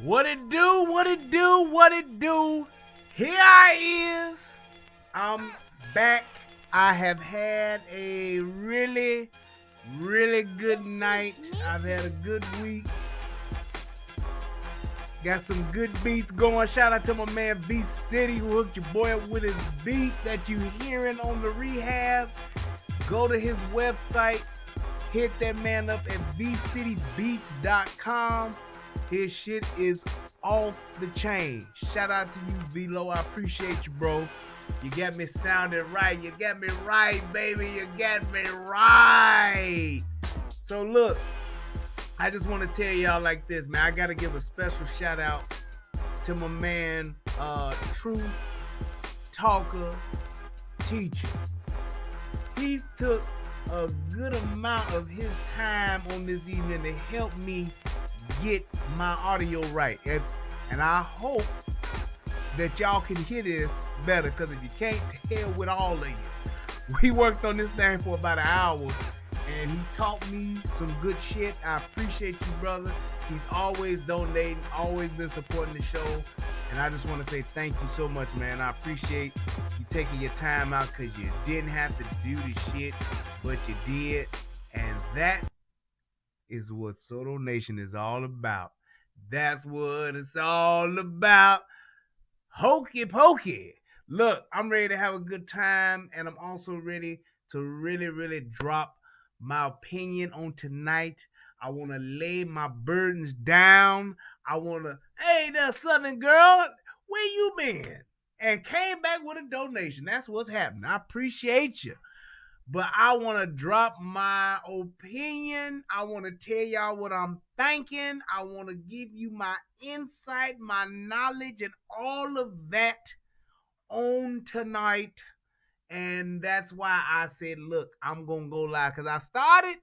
What it do? What it do? What it do? Here I is. I'm back. I have had a really, really good night. I've had a good week. Got some good beats going. Shout out to my man B City who hooked your boy up with his beat that you hearing on the rehab. Go to his website. Hit that man up at vcitybeats.com. His shit is off the chain. Shout out to you, Velo. I appreciate you, bro. You got me sounding right. You got me right, baby. You got me right. So look, I just want to tell y'all like this, man. I got to give a special shout out to my man, Truth Talker Teacher. He took a good amount of his time on this evening to help me get my audio right. And I hope that y'all can hear this better, because if you can't, hell with all of you. We worked on this thing for about an hour, and he taught me some good shit. I appreciate you, brother. He's always donating, always been supporting the show. And I just want to say thank you so much, man. I appreciate you taking your time out, because you didn't have to do the shit, but you did. And that is what Soto Nation is all about. That's what it's all about. Hokey pokey. Look, I'm ready to have a good time, and I'm also ready to really, really drop my opinion on tonight. I want to lay my burdens down. I want to, hey there, Southern girl, where you been? And came back with a donation. That's what's happening. I appreciate you. But I want to drop my opinion. I want to tell y'all what I'm thinking. I want to give you my insight, my knowledge, and all of that on tonight. And that's why I said, look, I'm going to go live. Because I started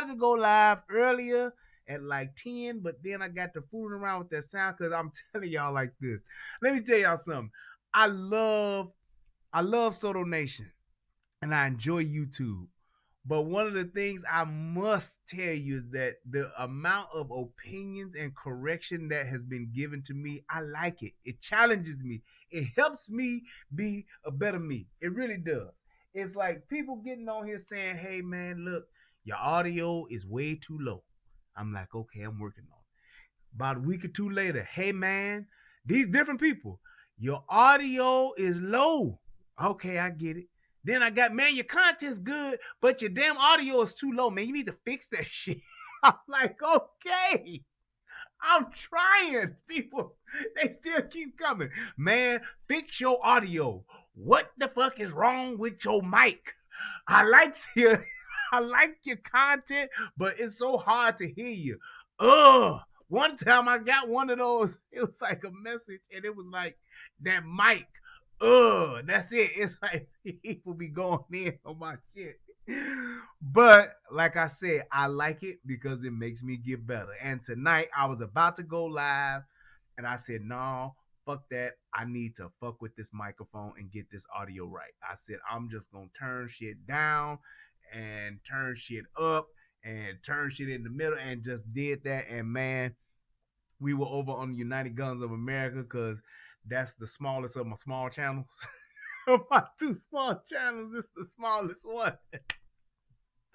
to go live earlier at like 10, but then I got to fooling around with that sound, because I'm telling y'all like this. Let me tell y'all something. I love Soto Nation, and I enjoy YouTube. But one of the things I must tell you is that the amount of opinions and correction that has been given to me, I like it. It challenges me. It helps me be a better me. It really does. It's like people getting on here saying, hey, man, look, your audio is way too low. I'm like, okay, I'm working on it. About a week or two later, hey, man, these different people, your audio is low. Okay, I get it. Then I got, man, your content's good, but your damn audio is too low, man. You need to fix that shit. I'm like, okay, I'm trying, people. They still keep coming. Man, fix your audio. What the fuck is wrong with your mic? I like your content, but it's so hard to hear you. Ugh. One time I got one of those, it was like a message, and it was like that mic. That's it. It's like people be going in on my shit. But like I said, I like it because it makes me get better. And tonight I was about to go live, and I said, no, fuck that. I need to fuck with this microphone and get this audio right. I said, I'm just gonna turn shit down and turn shit up and turn shit in the middle, and just did that. And man, we were over on the United Guns of America, because that's the smallest of my small channels. My two small channels is the smallest one.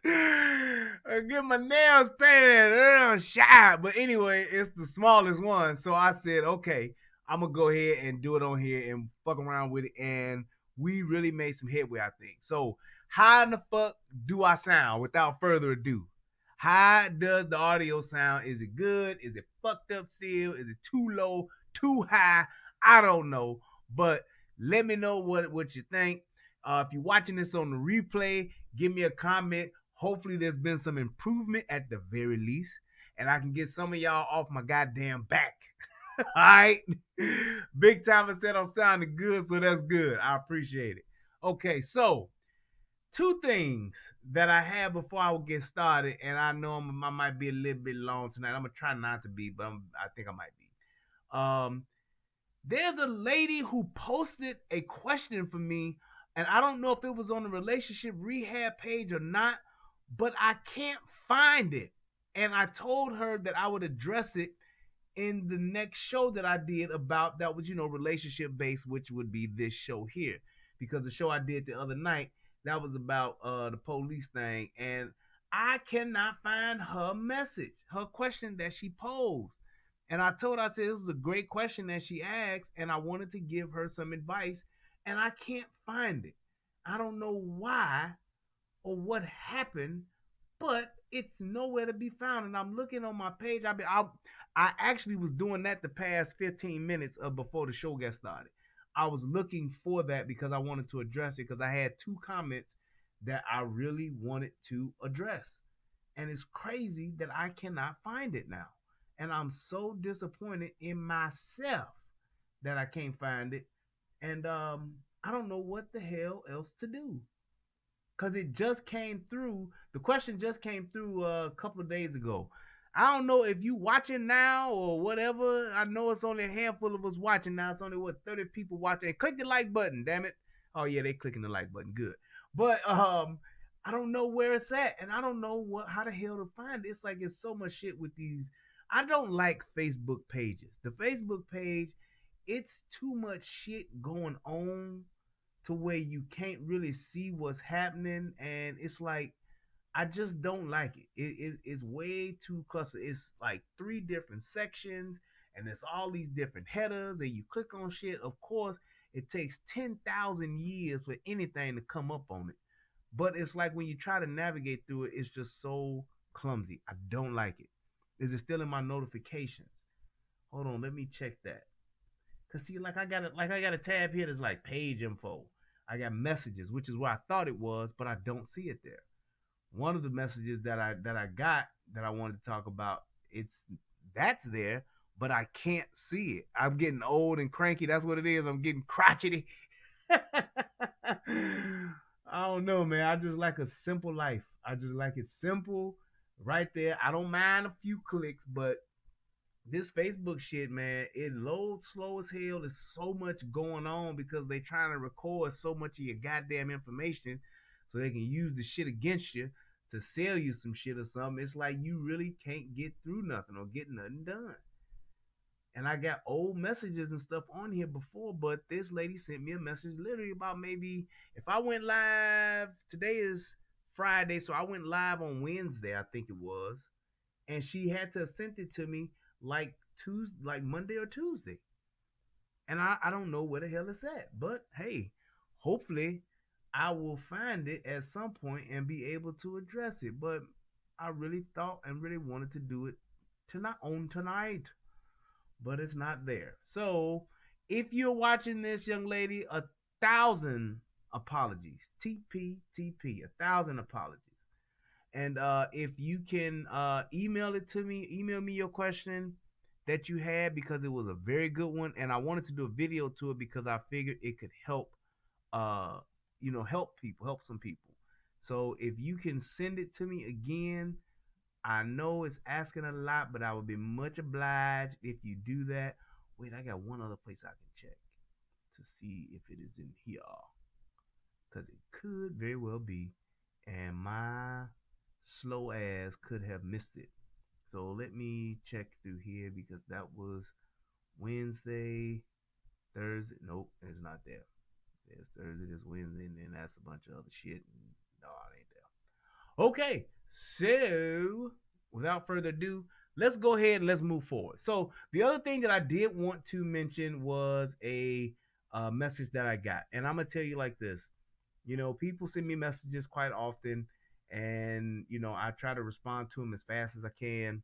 I get my nails painted, shy. But anyway, it's the smallest one. So I said, okay, I'm going to go ahead and do it on here and fuck around with it. And we really made some headway, I think. So how in the fuck do I sound without further ado? How does the audio sound? Is it good? Is it fucked up still? Is it too low? Too high? I don't know. But let me know what you think. If you're watching this on the replay, give me a comment. Hopefully there's been some improvement at the very least, and I can get some of y'all off my goddamn back. All right? Big Time said I'm sounding good, so that's good. I appreciate it. Okay, so two things that I have before I will get started, and I know I might be a little bit long tonight. I'm going to try not to be, but I think I might be. There's a lady who posted a question for me, and I don't know if it was on the relationship rehab page or not, but I can't find it. And I told her that I would address it in the next show that I did about that was, relationship based, which would be this show here. Because the show I did the other night, that was about the police thing. And I cannot find her message, her question that she posed. And I told her, I said, this is a great question that she asked, and I wanted to give her some advice, and I can't find it. I don't know why or what happened, but it's nowhere to be found. And I'm looking on my page. I actually was doing that the past 15 minutes of before the show got started. I was looking for that because I wanted to address it because I had two comments that I really wanted to address. And it's crazy that I cannot find it now. And I'm so disappointed in myself that I can't find it. And I don't know what the hell else to do because it just came through. The question just came through a couple of days ago. I don't know if you watching now or whatever. I know it's only a handful of us watching now. It's only 30 people watching. Click the like button, damn it. Oh yeah, they clicking the like button. Good. But I don't know where it's at, and I don't know how the hell to find it. It's like it's so much shit with these. I don't like Facebook pages. The Facebook page, it's too much shit going on to where you can't really see what's happening, and it's like I just don't like it. It's way too clustered. It's like three different sections, and it's all these different headers, and you click on shit. Of course, it takes 10,000 years for anything to come up on it. But it's like when you try to navigate through it, it's just so clumsy. I don't like it. Is it still in my notifications? Hold on, let me check that. Cause see, I got a tab here that's like page info. I got messages, which is where I thought it was, but I don't see it there. One of the messages that I got that I wanted to talk about, it's that's there, but I can't see it. I'm getting old and cranky. That's what it is. I'm getting crotchety. I don't know, man. I just like a simple life. I just like it simple, right there. I don't mind a few clicks, but this Facebook shit, man, it loads slow as hell. There's so much going on because they trying to record so much of your goddamn information so they can use the shit against you to sell you some shit or something. It's like you really can't get through nothing or get nothing done. And I got old messages and stuff on here before, but this lady sent me a message literally about maybe if I went live, today is Friday, so I went live on Wednesday, I think it was, and she had to have sent it to me like Tuesday, like Monday or Tuesday, and I don't know where the hell it's at. But hey, hopefully I will find it at some point and be able to address it. But I really thought and really wanted to do it tonight, but it's not there. So if you're watching this, young lady, 1,000 apologies. TP, 1,000 apologies. And if you can email it to me, email me your question that you had because it was a very good one, and I wanted to do a video to it because I figured it could help, uh, help people, help some people. So if you can send it to me again, I know it's asking a lot, but I would be much obliged if you do that. Wait, I got one other place I can check to see if it is in here because it could very well be, and my slow ass could have missed it. So let me check through here because that was Wednesday, Thursday. Nope, it's not there. There's Thursday, there's Wednesday, and then that's a bunch of other shit. No, it ain't there. Okay, so without further ado, let's go ahead and let's move forward. So the other thing that I did want to mention was a message that I got, and I'm gonna tell you like this. People send me messages quite often, and I try to respond to them as fast as I can.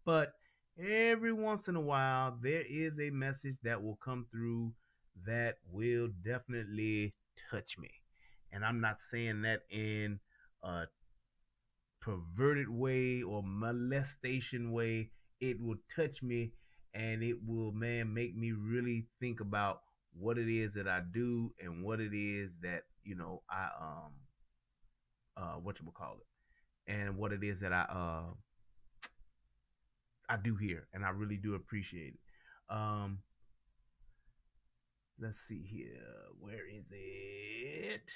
But every once in a while, there is a message that will come through that will definitely touch me. And I'm not saying that in a perverted way or molestation way. It will touch me, and it will, man, make me really think about what it is that I do and what it is that I what you call it, and what it is that I do here, and I really do appreciate it. Let's see here. Where is it?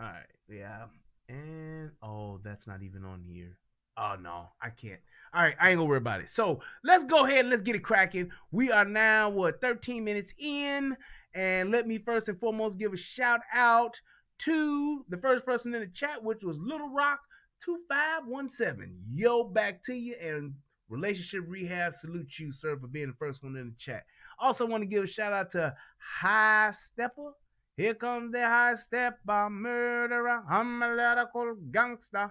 All right, yeah. And oh, that's not even on here. Oh no, I can't. All right, I ain't gonna worry about it. So let's go ahead and let's get it cracking. We are now 13 minutes in, and let me first and foremost give a shout out to the first person in the chat, which was Little Rock 2517. Yo, back to you, and relationship rehab. Salute you, sir, for being the first one in the chat. Also, want to give a shout out to High Stepper. Here comes the high step by murderer. I'm a lyrical gangster.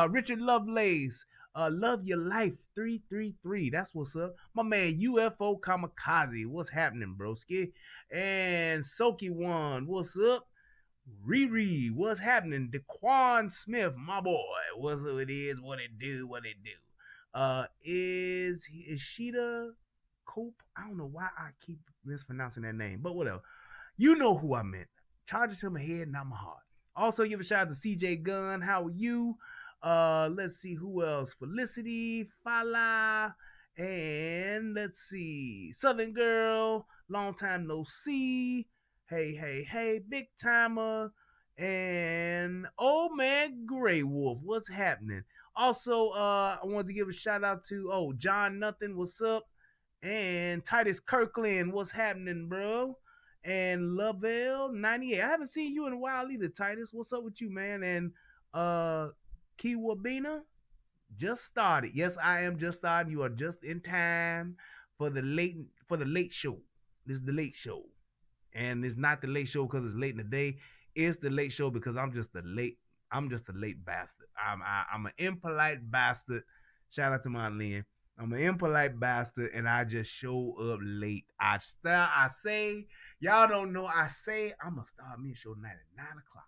Richard Lovelace. Love Your Life 333. That's what's up. My man UFO Kamikaze. What's happening, broski? And Soki One. What's up? Riri. What's happening? Daquan Smith. My boy. What's up? It is. What it do? What it do? Is Sheeta Cope? I don't know why I keep mispronouncing that name, but whatever. You know who I meant. Charge it to my head, not my heart. Also, give a shout out to CJ Gunn. How are you? Let's see who else. Felicity, Fala, and let's see. Southern Girl, long time no see. Hey, hey, hey, big timer. And old man Grey Wolf. What's happening? Also, I wanted to give a shout out to John Nothing. What's up? And Titus Kirkland. What's happening, bro? And Lavelle 98. I haven't seen you in a while either, Titus. What's up with you, man? And Kiwabina just started. Yes, I am just starting. You are just in time for the late show. This is the late show. And it's not the late show because it's late in the day. It's the late show because I'm just a late bastard. I'm an impolite bastard. Shout out to my Lynn. I'm an impolite bastard, and I just show up late. I say, y'all don't know. I say I'm gonna start me a show tonight at 9 o'clock,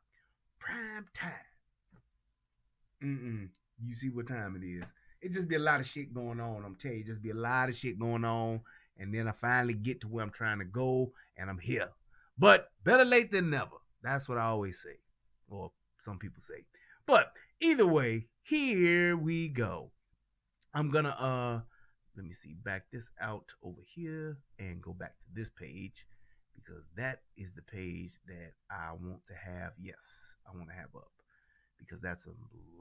prime time. You see what time it is. It just be a lot of shit going on. I'm telling you, just be a lot of shit going on, and then I finally get to where I'm trying to go, and I'm here. But better late than never. That's what I always say, or some people say. But either way, here we go. I'm gonna let me see, back this out over here and go back to this page because that is the page that I want to have. Yes, I want to have up because that's a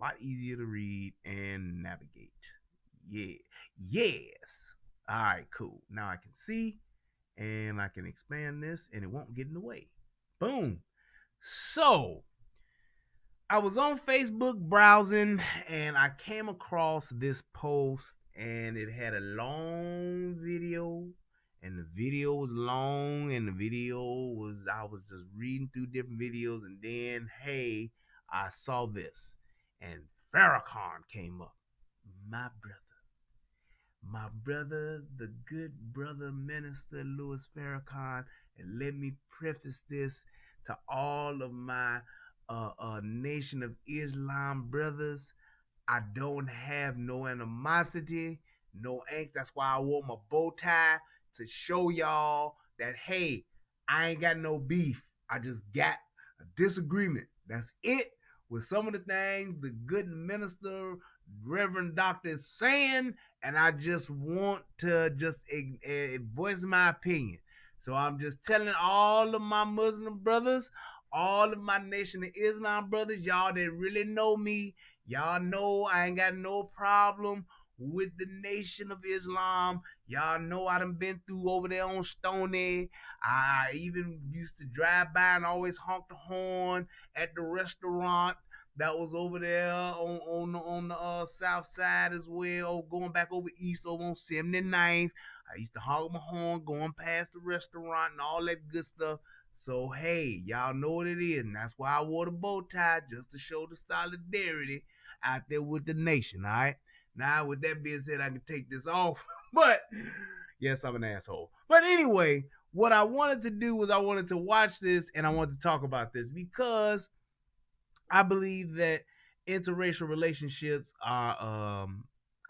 lot easier to read and navigate. Yeah. Yes. All right, cool. Now I can see and I can expand this and it won't get in the way. Boom. So I was on Facebook browsing and I came across this post and it had a long video and the video was long and the video was I was just reading through different videos and then hey, I saw this and Farrakhan came up. My brother. My brother, the good brother minister Louis Farrakhan, and let me preface this to all of my Nation of Islam brothers. I don't have no animosity, no angst. That's why I wore my bow tie to show y'all that hey, I ain't got no beef. I just got a disagreement. That's it with some of the things the good minister Reverend Doctor is saying, and I just want to just voice my opinion. So I'm just telling all of my Muslim brothers, all of my Nation of Islam brothers, y'all that really know me, y'all know I ain't got no problem with the Nation of Islam. Y'all know I done been through over there on Stony. I even used to drive by and always honk the horn at the restaurant that was over there on the south side as well, going back over east over on 79th. I used to honk my horn going past the restaurant and all that good stuff. So hey, y'all know what it is, and that's why I wore the bow tie just to show the solidarity out there with the nation. All right. Now, with that being said, I can take this off. But yes, I'm an asshole. But anyway, what I wanted to do was I wanted to watch this and I wanted to talk about this because I believe that interracial relationships are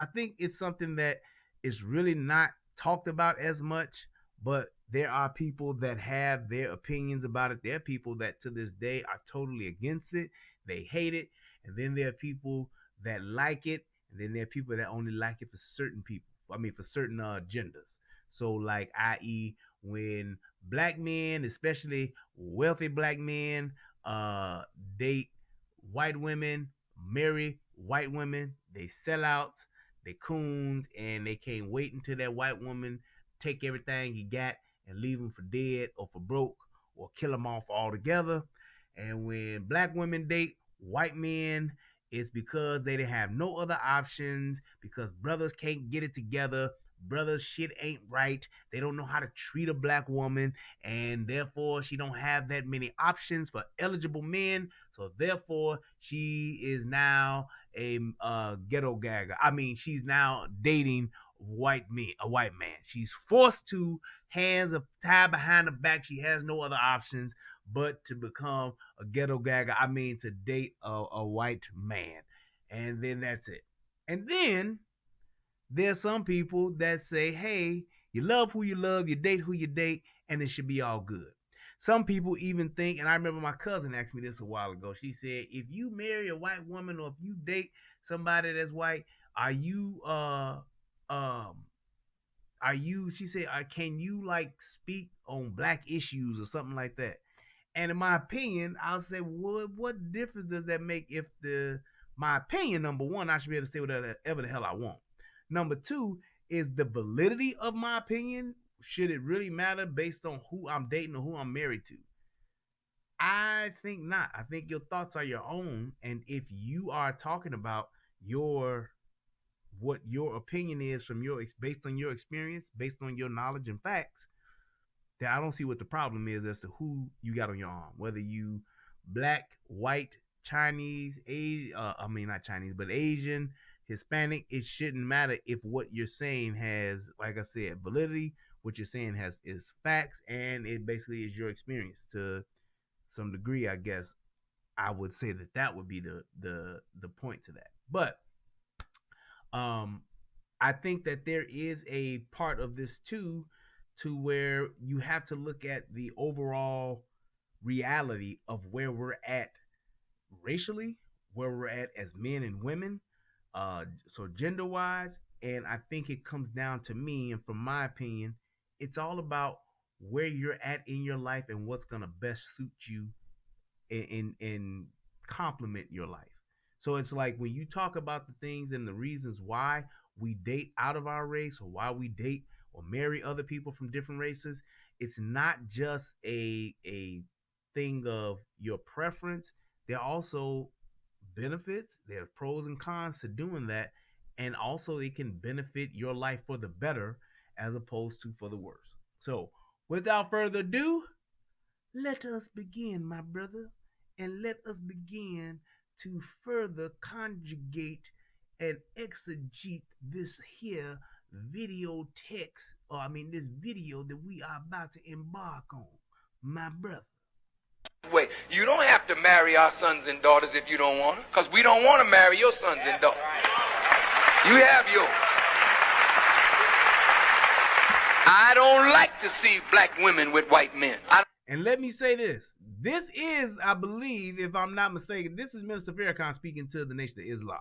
I think it's something that is really not talked about as much, but there are people that have their opinions about it. There are people that to this day are totally against it. They hate it. And then there are people that like it. And then there are people that only like it for certain people. I mean, for certain genders. So, like, i.e., when black men, especially wealthy black men, uh date white women, marry white women. They sellouts, they coons, and they can't wait until that white woman take everything he got and leave him for dead or for broke or kill him off altogether. And when black women date white men, it's because they didn't have no other options, because brothers can't get it together. Brothers shit ain't right. They don't know how to treat a black woman, and therefore she don't have that many options for eligible men. So therefore she is now a ghetto gagger. I mean, she's now dating a white man. She's forced to, hands are tied behind the back. She has no other options but to become a ghetto gagger. I mean, to date a white man. And then that's it. And then there's some people that say, hey, you love who you love, you date who you date, and it should be all good. Some people even think, and I remember my cousin asked me this a while ago. She said, if you marry a white woman or if you date somebody that's white, are you um she said, can you like speak on black issues or something like that? And in my opinion, I'll say, well, what difference does that make if my opinion, number one, I should be able to say whatever the hell I want. Number two, is the validity of my opinion, should it really matter based on who I'm dating or who I'm married to? I think not. I think your thoughts are your own. And if you are talking about what your opinion is from based on your experience, based on your knowledge and facts, that I don't see what the problem is as to who you got on your arm, whether you black, white, Chinese, I mean not Chinese, but Asian, Hispanic. It shouldn't matter if what you're saying has, like I said, validity. What you're saying is facts, and it basically is your experience to some degree. I guess I would say that would be the point to that. But um, I think that there is a part of this too, to where you have to look at the overall reality of where we're at racially, where we're at as men and women, so gender wise. And I think it comes down to me, and from my opinion, it's all about where you're at in your life and what's gonna best suit you and complement your life. So it's like when you talk about the things and the reasons why we date out of our race, or why we date or marry other people from different races, it's not just a thing of your preference. There are also benefits. There are pros and cons to doing that, and also it can benefit your life for the better as opposed to for the worse. So, without further ado, let us begin, my brother, and let us begin to further conjugate and exegete this here video text, or I mean this video that we are about to embark on, my brother. Wait, you don't have to marry our sons and daughters if you don't want to, because we don't want to marry your sons and daughters. You have yours. I don't like to see black women with white men. And let me say this. This is, I believe, if I'm not mistaken, this is Minister Farrakhan speaking to the Nation of Islam.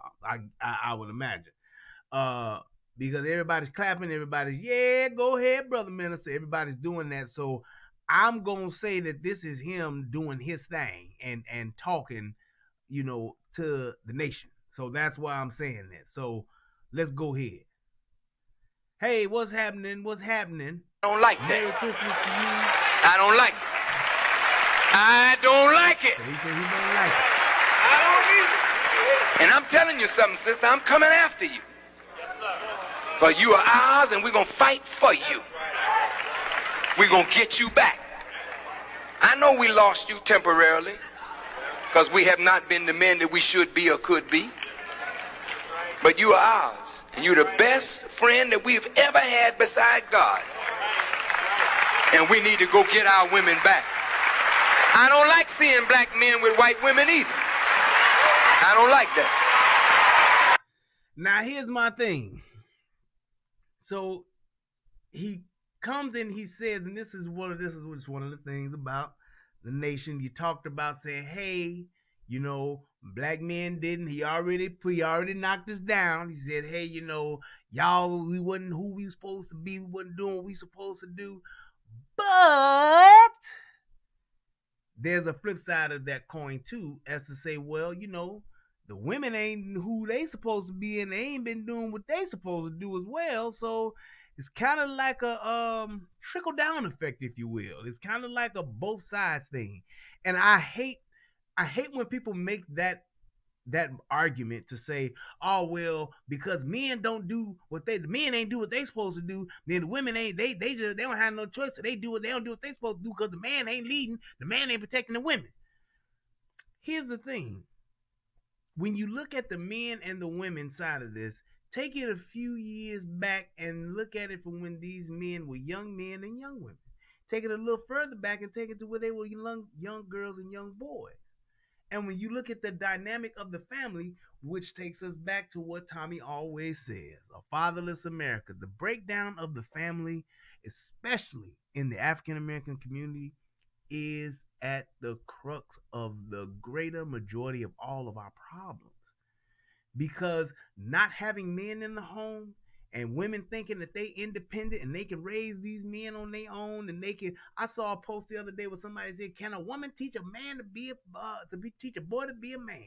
I would imagine. Because everybody's clapping, everybody's, yeah, go ahead, brother minister. Everybody's doing that. So I'm going to say that this is him doing his thing and talking, to the nation. So that's why I'm saying that. So let's go ahead. Hey, what's happening? What's happening? I don't like that. Merry Christmas to you. I don't like it. I don't like it. So he said he don't like it. I don't either. And I'm telling you something, sister. I'm coming after you. For you are ours, and we're going to fight for you. We're going to get you back. I know we lost you temporarily because we have not been the men that we should be or could be. But you are ours. And you're the best friend that we've ever had beside God. And we need to go get our women back. I don't like seeing black men with white women either. I don't like that. Now, here's my thing. So he comes in, he says, and this is one of the things about the nation. You talked about saying, hey, black men didn't. He already knocked us down. He said, hey, y'all, we wasn't who we supposed to be. We wasn't doing what we supposed to do. But there's a flip side of that coin too, as to say, well, the women ain't who they supposed to be, and they ain't been doing what they supposed to do as well. So it's kind of like a trickle down effect, if you will. It's kind of like a both sides thing, and I hate when people make that argument to say, oh well, because men don't do what the men ain't do what they supposed to do, then the women ain't they don't have no choice, so they do what they don't do what they supposed to do because the man ain't leading, the man ain't protecting the women. Here's the thing: when you look at the men and the women side of this, take it a few years back and look at it from when these men were young men and young women. Take it a little further back and take it to where they were young girls and young boys. And when you look at the dynamic of the family, which takes us back to what Tommy always says, a fatherless America, the breakdown of the family, especially in the African American community, is at the crux of the greater majority of all of our problems. Because not having men in the home and women thinking that they independent and they can raise these men on their own, and they can. I saw a post the other day where somebody said, "Can a woman teach a man teach a boy to be a man?"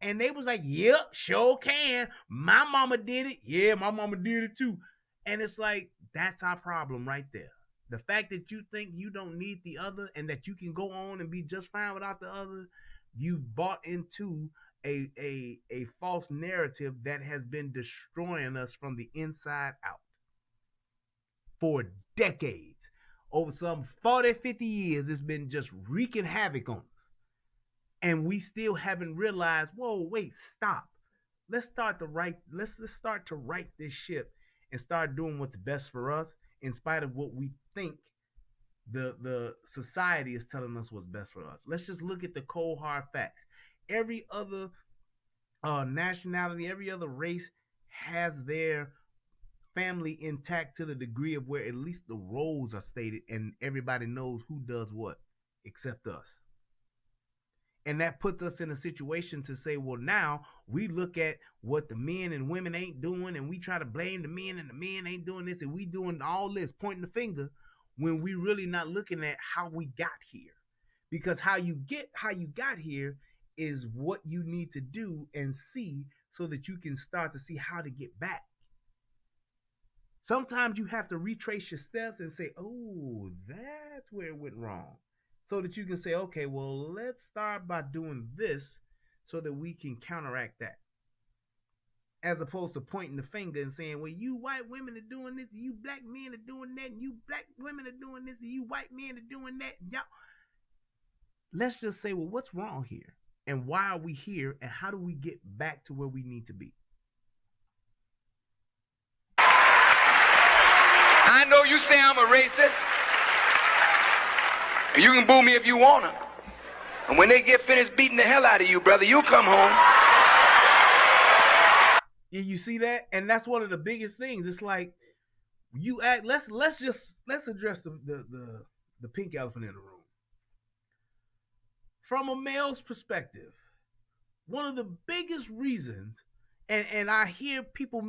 And they was like, "Yep, sure can. My mama did it. Yeah, my mama did it too." And it's like, that's our problem right there. The fact that you think you don't need the other and that you can go on and be just fine without the other, you've bought into a false narrative that has been destroying us from the inside out for decades. Over some 40, 50 years, it's been just wreaking havoc on us. And we still haven't realized, whoa, wait, stop. Let's start to right this ship and start doing what's best for us in spite of what we think the society is telling us what's best for us. Let's just look at the cold hard facts. Every other nationality, every other race has their family intact to the degree of where at least the roles are stated and everybody knows who does what except us. And that puts us in a situation to say, well, now we look at what the men and women ain't doing, and we try to blame the men, and the men ain't doing this, and we doing all this, pointing the finger, when we really not looking at how we got here. Because how you got here is what you need to do and see so that you can start to see how to get back. Sometimes you have to retrace your steps and say, oh, that's where it went wrong. So that you can say, okay, well, let's start by doing this so that we can counteract that. As opposed to pointing the finger and saying, well, you white women are doing this, and you black men are doing that, and you black women are doing this, and you white men are doing that. Y'all. Let's just say, well, what's wrong here? And why are we here? And how do we get back to where we need to be? I know you say I'm a racist. And you can boo me if you want to. And when they get finished beating the hell out of you, brother, you'll come home. Yeah, you see that? And that's one of the biggest things. It's like you act. Let's address the pink elephant in the room. From a male's perspective, one of the biggest reasons, and I hear people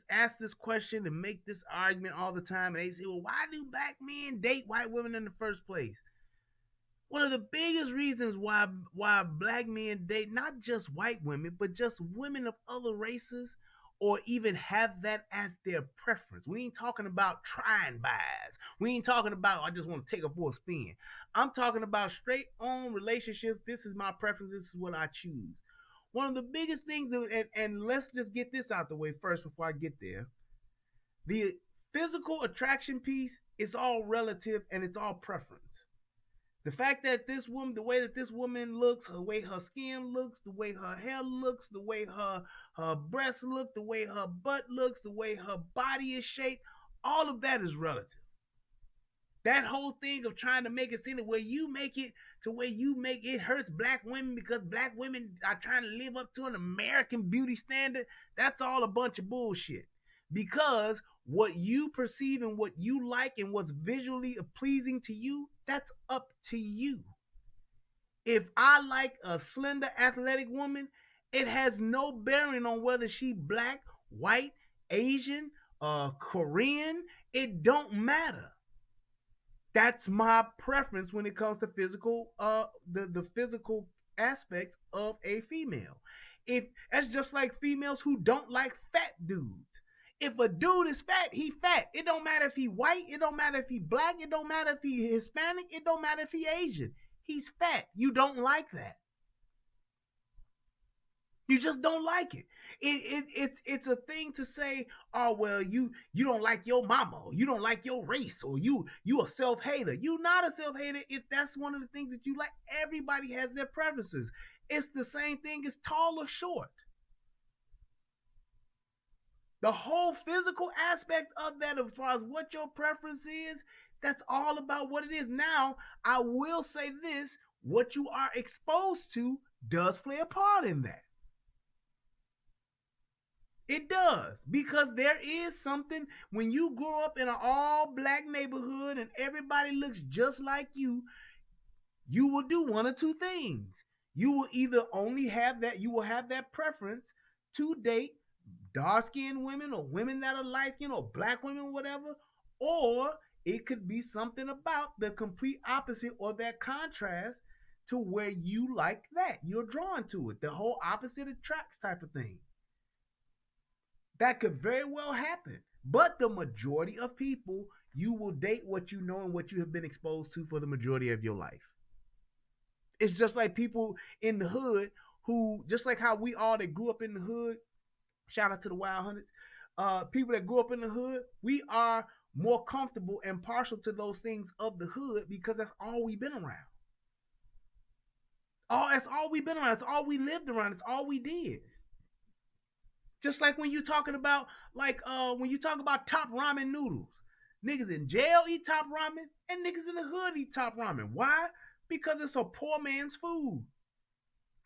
ask this question and make this argument all the time, and they say, well, why do black men date white women in the first place? One of the biggest reasons why black men date not just white women, but just women of other races, or even have that as their preference. We ain't talking about trying buys. We ain't talking about I just want to take her for a spin. I'm talking about straight on relationships. This is my preference. This is what I choose. One of the biggest things, and let's just get this out the way first before I get there. The physical attraction piece is all relative and it's all preference. The fact that this woman, the way that this woman looks, the way her skin looks, the way her hair looks, the way her breasts look, the way her butt looks, the way her body is shaped, all of that is relative. That whole thing of trying to make it seem the way you make it to where you make it hurts black women because black women are trying to live up to an American beauty standard, that's all a bunch of bullshit. Because what you perceive and what you like and what's visually pleasing to you, that's up to you. If I like a slender athletic woman, it has no bearing on whether she black, white, Asian, Korean. It don't matter. That's my preference when it comes to physical, the physical aspects of a female. If that's just like females who don't like fat dudes. If a dude is fat, he fat. It don't matter if he white, it don't matter if he black, it don't matter if he Hispanic, it don't matter if he Asian. He's fat. You don't like that. You just don't like it. It's a thing to say, oh well, you don't like your mama, or you don't like your race, or you a self hater. You not a self hater if that's one of the things that you like. Everybody has their preferences. It's the same thing as tall or short. The whole physical aspect of that, as far as what your preference is, that's all about what it is. Now, I will say this: what you are exposed to does play a part in that. It does, because there is something when you grow up in an all black neighborhood and everybody looks just like you will do one or two things. You will either only have that, you will have that preference to date dark skinned women or women that are light skinned or black women, whatever, or it could be something about the complete opposite or that contrast to where you like that. You're drawn to it. The whole opposite attracts type of thing. That could very well happen. But the majority of people, you will date what you know and what you have been exposed to for the majority of your life. It's just like people in the hood who, just like how we all that grew up in the hood, shout out to the Wild Hundreds, people that grew up in the hood, we are more comfortable and partial to those things of the hood because that's all we've been around. That's all we've been around. It's all we lived around. It's all we did. Just like when you talking about when you talk about top ramen noodles. Niggas in jail eat top ramen and niggas in the hood eat top ramen. Why? Because it's a poor man's food.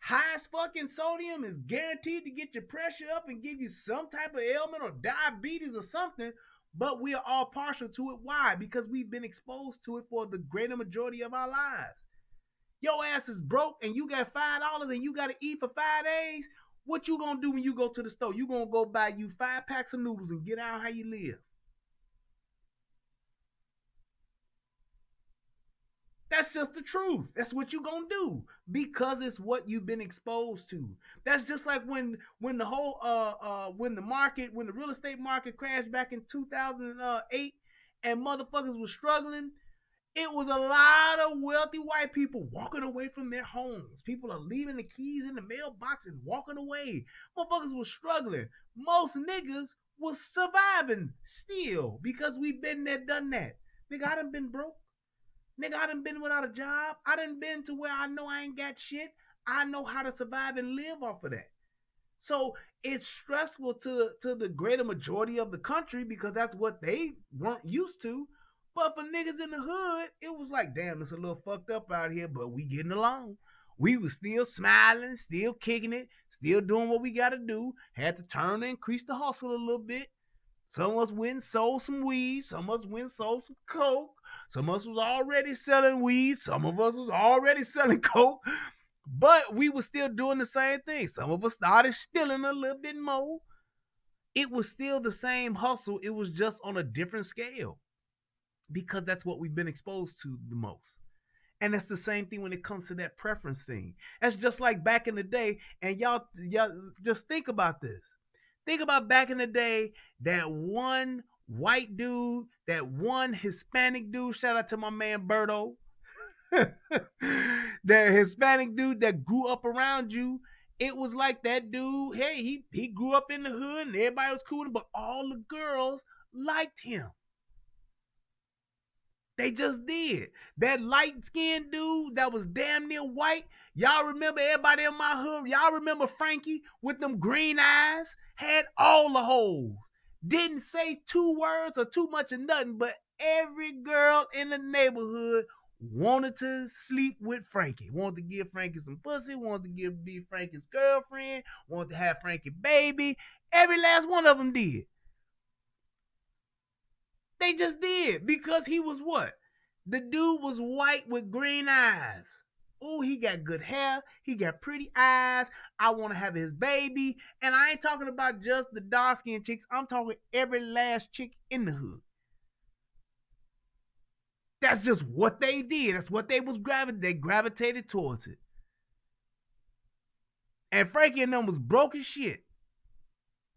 High as fucking sodium is guaranteed to get your pressure up and give you some type of ailment or diabetes or something, but we are all partial to it. Why? Because we've been exposed to it for the greater majority of our lives. Your ass is broke and you got $5 and you got to eat for 5 days. What you gonna do when you go to the store? You gonna go buy you 5 packs of noodles and get out how you live. That's just the truth. That's what you gonna do because it's what you've been exposed to. That's just like when the whole when the real estate market crashed back in 2008 and motherfuckers was struggling. It was a lot of wealthy white people walking away from their homes. People are leaving the keys in the mailbox and walking away. Motherfuckers was struggling. Most niggas was surviving still because we been there, done that. Nigga, I done been broke. Nigga, I done been without a job. I done been to where I know I ain't got shit. I know how to survive and live off of that. So it's stressful to the greater majority of the country because that's what they weren't used to. But for niggas in the hood, it was like, damn, it's a little fucked up out here, but we getting along. We was still smiling, still kicking it, still doing what we gotta do. Had to turn and increase the hustle a little bit. Some of us went and sold some weed. Some of us went and sold some coke. Some of us was already selling weed. Some of us was already selling coke. But we were still doing the same thing. Some of us started stealing a little bit more. It was still the same hustle. It was just on a different scale because that's what we've been exposed to the most. And that's the same thing when it comes to that preference thing. That's just like back in the day. And y'all just think about this. Think about back in the day, that one white dude, that one Hispanic dude. Shout out to my man Berto. The Hispanic dude that grew up around you. It was like that dude. Hey, he grew up in the hood and everybody was cool, but all the girls liked him. They just did. That light skinned dude that was damn near white. Y'all remember everybody in my hood? Y'all remember Frankie with them green eyes? Had all the hoes. Didn't say 2 words or too much of nothing, but every girl in the neighborhood wanted to sleep with Frankie. Wanted to give Frankie some pussy. Wanted to be Frankie's girlfriend. Wanted to have Frankie baby. Every last one of them did. They just did because he was what? The dude was white with green eyes. Oh, he got good hair. He got pretty eyes. I want to have his baby. And I ain't talking about just the dark skinned chicks. I'm talking every last chick in the hood. That's just what they did. That's what they gravitated towards it. And Frankie and them was broke as shit.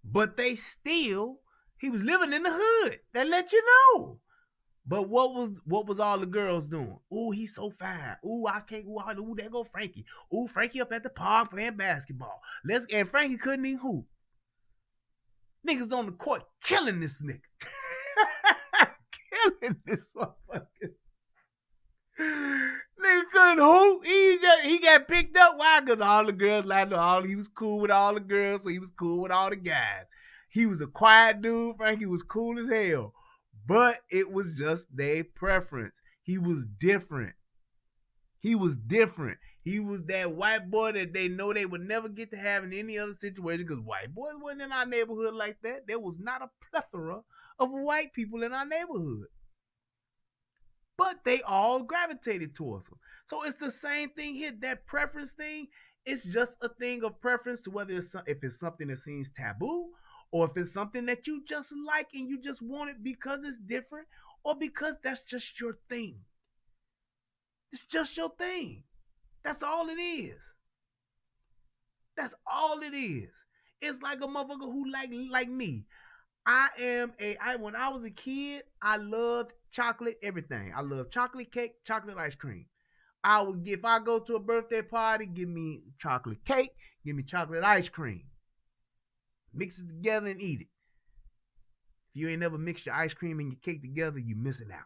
But he was living in the hood. That let you know. But what was all the girls doing? Ooh, he's so fine. Ooh, I can't. Ooh, there go Frankie. Ooh, Frankie up at the park playing basketball. And Frankie couldn't even hoop. Niggas on the court killing this nigga. Killing this motherfucker. Nigga couldn't hoop. He got picked up. Why? Because all the girls liked him. He was cool with all the girls, so he was cool with all the guys. He was a quiet dude. Frankie was cool as hell. But it was just their preference. He was different. He was different. He was that white boy that they know they would never get to have in any other situation because white boys wasn't in our neighborhood like that. There was not a plethora of white people in our neighborhood. But they all gravitated towards him. So it's the same thing here. That preference thing, it's just a thing of preference to whether if it's something that seems taboo or if it's something that you just like and you just want it because it's different or because that's just your thing. It's just your thing. That's all it is. That's all it is. It's like a motherfucker who like me. When I was a kid, I loved chocolate everything. I love chocolate cake, chocolate ice cream. If I go to a birthday party, give me chocolate cake, give me chocolate ice cream. Mix it together and eat it. If you ain't never mixed your ice cream and your cake together, you missing out.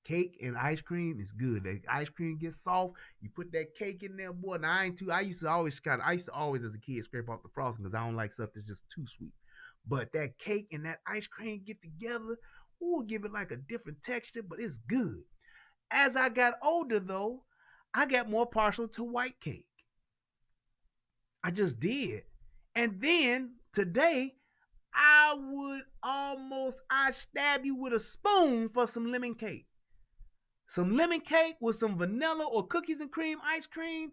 Cake and ice cream is good. The ice cream gets soft. You put that cake in there, boy. Now I used to always as a kid scrape off the frosting because I don't like stuff that's just too sweet. But that cake and that ice cream get together, ooh, give it like a different texture, but it's good. As I got older though, I got more partial to white cake. I just did. And then today, I'd stab you with a spoon for some lemon cake. Some lemon cake with some vanilla or cookies and cream ice cream,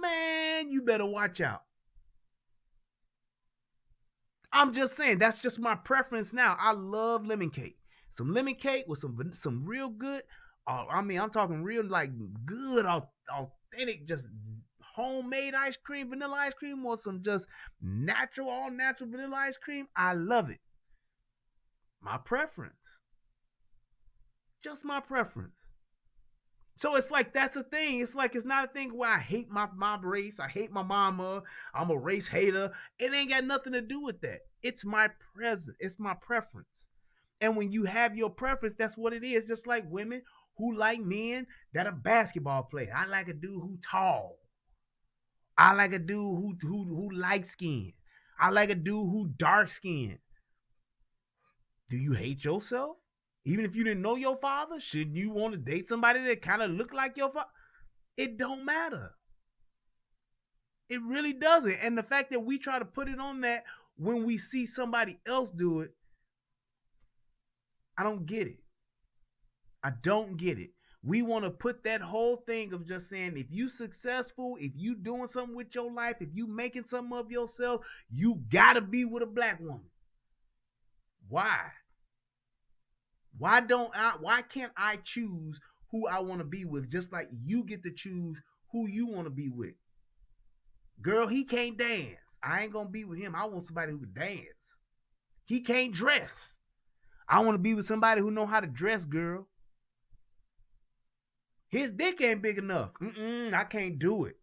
man, you better watch out. I'm just saying, that's just my preference now. I love lemon cake. Some lemon cake with some real good, I'm talking real like good, authentic, just homemade ice cream, vanilla ice cream, or some just all natural vanilla ice cream. I love it. My preference. Just my preference. So it's like that's a thing. It's like it's not a thing where I hate my race. I hate my mama. I'm a race hater. It ain't got nothing to do with that. It's my present. It's my preference. And when you have your preference, that's what it is. Just like women who like men that are basketball players. I like a dude who tall. I like a dude who light skinned. I like a dude who dark skinned. Do you hate yourself? Even if you didn't know your father, should you want to date somebody that kind of look like your father? It don't matter. It really doesn't. And the fact that we try to put it on that when we see somebody else do it, I don't get it. I don't get it. We want to put that whole thing of just saying if you successful, if you doing something with your life, if you making something of yourself, you gotta be with a black woman. Why? Why can't I choose who I want to be with just like you get to choose who you want to be with? Girl, he can't dance. I ain't gonna be with him. I want somebody who can dance. He can't dress. I want to be with somebody who know how to dress, girl. His dick ain't big enough. I can't do it.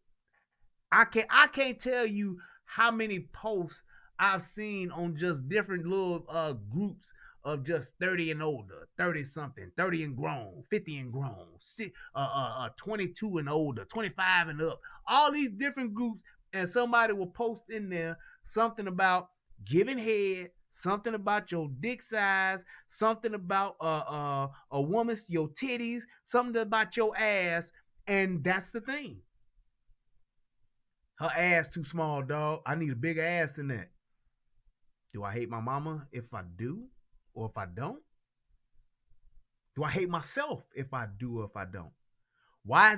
I can't tell you how many posts I've seen on just different little groups of just 30 and older, 30 something, 30 and grown, 50 and grown, 22 and older, 25 and up. All these different groups, and somebody will post in there something about giving head, something about your dick size, something about a woman's your titties, something about your ass, and that's the thing. Her ass too small, dog. I need a bigger ass than that. Do I hate my mama if I do or if I don't? Do I hate myself if I do or if I don't? Why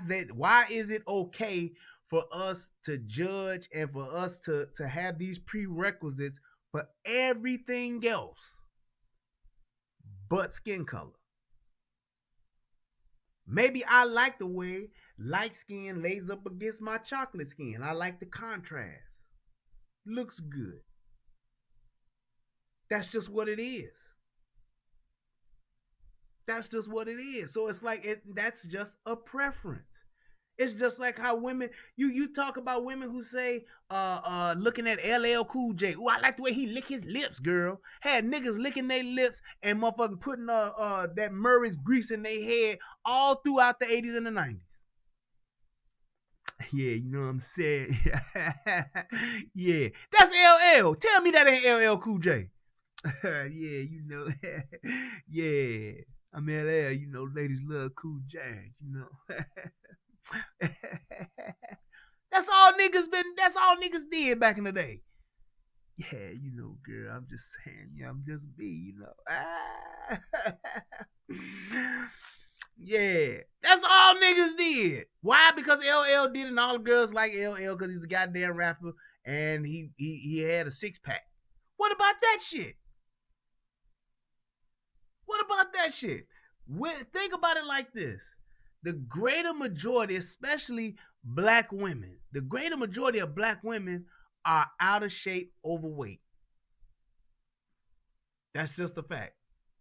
is it okay for us to judge and for us to have these prerequisites for everything else but skin color? Maybe I like the way light skin lays up against my chocolate skin. I like the contrast. Looks good. That's just what it is. That's just what it is. So it's like that's just a preference. It's just like how women you talk about women who say looking at LL Cool J. Ooh, I like the way he lick his lips, girl. Had niggas licking their lips and motherfucking putting that Murray's grease in their head all throughout the 80s and the 90s. Yeah, you know what I'm saying? Yeah. That's LL. Tell me that ain't LL Cool J. Yeah, you know. Yeah. I'm LL, you know, ladies love Cool J, you know. That's all niggas did back in the day. Yeah, you know, girl, I'm just saying, yeah, I'm just me, you know. Yeah, that's all niggas did. Why? Because LL did, and all the girls like LL because he's a goddamn rapper, and he had a 6-pack. What about that shit? What about that shit? Think about it like this: the greater majority, especially black women, the greater majority of black women are out of shape, overweight. That's just a fact.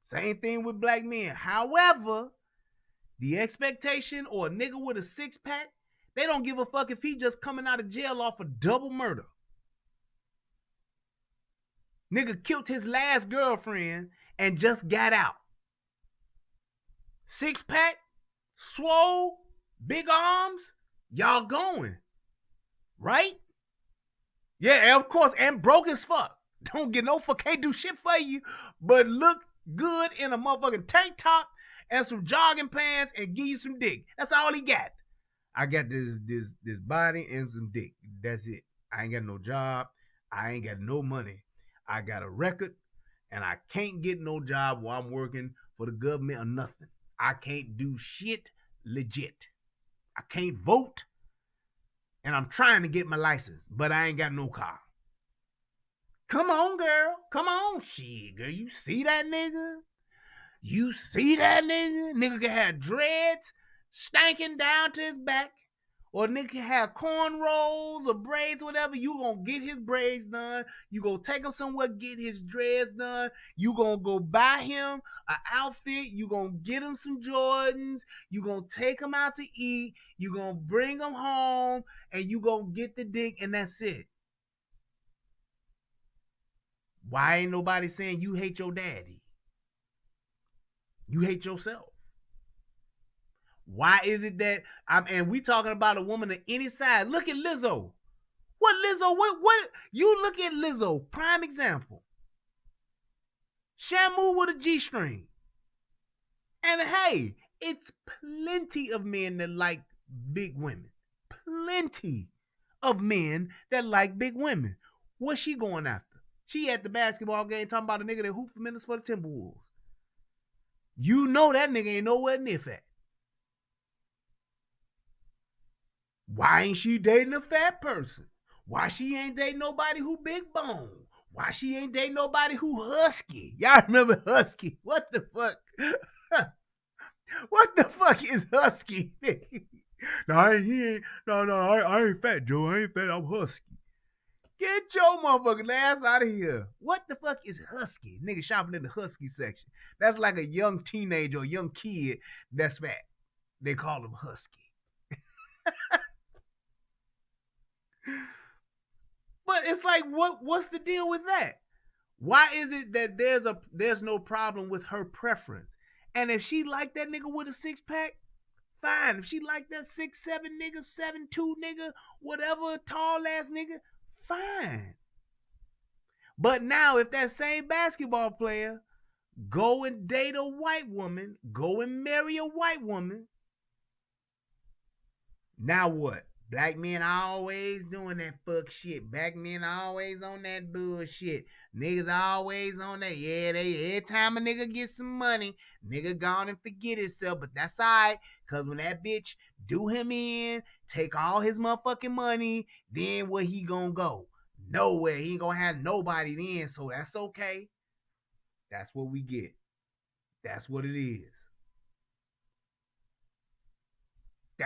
Same thing with black men. However, the expectation or a nigga with a 6-pack, they don't give a fuck if he just coming out of jail off a double murder. Nigga killed his last girlfriend and just got out. 6-pack, swole, big arms, y'all going. Right? Yeah, of course, and broke as fuck. Don't get no fuck, can't do shit for you, but look good in a motherfucking tank top and some jogging pants and give you some dick. That's all he got. I got this body and some dick. That's it. I ain't got no job. I ain't got no money. I got a record, and I can't get no job while I'm working for the government or nothing. I can't do shit legit. I can't vote, and I'm trying to get my license, but I ain't got no car. Come on, girl. Come on. Shit, girl. You see that nigga? You see that nigga? Nigga can have dreads stanking down to his back. Or nigga can have cornrows or braids, whatever. You gonna get his braids done. You gonna take him somewhere, get his dreads done. You gonna go buy him an outfit. You gonna get him some Jordans. You gonna take him out to eat. You gonna bring him home. And you gonna get the dick, and that's it. Why ain't nobody saying you hate your daddy? You hate yourself. Why is it that and we talking about a woman of any size? Look at Lizzo. What Lizzo? What you look at Lizzo? Prime example. Shamu with a G-string. And hey, it's plenty of men that like big women. Plenty of men that like big women. What's she going after? She at the basketball game talking about a nigga that hoop for minutes for the Timberwolves. You know that nigga ain't nowhere near fat. Why ain't she dating a fat person? Why she ain't dating nobody who big bone? Why she ain't dating nobody who husky? Y'all remember husky? What the fuck? What the fuck is husky? No, I ain't fat, Joe. I ain't fat. I'm husky. Get your motherfucking ass out of here. What the fuck is husky? Nigga shopping in the husky section. That's like a young teenager or young kid that's fat. They call him husky. But it's like, what's the deal with that? Why is it that there's no problem with her preference? And if she like that nigga with a 6-pack, fine. If she like that 6'7" nigga, 7'2" nigga, whatever tall ass nigga, fine. But now if that same basketball player go and date a white woman, go and marry a white woman, now what? Black men always doing that fuck shit. Black men always on that bullshit. Niggas always on that. Yeah, every time a nigga get some money, nigga gone and forget himself. But that's alright, cause when that bitch do him in, take all his motherfucking money, then where he gonna go? Nowhere. He ain't gonna have nobody then, so that's okay. That's what we get. That's what it is.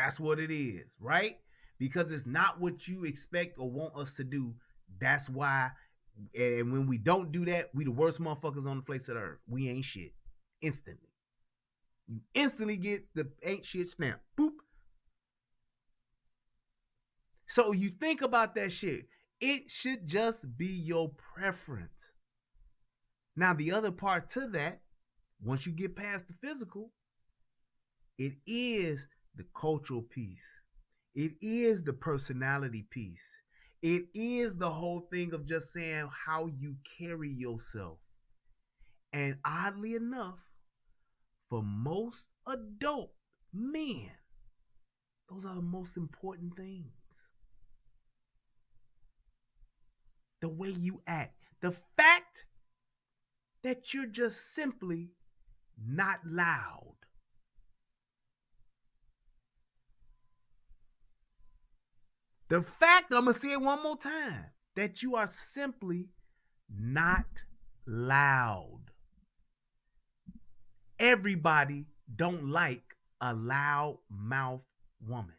That's what it is, right? Because it's not what you expect or want us to do. That's why. And when we don't do that, we the worst motherfuckers on the face of the earth. We ain't shit. Instantly. You instantly get the ain't shit stamp. Boop. So you think about that shit. It should just be your preference. Now, the other part to that, once you get past the physical, it is the cultural piece. It is the personality piece. It is the whole thing of just saying how you carry yourself. And oddly enough, for most adult men, those are the most important things. The way you act. The fact that you're just simply not loud. The fact, I'm going to say it one more time, that you are simply not loud. Everybody don't like a loud mouth woman.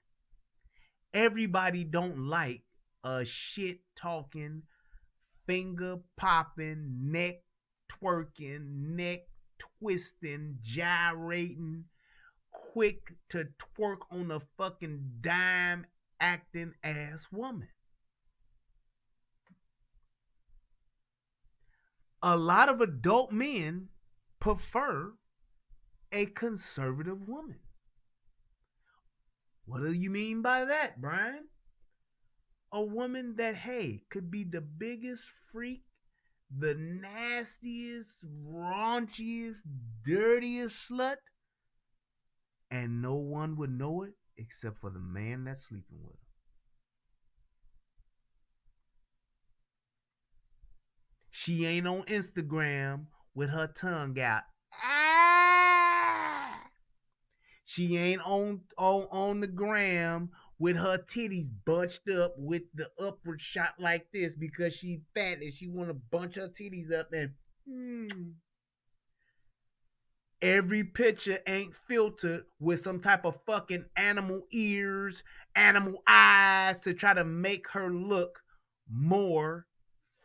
Everybody don't like a shit talking, finger popping, neck twerking, neck twisting, gyrating, quick to twerk on a fucking dime acting ass woman. A lot of adult men prefer a conservative woman. What do you mean by that, Brian? A woman that, hey, could be the biggest freak, the nastiest, raunchiest, dirtiest slut, and no one would know it except for the man that's sleeping with her. She ain't on Instagram with her tongue out. Ah! She ain't on the gram with her titties bunched up with the upward shot like this because she fat and she want to bunch her titties up and every picture ain't filtered with some type of fucking animal ears, animal eyes to try to make her look more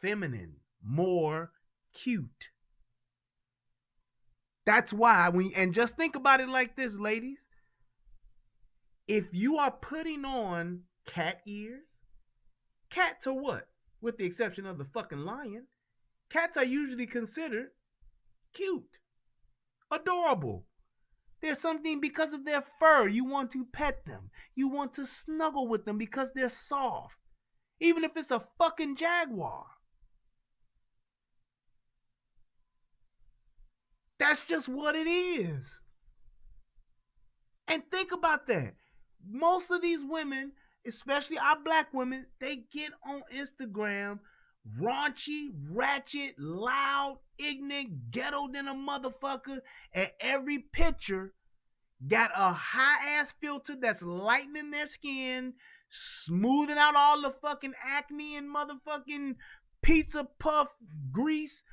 feminine, more cute. That's why and just think about it like this, ladies. If you are putting on cat ears, cats are what? With the exception of the fucking lion, cats are usually considered cute, adorable. There's something because of their fur. You want to pet them. You want to snuggle with them because they're soft. Even if it's a fucking jaguar. That's just what it is. And think about that. Most of these women, especially our black women, they get on Instagram raunchy, ratchet, loud, ignorant, ghetto than a motherfucker, and every picture got a high ass filter that's lightening their skin, smoothing out all the fucking acne and motherfucking pizza puff grease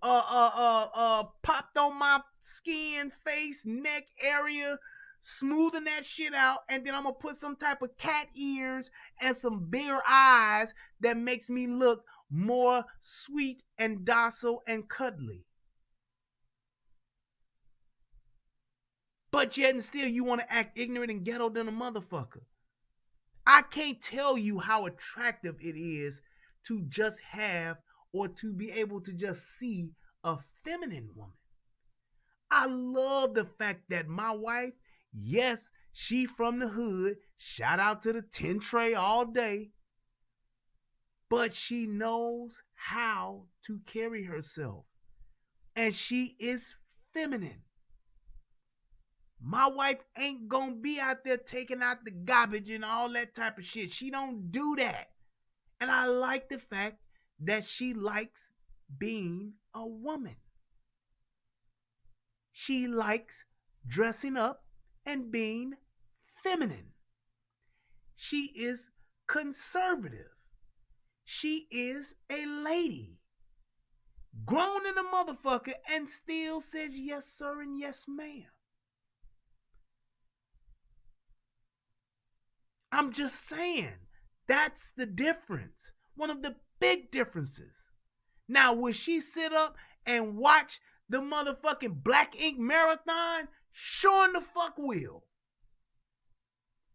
popped on my skin, face, neck area, smoothing that shit out, and then I'm gonna put some type of cat ears and some bigger eyes that makes me look more sweet and docile and cuddly. But yet and still you want to act ignorant and ghetto than a motherfucker. I can't tell you how attractive it is to just have or to be able to just see a feminine woman. I love the fact that my wife, yes, she from the hood, shout out to the 10 tray all day, but she knows how to carry herself. And she is feminine. My wife ain't gonna be out there taking out the garbage and all that type of shit. She don't do that. And I like the fact that she likes being a woman. She likes dressing up and being feminine. She is conservative. She is a lady. Grown in a motherfucker and still says yes, sir, and yes, ma'am. I'm just saying. That's the difference. One of the big differences. Now, will she sit up and watch the motherfucking Black Ink Marathon? Sure in the fuck will.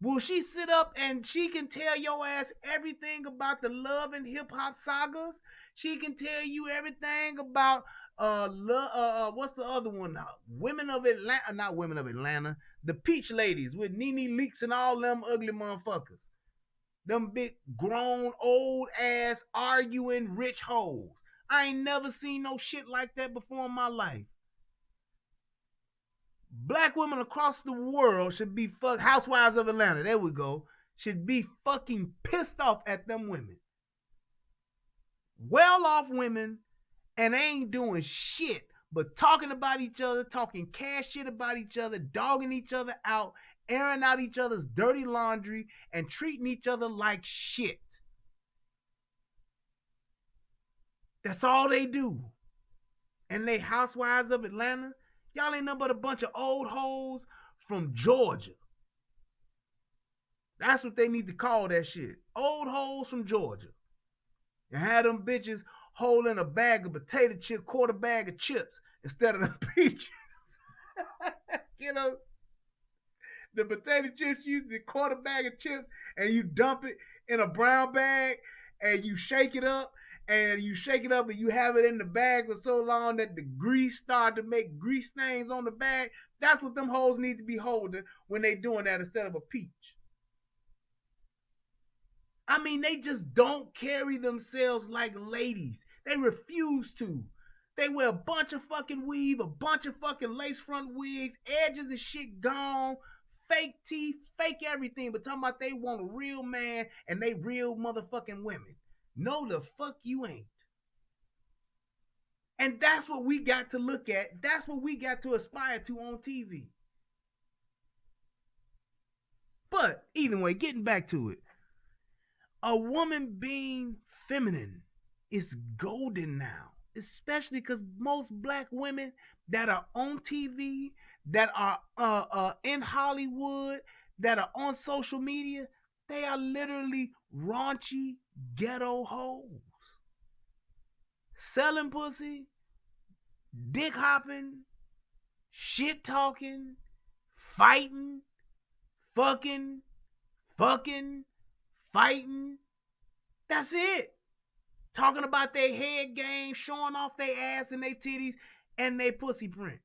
Will she sit up and she can tell your ass everything about the love and hip hop sagas? She can tell you everything about what's the other one? Women of Atlanta, not Women of Atlanta. The Peach Ladies with Nene Leakes and all them ugly motherfuckers. Them big grown old ass arguing rich hoes. I ain't never seen no shit like that before in my life. Black women across the world should be housewives of Atlanta. There we go. Should be fucking pissed off at them women. Well off women, and they ain't doing shit but talking about each other, talking cash shit about each other, dogging each other out, airing out each other's dirty laundry, and treating each other like shit. That's all they do. And they housewives of Atlanta. Y'all ain't nothing but a bunch of old hoes from Georgia. That's what they need to call that shit. Old hoes from Georgia. And have them bitches holding a bag of potato chip, quarter bag of chips instead of the peaches. You know, the potato chips, you use the quarter bag of chips and you dump it in a brown bag and you shake it up and you have it in the bag for so long that the grease start to make grease stains on the bag. That's what them hoes need to be holding when they doing that instead of a peach. I mean, they just don't carry themselves like ladies. They refuse to. They wear a bunch of fucking weave, a bunch of fucking lace front wigs, edges and shit gone, fake teeth, fake everything, but talking about they want a real man and they real motherfucking women. No, the fuck you ain't. And that's what we got to look at. That's what we got to aspire to on TV. But either way, getting back to it, a woman being feminine is golden now, especially because most black women that are on TV, that are in Hollywood, that are on social media, they are literally raunchy ghetto hoes. Selling pussy, dick hopping, shit talking, fighting, fucking, fighting. That's it. Talking about their head game, showing off their ass and their titties and their pussy print.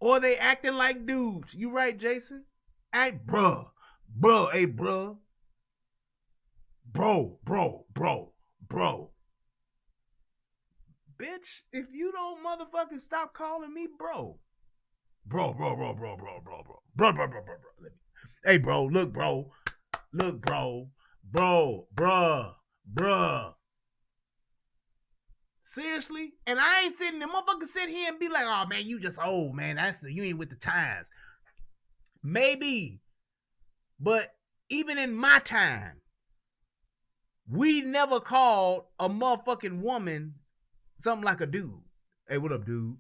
Or they acting like dudes. You right, Jason? Act bruh. Hey, bruh. Bro. Bitch, if you don't motherfucking stop calling me bro. Bro. Hey, bro, look, bro. Bruh. Seriously? And I ain't sitting there, motherfucker sit here and be like, oh man, you just old, man. You ain't with the times. Maybe. But even in my time, we never called a motherfucking woman something like a dude. Hey, what up, dude?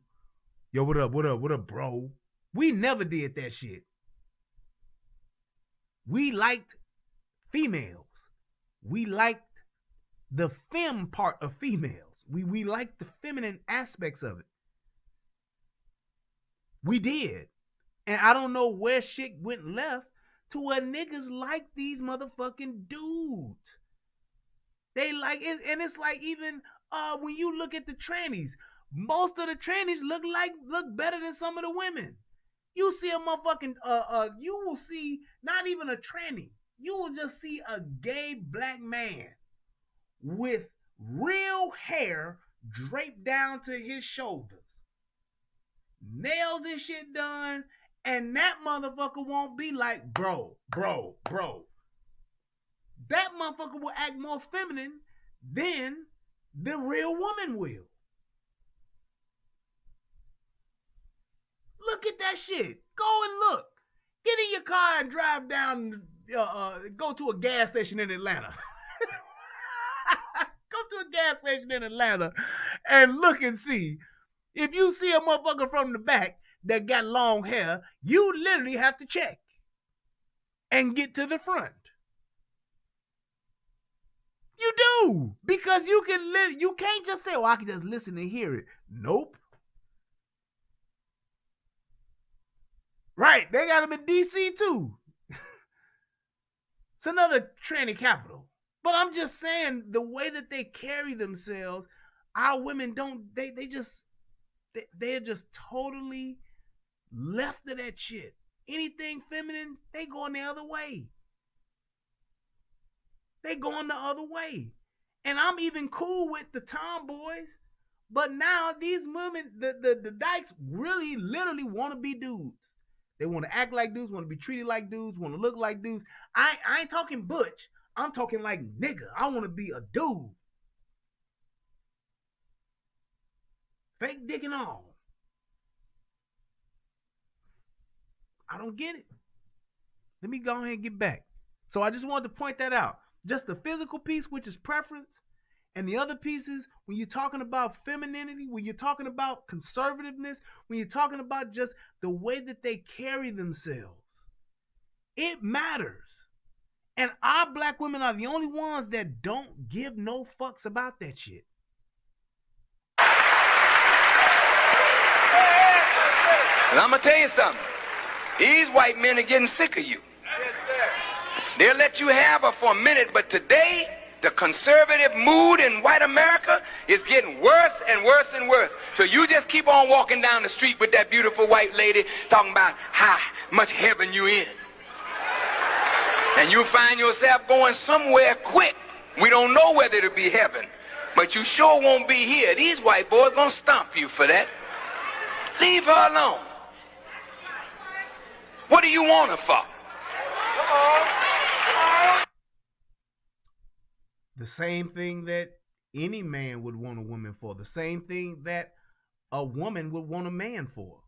Yo, what up, bro? We never did that shit. We liked females. We liked the femme part of females. We liked the feminine aspects of it. We did. And I don't know where shit went left to where niggas like these motherfucking dudes. They like it, and it's like even when you look at the trannies, most of the trannies look better than some of the women. You see a motherfucking you will see not even a tranny. You will just see a gay black man with real hair draped down to his shoulders, nails and shit done, and that motherfucker won't be like bro. That motherfucker will act more feminine than the real woman will. Look at that shit. Go and look. Get in your car and drive down, go to a gas station in Atlanta. Go to a gas station in Atlanta and look and see. If you see a motherfucker from the back, that got long hair, you literally have to check and get to the front. You do, because you can't just say, "Oh, I can just listen and hear it." Nope. Right, they got them in DC too. It's another tranny capital. But I'm just saying, the way that they carry themselves, our women don't. They're just totally left of that shit. Anything feminine, they going the other way. They going the other way. And I'm even cool with the tomboys. But now these women, the dykes really literally want to be dudes. They want to act like dudes, want to be treated like dudes, want to look like dudes. I ain't talking butch. I'm talking like nigga. I want to be a dude. Fake dick and all. I don't get it. Let me go ahead and get back. So I just wanted to point that out. Just the physical piece, which is preference, and the other pieces, when you're talking about femininity, when you're talking about conservativeness, when you're talking about just the way that they carry themselves, it matters. And our black women are the only ones that don't give no fucks about that shit. And I'm going to tell you something. These white men are getting sick of you. They'll let you have her for a minute, but today, the conservative mood in white America is getting worse and worse and worse. So you just keep on walking down the street with that beautiful white lady talking about how much heaven you in. And you find yourself going somewhere quick. We don't know whether it'll be heaven, but you sure won't be here. These white boys gonna stomp you for that. Leave her alone. What do you want her for? The same thing that any man would want a woman for. The same thing that a woman would want a man for.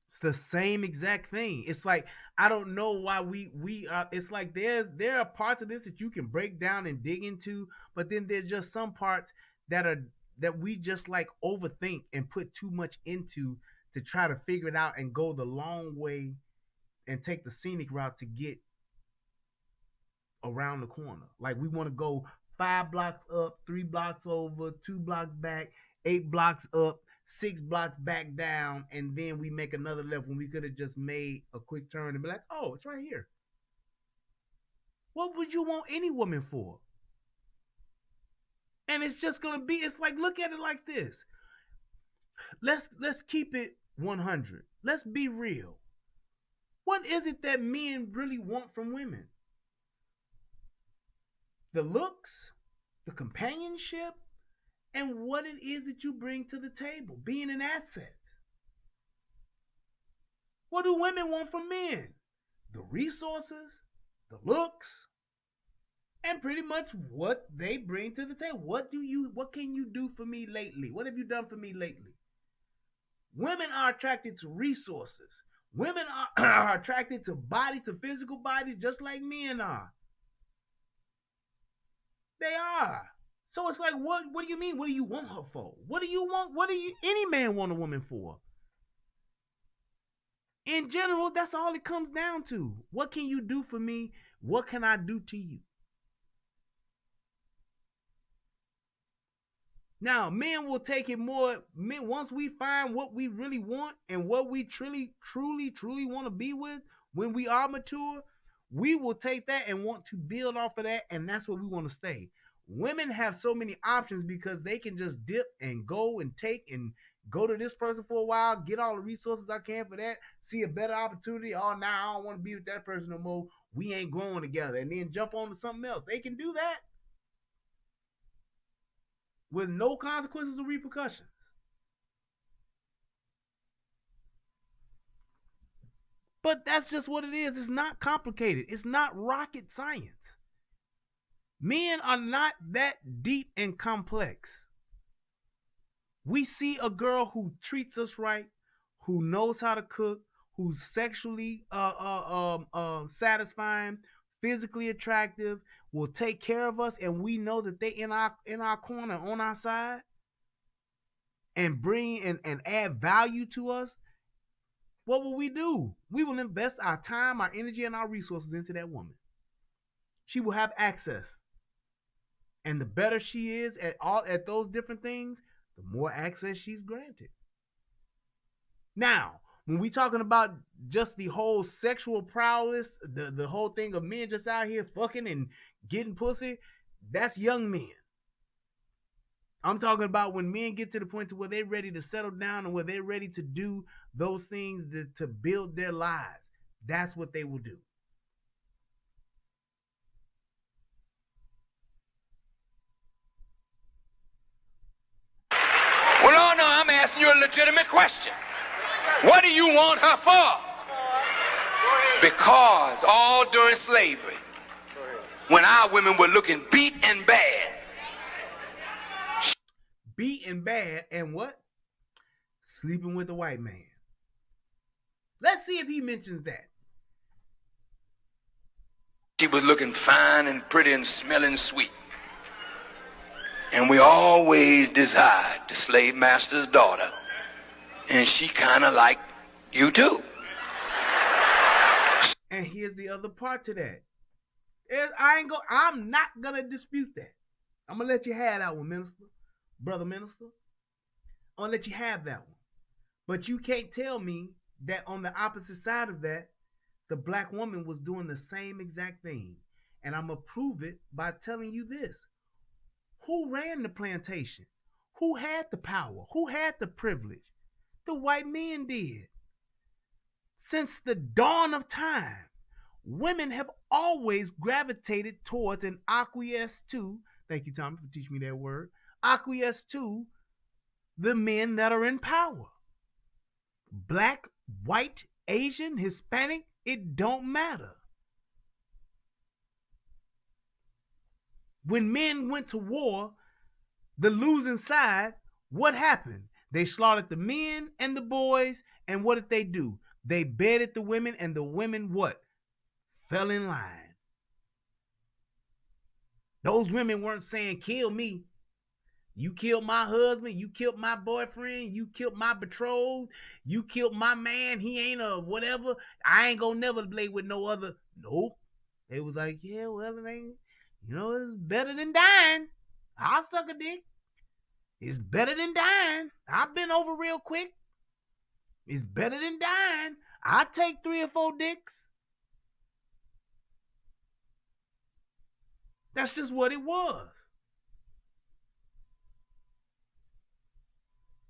It's the same exact thing. It's like, I don't know why we are. It's like there are parts of this that you can break down and dig into, but then there's just some parts that we just like overthink and put too much into to try to figure it out and go the long way and take the scenic route to get around the corner. Like, we want to go 5 blocks up, 3 blocks over, 2 blocks back, 8 blocks up, 6 blocks back down, and then we make another left when we could have just made a quick turn and be like, oh, it's right here. What would you want any woman for? And it's just gonna be, it's like, look at it like this. Let's keep it 100. Let's be real. What is it that men really want from women? The looks, the companionship, and what it is that you bring to the table, being an asset. What do women want from men? The resources, the looks, and pretty much what they bring to the table. What can you do for me lately? What have you done for me lately? Women are attracted to resources. Women are attracted to bodies, to physical bodies, just like men are. They are. So it's like, what do you mean? What do you want her for? What do you want? What do any man want a woman for? In general, that's all it comes down to. What can you do for me? What can I do to you? Now, men will take it more. Men, once we find what we really want and what we truly want to be with, when we are mature, we will take that and want to build off of that, and that's where we want to stay. Women have so many options because they can just dip and go and take and go to this person for a while, get all the resources I can for that, see a better opportunity. Oh, now I don't want to be with that person no more. We ain't growing together, and then jump on to something else. They can do that with no consequences or repercussions. But that's just what it is. It's not complicated. It's not rocket science. Men are not that deep and complex. We see a girl who treats us right, who knows how to cook, who's sexually satisfying, physically attractive, will take care of us, and we know that they in our corner, on our side. and bring and add value to us, what will we do? We will invest our time, our energy, and our resources into that woman. She will have access. And the better she is at those different things, the more access she's granted. Now, when we talking about just the whole sexual prowess, the whole thing of men just out here fucking and getting pussy, that's young men. I'm talking about when men get to the point to where they're ready to settle down and where they're ready to do those things to build their lives. That's what they will do. Well, no, I'm asking you a legitimate question. What do you want her for? Because all during slavery, when our women were looking beat and bad. Beat and bad and what? Sleeping with a white man. Let's see if he mentions that. She was looking fine and pretty and smelling sweet. And we always desired the slave master's daughter. And she kind of liked you too. And here's the other part to that. I'm not gonna dispute that. I'm gonna let you have that one, minister. Brother minister. I'm gonna let you have that one. But you can't tell me that on the opposite side of that, the black woman was doing the same exact thing. And I'm gonna prove it by telling you this. Who ran the plantation? Who had the power? Who had the privilege? The white men did. Since the dawn of time, women have always gravitated towards and acquiesced to, thank you, Tommy, for teaching me that word, acquiesce to the men that are in power. Black, white, Asian, Hispanic, it don't matter. When men went to war, the losing side, what happened? They slaughtered the men and the boys, and what did they do? They bedded the women, and the women what? Fell in line. Those women weren't saying, kill me. You killed my husband, you killed my boyfriend, you killed my betrothed, you killed my man, he ain't a whatever, I ain't gonna never play with no other. Nope. They was like, yeah, well, it ain't, it's better than dying. I'll suck a dick. It's better than dying. I've been over real quick. It's better than dying. I'll take 3 or 4 dicks. That's just what it was.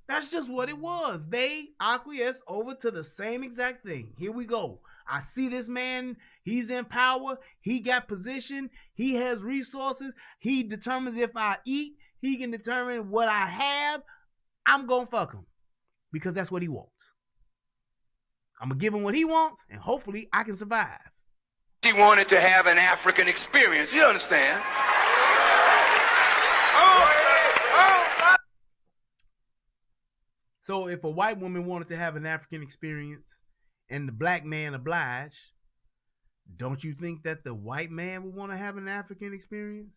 That's just what it was. They acquiesced over to the same exact thing. Here we go. I see this man. He's in power. He got position. He has resources. He determines if I eat. He can determine what I have. I'm going to fuck him because that's what he wants. I'm going to give him what he wants, and hopefully I can survive. She wanted to have an African experience. You understand? So if a white woman wanted to have an African experience and the black man obliged, don't you think that the white man would want to have an African experience?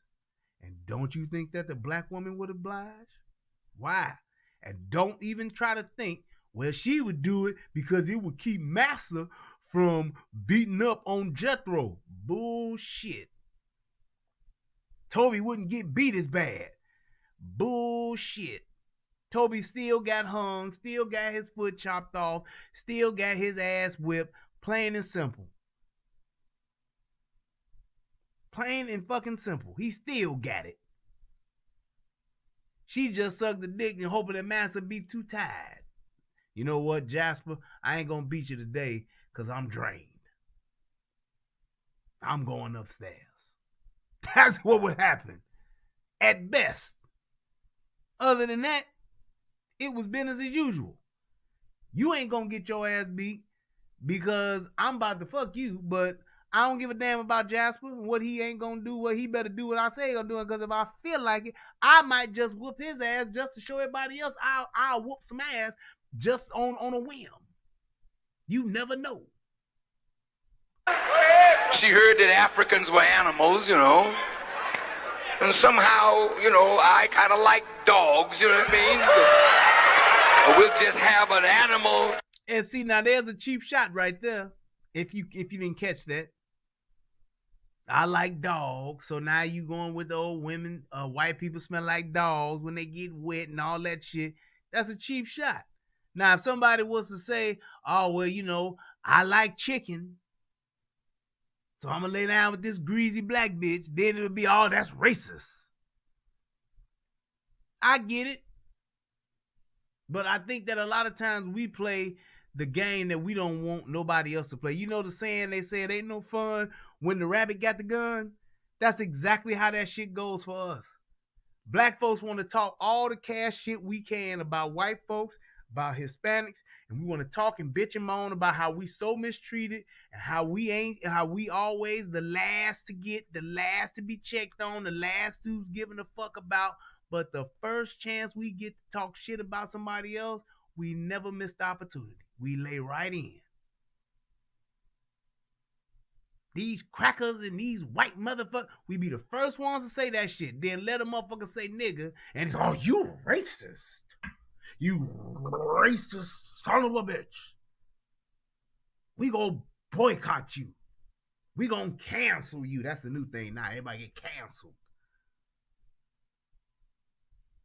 And don't you think that the black woman would oblige? Why? And don't even try to think, well, she would do it because it would keep Massa from beating up on Jethro. Bullshit. Toby wouldn't get beat as bad. Bullshit. Toby still got hung, still got his foot chopped off, still got his ass whipped, plain and simple. Plain and fucking simple. He still got it. She just sucked the dick and hoping that Master be too tired. You know what, Jasper? I ain't gonna beat you today because I'm drained. I'm going upstairs. That's what would happen. At best. Other than that, it was business as usual. You ain't gonna get your ass beat because I'm about to fuck you, but I don't give a damn about Jasper and what he ain't gonna do, what he better do what I say he gonna do, because if I feel like it, I might just whoop his ass just to show everybody else I'll whoop some ass just on a whim. You never know. She heard that Africans were animals, and somehow, I kind of like dogs, you know what I mean? We'll just have an animal. And see, now there's a cheap shot right there. If you didn't catch that. I like dogs, so now you going with the old women, white people smell like dogs when they get wet and all that shit. That's a cheap shot. Now, if somebody was to say, oh, well, you know, I like chicken, so I'm going to lay down with this greasy black bitch, then it would be, oh, that's racist. I get it. But I think that a lot of times we play the game that we don't want nobody else to play. You know the saying, they say it ain't no fun when the rabbit got the gun? That's exactly how that shit goes for us. Black folks want to talk all the cash shit we can about white folks, about Hispanics, and we want to talk and bitch and moan about how we so mistreated and how we always the last to get, the last to be checked on, the last who's given a fuck about. But the first chance we get to talk shit about somebody else, we never miss the opportunity. We lay right in. These crackers and these white motherfuckers, we be the first ones to say that shit. Then let a motherfucker say nigga, and it's, oh, you racist. You racist son of a bitch. We gonna boycott you. We gonna cancel you. That's the new thing now. Everybody get canceled.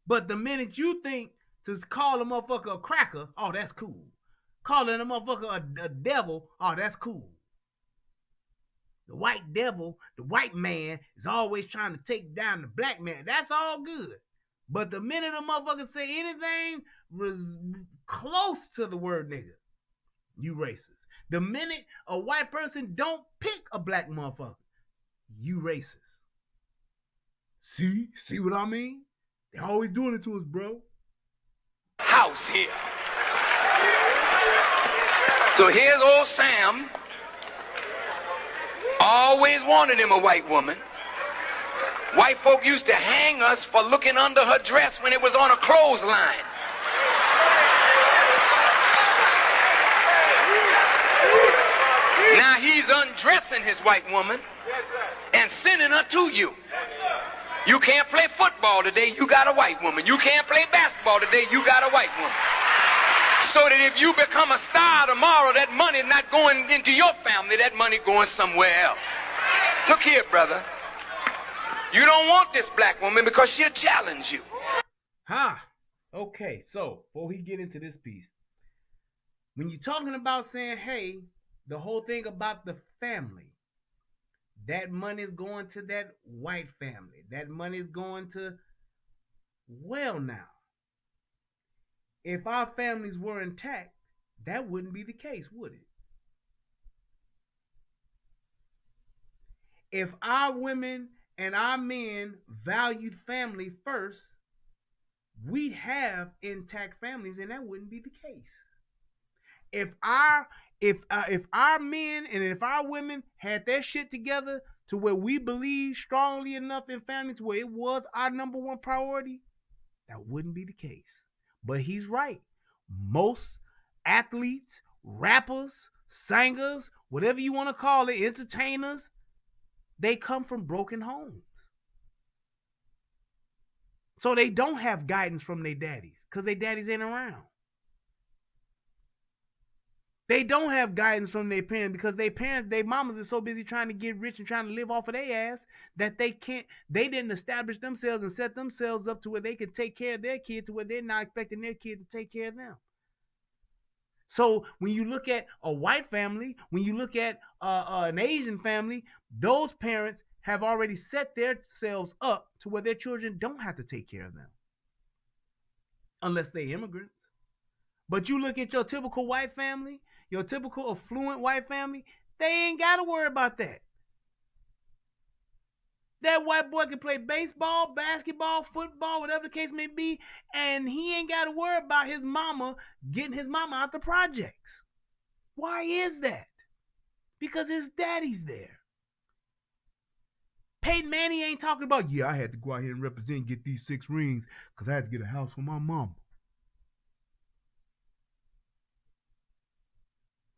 But the minute you think to call a motherfucker a cracker, oh, that's cool. Calling a motherfucker a devil, oh, that's cool. The white devil, the white man, is always trying to take down the black man. That's all good. But the minute a motherfucker say anything close to the word nigga, you racist. The minute a white person don't pick a black motherfucker, you racist. See what I mean? They always doing it to us, bro. House here. So here's old Sam. Always wanted him a white woman. White folk used to hang us for looking under her dress when it was on a clothesline. Now he's undressing his white woman and sending her to you. You can't play football today, you got a white woman. You can't play basketball today, you got a white woman. So that if you become a star tomorrow, that money not going into your family, that money going somewhere else. Look here, brother. You don't want this black woman because she'll challenge you. Okay, so before we get into this piece, when you're talking about saying, hey, the whole thing about the family, that money is going to that white family. That money is going to, well, now, if our families were intact, that wouldn't be the case, would it? If our women and our men valued family first, we'd have intact families, and that wouldn't be the case. If our men and if our women had their shit together to where we believe strongly enough in family to where it was our number one priority, that wouldn't be the case. But he's right. Most athletes, rappers, singers, whatever you want to call it, entertainers, they come from broken homes. So they don't have guidance from their daddies because their daddies ain't around. They don't have guidance from their parents because their mamas are so busy trying to get rich and trying to live off of their ass that they didn't establish themselves and set themselves up to where they can take care of their kid to where they're not expecting their kid to take care of them. So when you look at a white family, when you look at an Asian family, those parents have already set themselves up to where their children don't have to take care of them. Unless they're immigrants. But you look at your typical white family, your typical affluent white family, they ain't got to worry about that. That white boy can play baseball, basketball, football, whatever the case may be, and he ain't got to worry about his mama getting his mama out the projects. Why is that? Because his daddy's there. Peyton Manning ain't talking about, yeah, I had to go out here and represent and get these 6 rings because I had to get a house for my mama.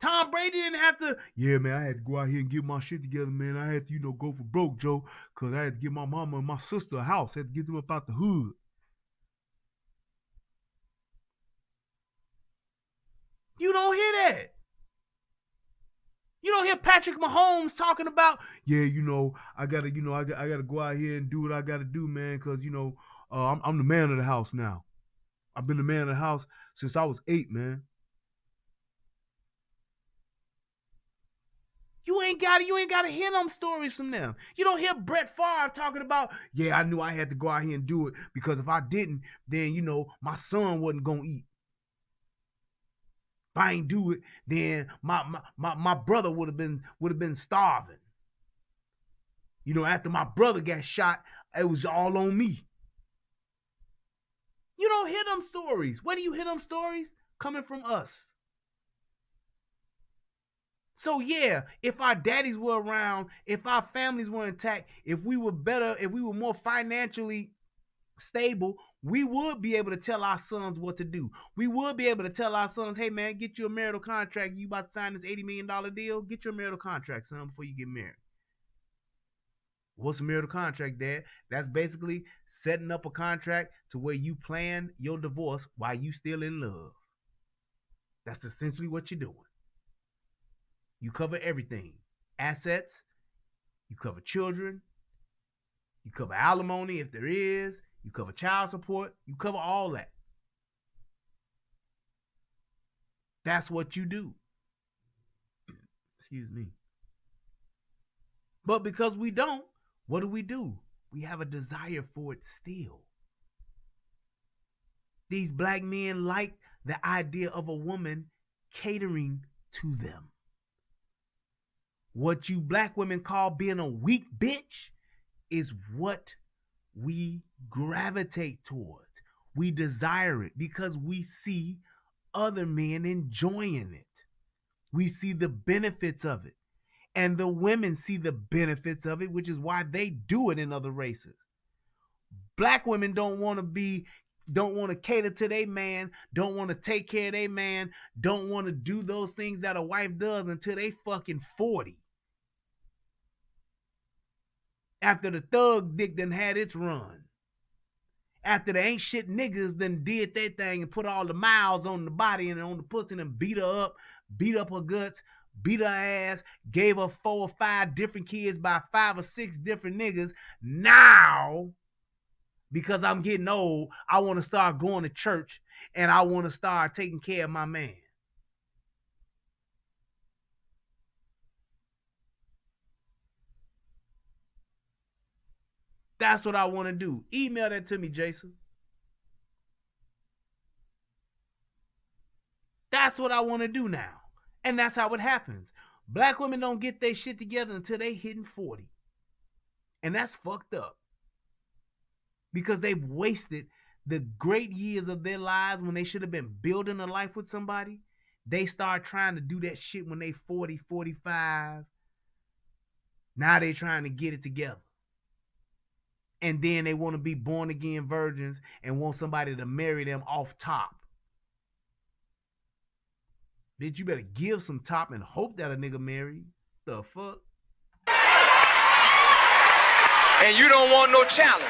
Tom Brady didn't have to, yeah, man, I had to go out here and get my shit together, man. I had to, go for broke, Joe, because I had to get my mama and my sister a house. I had to get them up out the hood. You don't hear that. You don't hear Patrick Mahomes talking about, yeah, I gotta, I gotta go out here and do what I gotta do, man, because I'm the man of the house now. I've been the man of the house since I was 8, man. You ain't gotta hear them stories from them. You don't hear Brett Favre talking about, yeah, I knew I had to go out here and do it because if I didn't, then my son wasn't gonna eat. If I ain't do it, then my brother would have been starving. After my brother got shot, it was all on me. You don't hear them stories. Where do you hear them stories? Coming from us. So yeah, if our daddies were around, if our families were intact, if we were better, if we were more financially stable, we would be able to tell our sons what to do. We would be able to tell our sons, hey man, get you a marital contract. You about to sign this $80 million deal? Get your marital contract, son, before you get married. What's a marital contract, Dad? That's basically setting up a contract to where you plan your divorce while you still in love. That's essentially what you're doing. You cover everything. Assets, you cover children, you cover alimony if there is, you cover child support, you cover all that. That's what you do. Excuse me. But because we don't, what do? We have a desire for it still. These black men like the idea of a woman catering to them. What you black women call being a weak bitch is what we gravitate towards. We desire it because we see other men enjoying it. We see the benefits of it. And the women see the benefits of it, which is why they do it in other races. Black women don't want to cater to their man, don't want to take care of their man, don't want to do those things that a wife does until they fucking 40. After the thug dick done had its run. After the ain't shit niggas done did their thing and put all the miles on the body and on the pussy and beat her up, beat up her guts, beat her ass, gave her 4 or 5 different kids by 5 or 6 different niggas. Now, because I'm getting old, I want to start going to church and I want to start taking care of my man. That's what I want to do. Email that to me, Jason. That's what I want to do now. And that's how it happens. Black women don't get their shit together until they hitting 40. And that's fucked up. Because they've wasted the great years of their lives when they should have been building a life with somebody. They start trying to do that shit when they 40, 45. Now they trying to get it together. And then they want to be born again virgins and want somebody to marry them off top. Bitch, you better give some top and hope that a nigga marry. The fuck? And you don't want no challenge.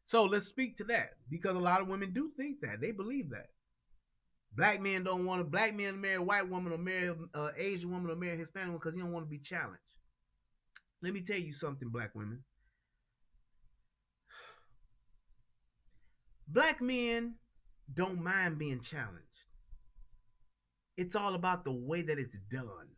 So let's speak to that, because a lot of women do think that. They believe that. Black men don't want a black man to marry a white woman or marry an Asian woman or marry a Hispanic woman because he don't want to be challenged. Let me tell you something, black women. Black men don't mind being challenged. It's all about the way that it's done.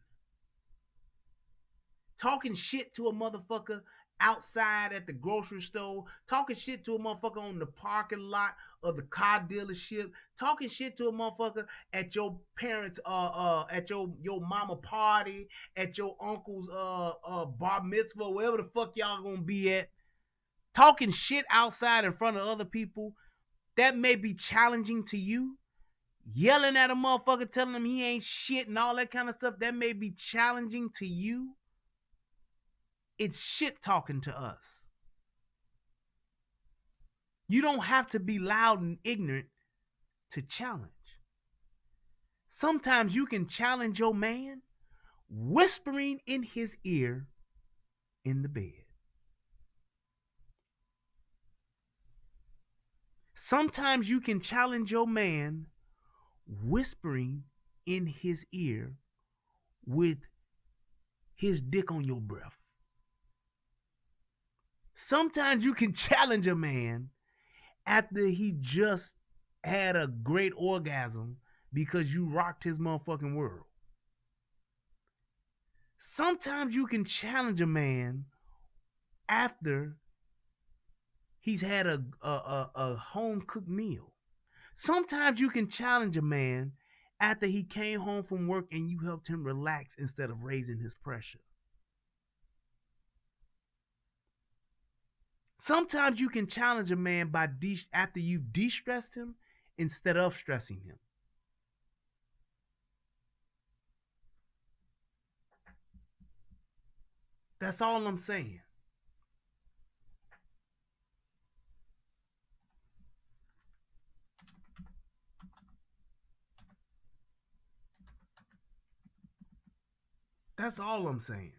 Talking shit to a motherfucker outside at the grocery store, talking shit to a motherfucker on the parking lot of the car dealership, talking shit to a motherfucker at your parents at your mama party, at your uncle's bar mitzvah, wherever the fuck y'all gonna be at. Talking shit outside in front of other people, that may be challenging to you. Yelling at a motherfucker, telling him he ain't shit and all that kind of stuff, that may be challenging to you. It's shit talking to us. You don't have to be loud and ignorant to challenge. Sometimes you can challenge your man whispering in his ear in the bed. Sometimes you can challenge your man whispering in his ear with his dick on your breath. Sometimes you can challenge a man after he just had a great orgasm because you rocked his motherfucking world. Sometimes you can challenge a man after he's had a home cooked meal. Sometimes you can challenge a man after he came home from work and you helped him relax instead of raising his pressure. Sometimes you can challenge a man by after you've de-stressed him instead of stressing him. That's all I'm saying. That's all I'm saying.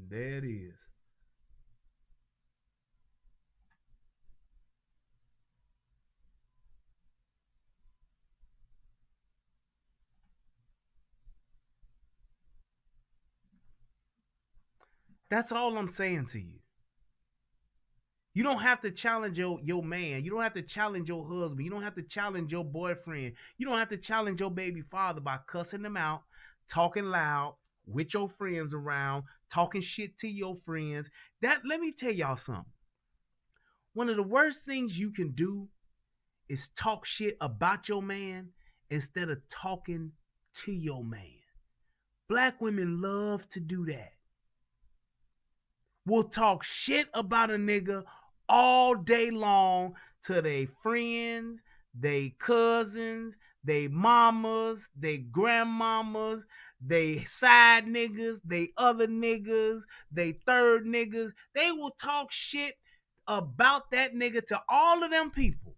There it is. That's all I'm saying to you. You don't have to challenge your man. You don't have to challenge your husband. You don't have to challenge your boyfriend. You don't have to challenge your baby father by cussing them out, talking loud with your friends around, talking shit to your friends. That let me tell y'all something. One of the worst things you can do is talk shit about your man instead of talking to your man. Black women love to do that. Will talk shit about a nigga all day long to their friends, they cousins, they mamas, they grandmamas, they side niggas, they other niggas, they third niggas. They will talk shit about that nigga to all of them people.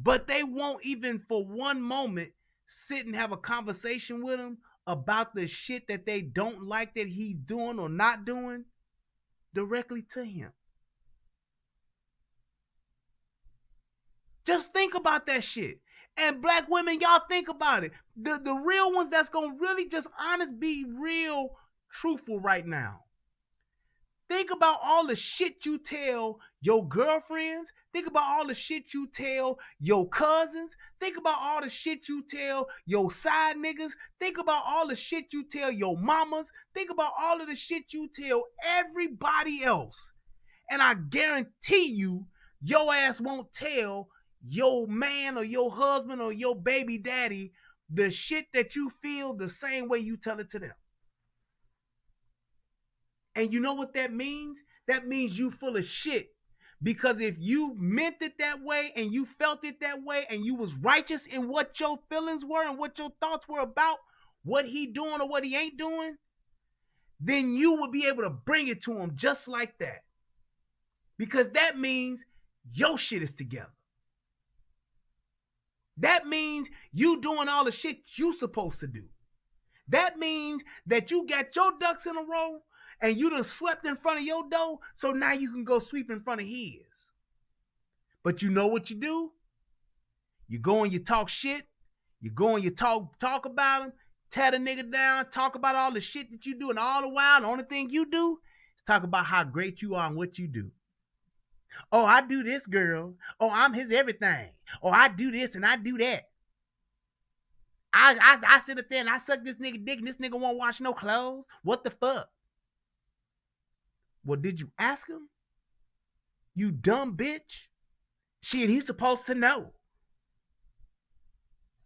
But they won't even for one moment sit and have a conversation with him about the shit that they don't like that he's doing or not doing directly to him. Just think about that shit. And black women, y'all think about it. The real ones that's gonna really just honest, be real truthful right now. Think about all the shit you tell your girlfriends. Think about all the shit you tell your cousins. Think about all the shit you tell your side niggas. Think about all the shit you tell your mamas. Think about all of the shit you tell everybody else. And I guarantee you, your ass won't tell your man or your husband or your baby daddy the shit that you feel the same way you tell it to them. And you know what that means? That means you full of shit. Because if you meant it that way and you felt it that way and you was righteous in what your feelings were and what your thoughts were about what he doing or what he ain't doing, then you would be able to bring it to him just like that. Because that means your shit is together. That means you doing all the shit you supposed to do. That means that you got your ducks in a row and you done swept in front of your door, so now you can go sweep in front of his. But you know what you do? You go and you talk shit. You go and you talk about him, tear the nigga down, talk about all the shit that you do, and all the while, the only thing you do is talk about how great you are and what you do. Oh, I do this, girl. Oh, I'm his everything. Oh, I do this and I do that. I sit up there and I suck this nigga dick and this nigga won't wash no clothes. What the fuck? Well, did you ask him? You dumb bitch. Shit, he's supposed to know.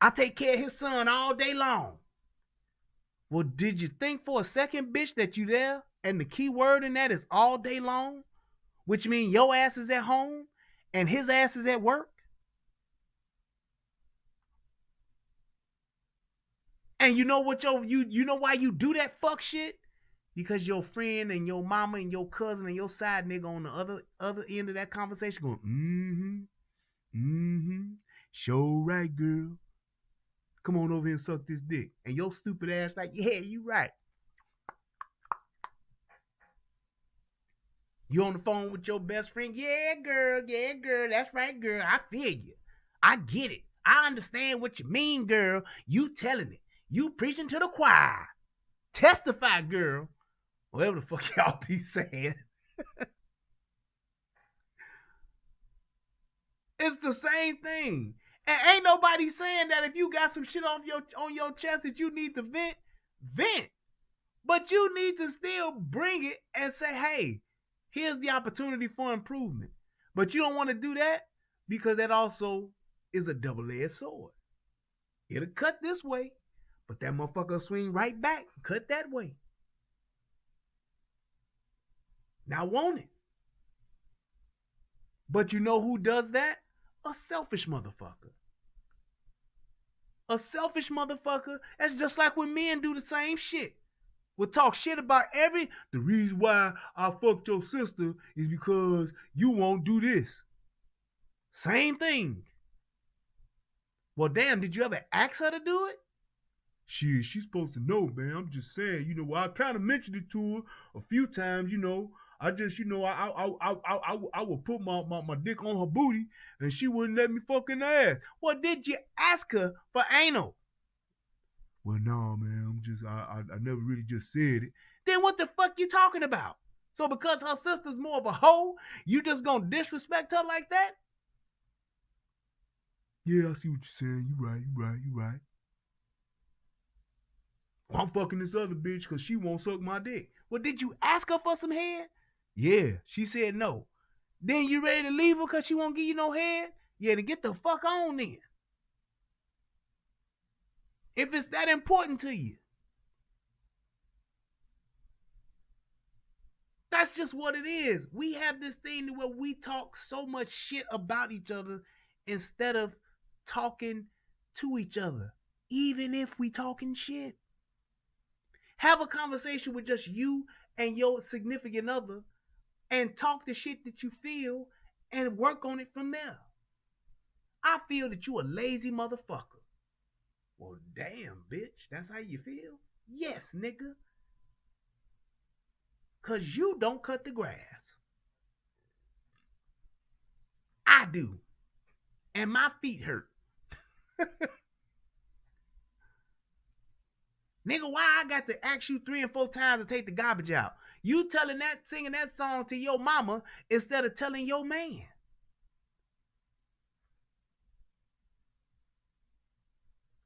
I take care of his son all day long. Well, did you think for a second, bitch, that you there? And the key word in that is all day long, which means your ass is at home and his ass is at work. And you know what you know why you do that fuck shit? Because your friend and your mama and your cousin and your side nigga on the other end of that conversation going, mm-hmm. Show right, girl. Come on over here and suck this dick. And your stupid ass like, yeah, you right. You on the phone with your best friend? Yeah, girl, that's right, girl. I feel you. I get it. I understand what you mean, girl. You telling it. You preaching to the choir. Testify, girl. Whatever the fuck y'all be saying. It's the same thing. And ain't nobody saying that if you got some shit on your chest that you need to vent, vent. But you need to still bring it and say, hey, here's the opportunity for improvement. But you don't want to do that because that also is a double-edged sword. It'll cut this way, but that motherfucker swing right back, cut that way. Now won't it? But you know who does that? A selfish motherfucker. A selfish motherfucker. That's just like when men do the same shit. We'll talk shit about the reason why I fucked your sister is because you won't do this. Same thing. Well, damn, did you ever ask her to do it? She's supposed to know, man. I'm just saying, I kind of mentioned it to her a few times, I just, I would put my dick on her booty and she wouldn't let me fucking ass. Well, did you ask her for anal? Well, no, man. I never really just said it. Then what the fuck you talking about? So because her sister's more of a hoe, you just gonna disrespect her like that? Yeah, I see what you're saying. You right. Well, I'm fucking this other bitch because she won't suck my dick. Well, did you ask her for some head? Yeah, she said no. Then you ready to leave her because she won't give you no head? Yeah, then get the fuck on then. If it's that important to you. That's just what it is. We have this thing where we talk so much shit about each other instead of talking to each other, even if we talking shit. Have a conversation with just you and your significant other and talk the shit that you feel and work on it from there. I feel that you a lazy motherfucker. Well, damn, bitch. That's how you feel? Yes, nigga. Because you don't cut the grass. I do. And my feet hurt. Nigga, why I got to ask you 3 and 4 times to take the garbage out? You singing that song to your mama instead of telling your man.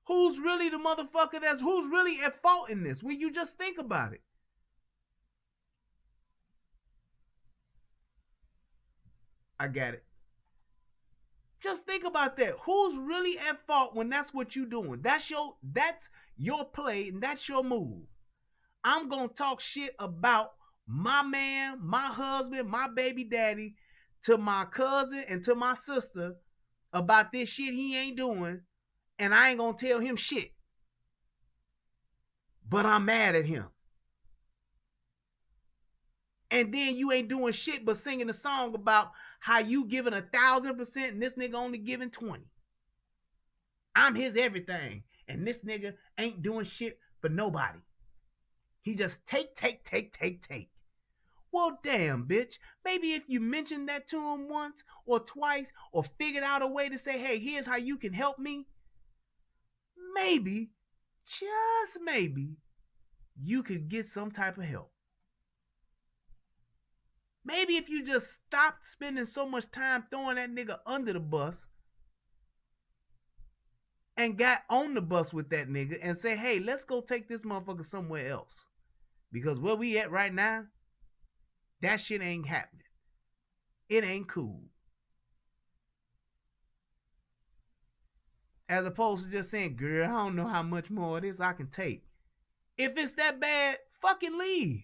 Who's really the motherfucker who's really at fault in this? When you just think about it. I got it. Just think about that. Who's really at fault when that's what you doing? That's your play and that's your move. I'm gonna talk shit about my man, my husband, my baby daddy to my cousin and to my sister about this shit he ain't doing, and I ain't gonna tell him shit. But I'm mad at him. And then you ain't doing shit but singing a song about how you giving 1,000% and this nigga only giving 20. I'm his everything, and this nigga ain't doing shit for nobody. He just take. Well, damn, bitch. Maybe if you mentioned that to him once or twice or figured out a way to say, hey, here's how you can help me, maybe, just maybe, you could get some type of help. Maybe if you just stopped spending so much time throwing that nigga under the bus and got on the bus with that nigga and say, hey, let's go take this motherfucker somewhere else. Because where we at right now, that shit ain't happening. It ain't cool. As opposed to just saying, girl, I don't know how much more of this I can take. If it's that bad, fucking leave.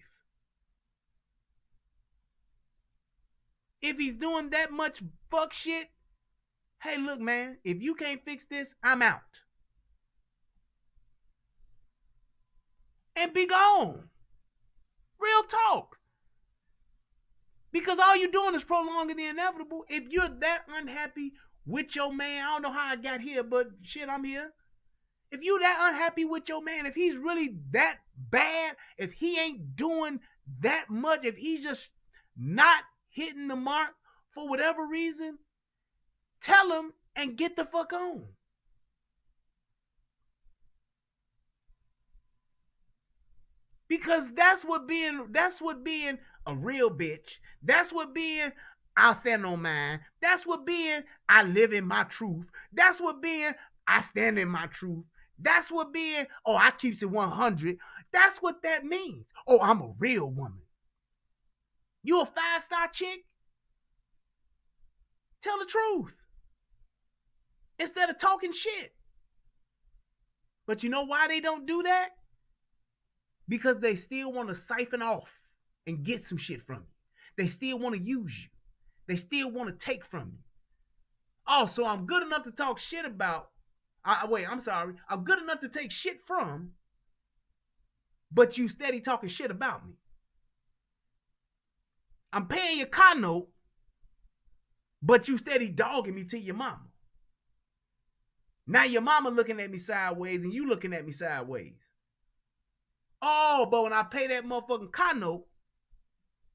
If he's doing that much fuck shit, hey, look, man, if you can't fix this, I'm out. And be gone. Real talk. Because all you're doing is prolonging the inevitable. If you're that unhappy with your man. I don't know how I got here, but shit, I'm here. If you that unhappy with your man, if he's really that bad, if he ain't doing that much, if he's just not hitting the mark for whatever reason, tell him and get the fuck on. Because that's what being a real bitch. That's what being I'll stand on mine. That's what being I live in my truth. That's what being I stand in my truth. That's what being I keeps it 100. That's what that means. Oh, I'm a real woman. You a 5-star chick? Tell the truth. Instead of talking shit. But you know why they don't do that? Because they still want to siphon off and get some shit from you. They still want to use you. They still want to take from you. Oh, so I'm good enough to talk shit about. I'm sorry. I'm good enough to take shit from, but you steady talking shit about me. I'm paying your car note, but you steady dogging me to your mama. Now your mama looking at me sideways and you looking at me sideways. Oh, but when I pay that motherfucking car note,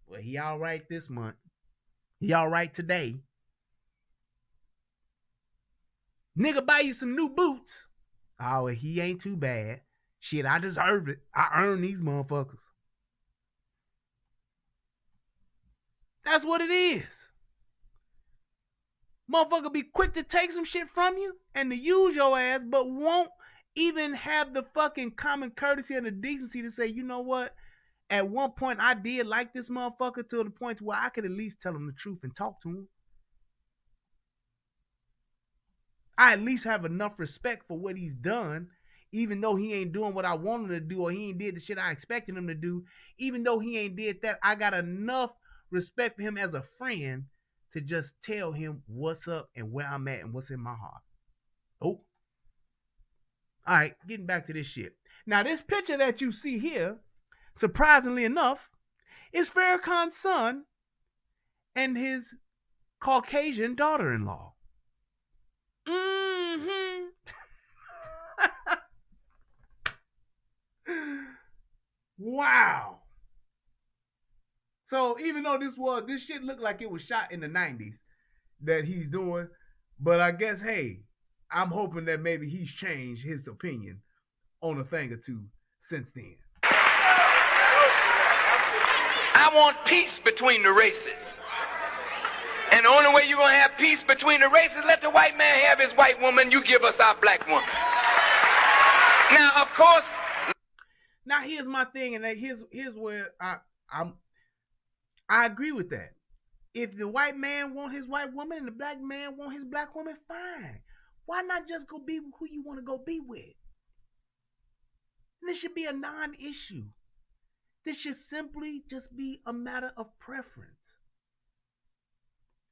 well, he all right this month. He all right today. Nigga buy you some new boots. Oh, well, he ain't too bad. Shit, I deserve it. I earn these motherfuckers. That's what it is. Motherfucker be quick to take some shit from you and to use your ass, but won't even have the fucking common courtesy and the decency to say, you know what? At one point, I did like this motherfucker to the point where I could at least tell him the truth and talk to him. I at least have enough respect for what he's done, even though he ain't doing what I want him to do or he ain't did the shit I expected him to do. Even though he ain't did that, I got enough respect for him as a friend to just tell him what's up and where I'm at and what's in my heart. Oh. All right, getting back to this shit. Now, this picture that you see here, surprisingly enough, is Farrakhan's son and his Caucasian daughter-in-law. Mm-hmm. Wow. So even though this shit looked like it was shot in the 90s that he's doing, but I guess, hey, I'm hoping that maybe he's changed his opinion on a thing or two since then. I want peace between the races. And the only way you're going to have peace between the races, let the white man have his white woman, you give us our black woman. Now, of course. Now, here's my thing, and here's where I agree with that. If the white man want his white woman and the black man want his black woman, fine. Why not just go be who you want to go be with? And this should be a non-issue. This should simply just be a matter of preference.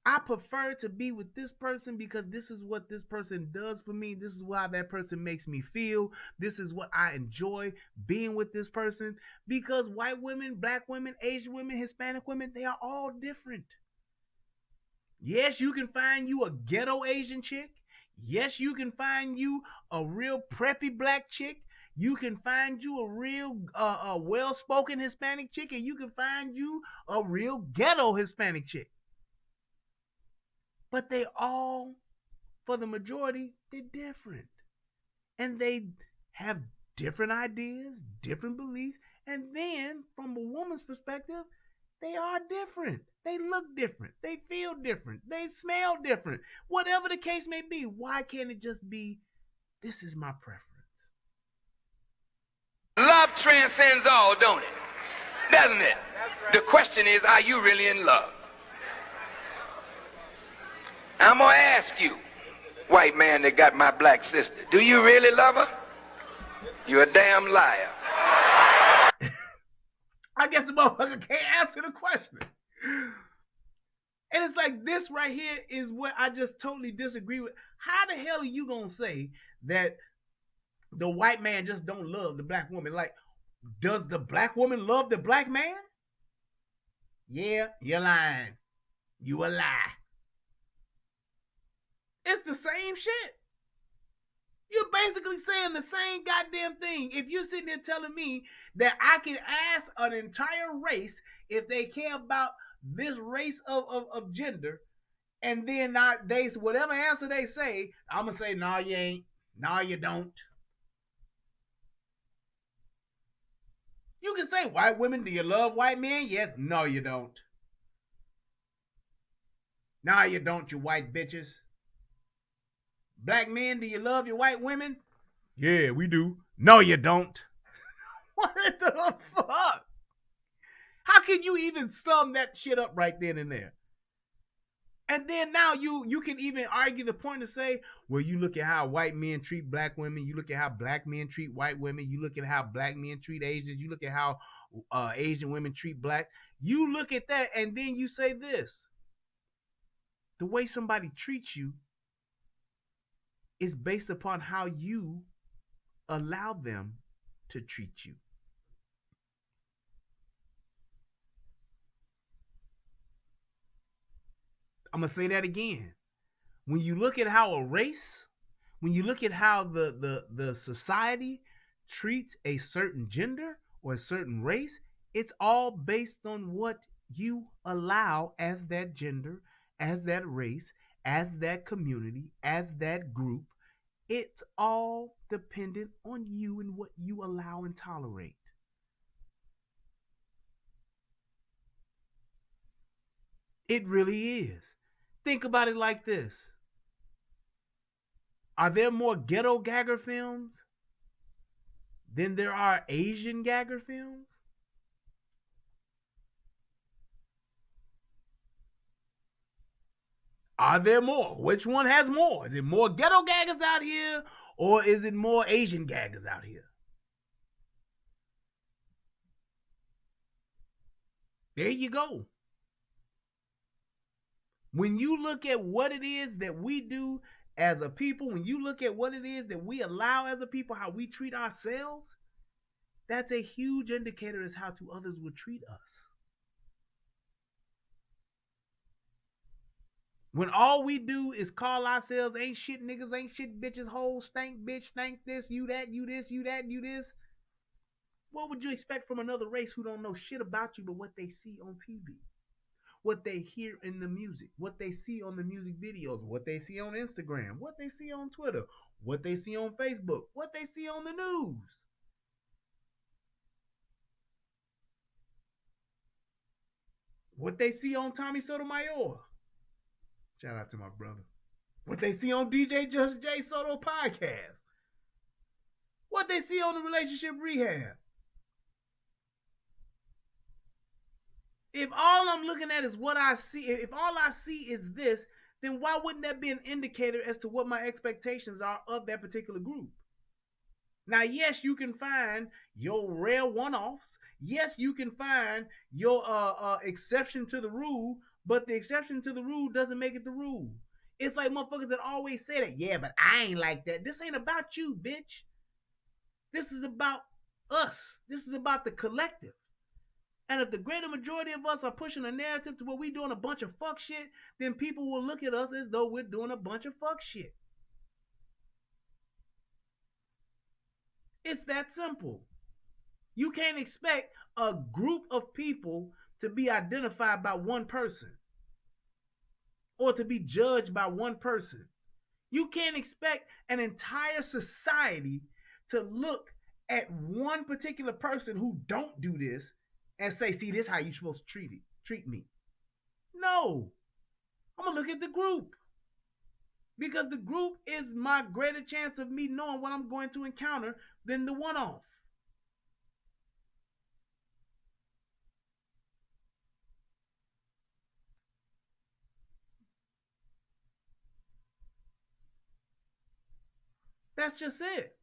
I prefer to be with this person because this is what this person does for me. This is why that person makes me feel. This is what I enjoy being with this person. Because white women, black women, Asian women, Hispanic women, they are all different. Yes, you can find you a ghetto Asian chick. Yes, you can find you a real preppy black chick. You can find you a real well-spoken Hispanic chick, and you can find you a real ghetto Hispanic chick. But they all, for the majority, they're different. And they have different ideas, different beliefs. And then, from a woman's perspective, they are different. They look different. They feel different. They smell different. Whatever the case may be, why can't it just be, this is my preference? Love transcends all, don't it? Doesn't it? The question is, are you really in love? I'm going to ask you, white man that got my black sister, do you really love her? You're a damn liar. I guess the motherfucker can't answer the question. And it's like, this right here is what I just totally disagree with. How the hell are you going to say that the white man just don't love the black woman? Like, does the black woman love the black man? Yeah, you're lying. You a lie. It's the same shit. You're basically saying the same goddamn thing. If you're sitting there telling me that I can ask an entire race if they care about this race of gender, and then not they whatever answer they say, I'm gonna say, nah, you ain't. Nah, you don't. You can say, white women, do you love white men? Yes. No, you don't. Nah, you don't, you white bitches. Black men, do you love your white women? Yeah, we do. No, you don't. What the fuck? How can you even sum that shit up right then and there? And then now you can even argue the point to say, well, you look at how white men treat black women, you look at how black men treat white women, you look at how black men treat Asians, you look at how Asian women treat black. You look at that and then you say this. The way somebody treats you is based upon how you allow them to treat you. I'm going to say that again. When you look at how a race, when you look at how the society treats a certain gender or a certain race, it's all based on what you allow as that gender, as that race, as that community, as that group. It's all dependent on you and what you allow and tolerate. It really is. Think about it like this. Are there more ghetto gagger films than there are Asian gagger films? Are there more? Which one has more? Is it more ghetto gaggers out here or is it more Asian gaggers out here? There you go. When you look at what it is that we do as a people, when you look at what it is that we allow as a people, how we treat ourselves, that's a huge indicator as how to others would treat us. When all we do is call ourselves ain't shit niggas, ain't shit bitches, hoes, stank bitch, stank this, you that, you this, you that, you this, what would you expect from another race who don't know shit about you but what they see on TV? What they hear in the music, what they see on the music videos, what they see on Instagram, what they see on Twitter, what they see on Facebook, what they see on the news. What they see on Tommy Sotomayor. Shout out to my brother. What they see on DJ Just J Soto podcast. What they see on the relationship rehab. If all I'm looking at is what I see, if all I see is this, then why wouldn't that be an indicator as to what my expectations are of that particular group? Now, yes, you can find your rare one-offs. Yes, you can find your exception to the rule, but the exception to the rule doesn't make it the rule. It's like motherfuckers that always say that, yeah, but I ain't like that. This ain't about you, bitch. This is about us. This is about the collective. And if the greater majority of us are pushing a narrative to where we doing a bunch of fuck shit, then people will look at us as though we're doing a bunch of fuck shit. It's that simple. You can't expect a group of people to be identified by one person or to be judged by one person. You can't expect an entire society to look at one particular person who don't do this and say, see, this is how you're supposed to treat me. No. I'm going to look at the group. Because the group is my greater chance of me knowing what I'm going to encounter than the one-off. That's just it.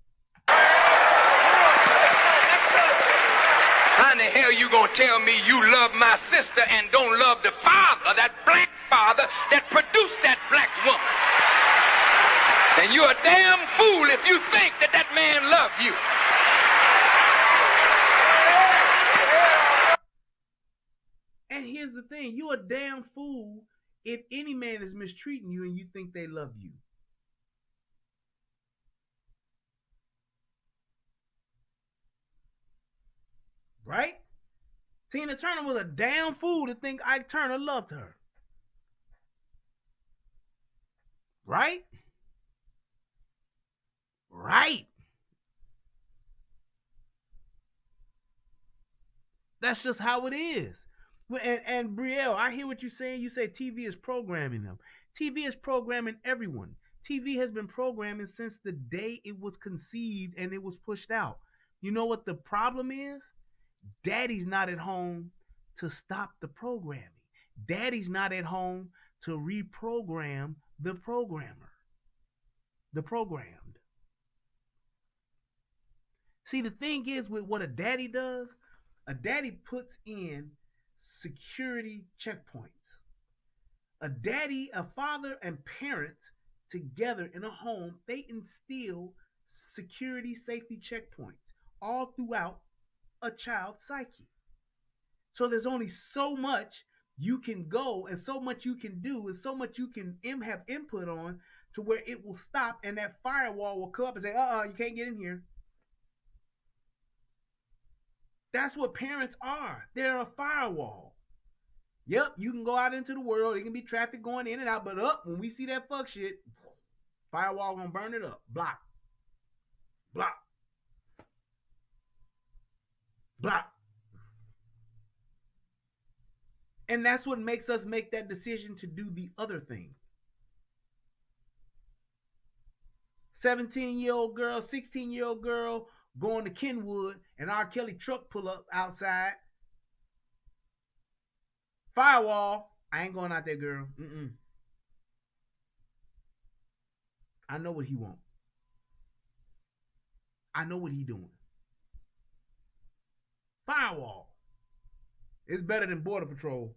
How in the hell you gonna tell me you love my sister and don't love the father, that black father that produced that black woman? And you're a damn fool if you think that that man loved you. And here's the thing, you're a damn fool if any man is mistreating you and you think they love you. Tina Turner was a damn fool to think Ike Turner loved her. Right? Right. That's just how it is. And Brielle, I hear what you're saying. You say TV is programming them. TV is programming everyone. TV has been programming since the day it was conceived and it was pushed out. You know what the problem is? Daddy's not at home to stop the programming. Daddy's not at home to reprogram the programmer, the programmed. See, the thing is with what a daddy does, a daddy puts in security checkpoints. A daddy, a father, and parents together in a home, they instill security safety checkpoints all throughout a child's psyche. So there's only so much you can go and so much you can do and so much you can have input on to where it will stop and that firewall will come up and say, you can't get in here. That's what parents are. They're a firewall. Yep, you can go out into the world. It can be traffic going in and out, but when we see that fuck shit, firewall gonna burn it up. Block. Block. Block. And that's what makes us make that decision to do the other thing. 17-year-old girl, 16-year-old girl going to Kenwood and R. Kelly truck pull up outside. Firewall. I ain't going out there, girl. I know what he want. I know what he doing. Firewall. It's better than Border Patrol.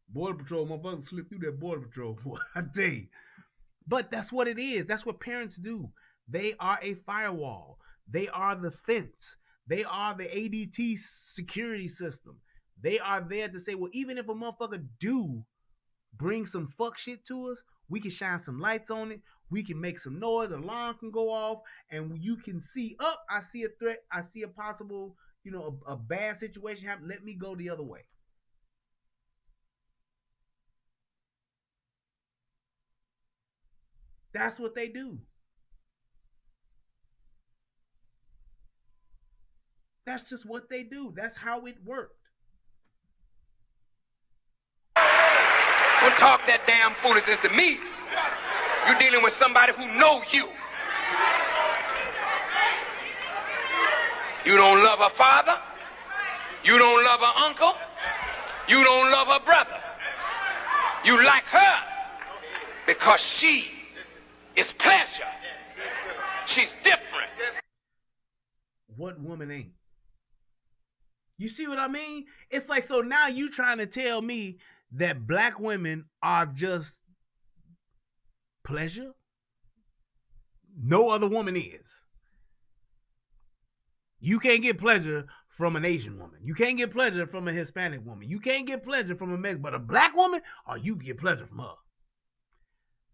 Border Patrol, motherfuckers slip through that Border Patrol. I tell you. But that's what it is. That's what parents do. They are a firewall. They are the fence. They are the ADT security system. They are there to say, well, even if a motherfucker do bring some fuck shit to us, we can shine some lights on it. We can make some noise. An alarm can go off, and you can see, I see a threat. I see a possible, a bad situation happen. Let me go the other way. That's what they do. That's just what they do. That's how it worked. Don't talk that damn foolishness to me. You're dealing with somebody who knows you. You don't love her father. You don't love her uncle. You don't love her brother. You like her because she is pleasure. She's different. What woman ain't? You see what I mean? It's like, so now you trying to tell me that black women are just pleasure? No other woman is. You can't get pleasure from an Asian woman. You can't get pleasure from a Hispanic woman. You can't get pleasure from a Mexican, but a black woman, you get pleasure from her.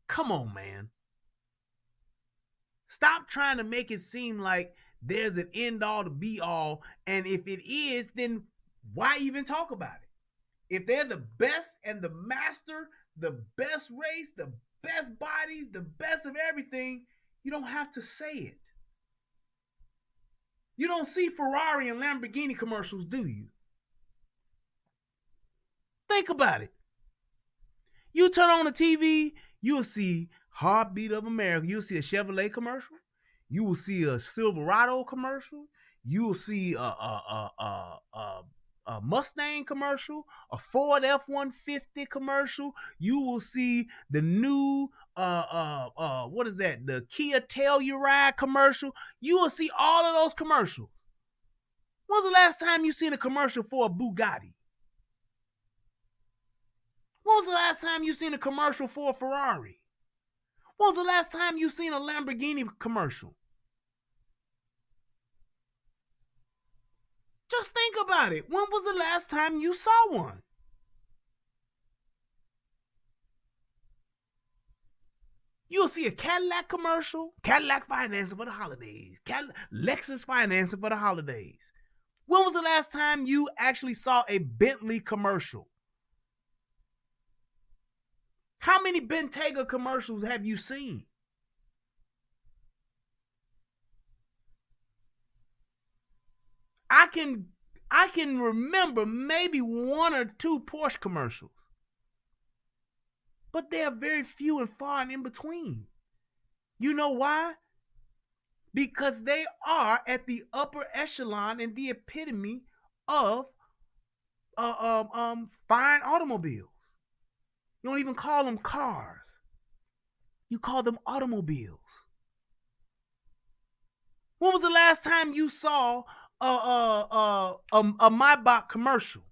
Come on, man. Stop trying to make it seem like there's an end all to be all, and if it is, then why even talk about it? If they're the best and the master, the best race, the best bodies, the best of everything, you don't have to say it. You don't see Ferrari and Lamborghini commercials, do you? Think about it. You turn on the TV, you'll see Heartbeat of America. You'll see a Chevrolet commercial. You will see a Silverado commercial. You will see a Mustang commercial, a Ford F-150 commercial. You will see the new what is that? The Kia Telluride commercial. You will see all of those commercials. When's the last time you seen a commercial for a Bugatti? When was the last time you seen a commercial for a Ferrari? When was the last time you seen a Lamborghini commercial? Just think about it. When was the last time you saw one? You'll see a Cadillac commercial, Cadillac financing for the holidays, Lexus financing for the holidays. When was the last time you actually saw a Bentley commercial? How many Bentayga commercials have you seen? I can remember maybe one or two Porsche commercials, but they are very few and far and in between. You know why? Because they are at the upper echelon and the epitome of fine automobiles. You don't even call them cars. You call them automobiles. When was the last time you saw a Maybach commercial?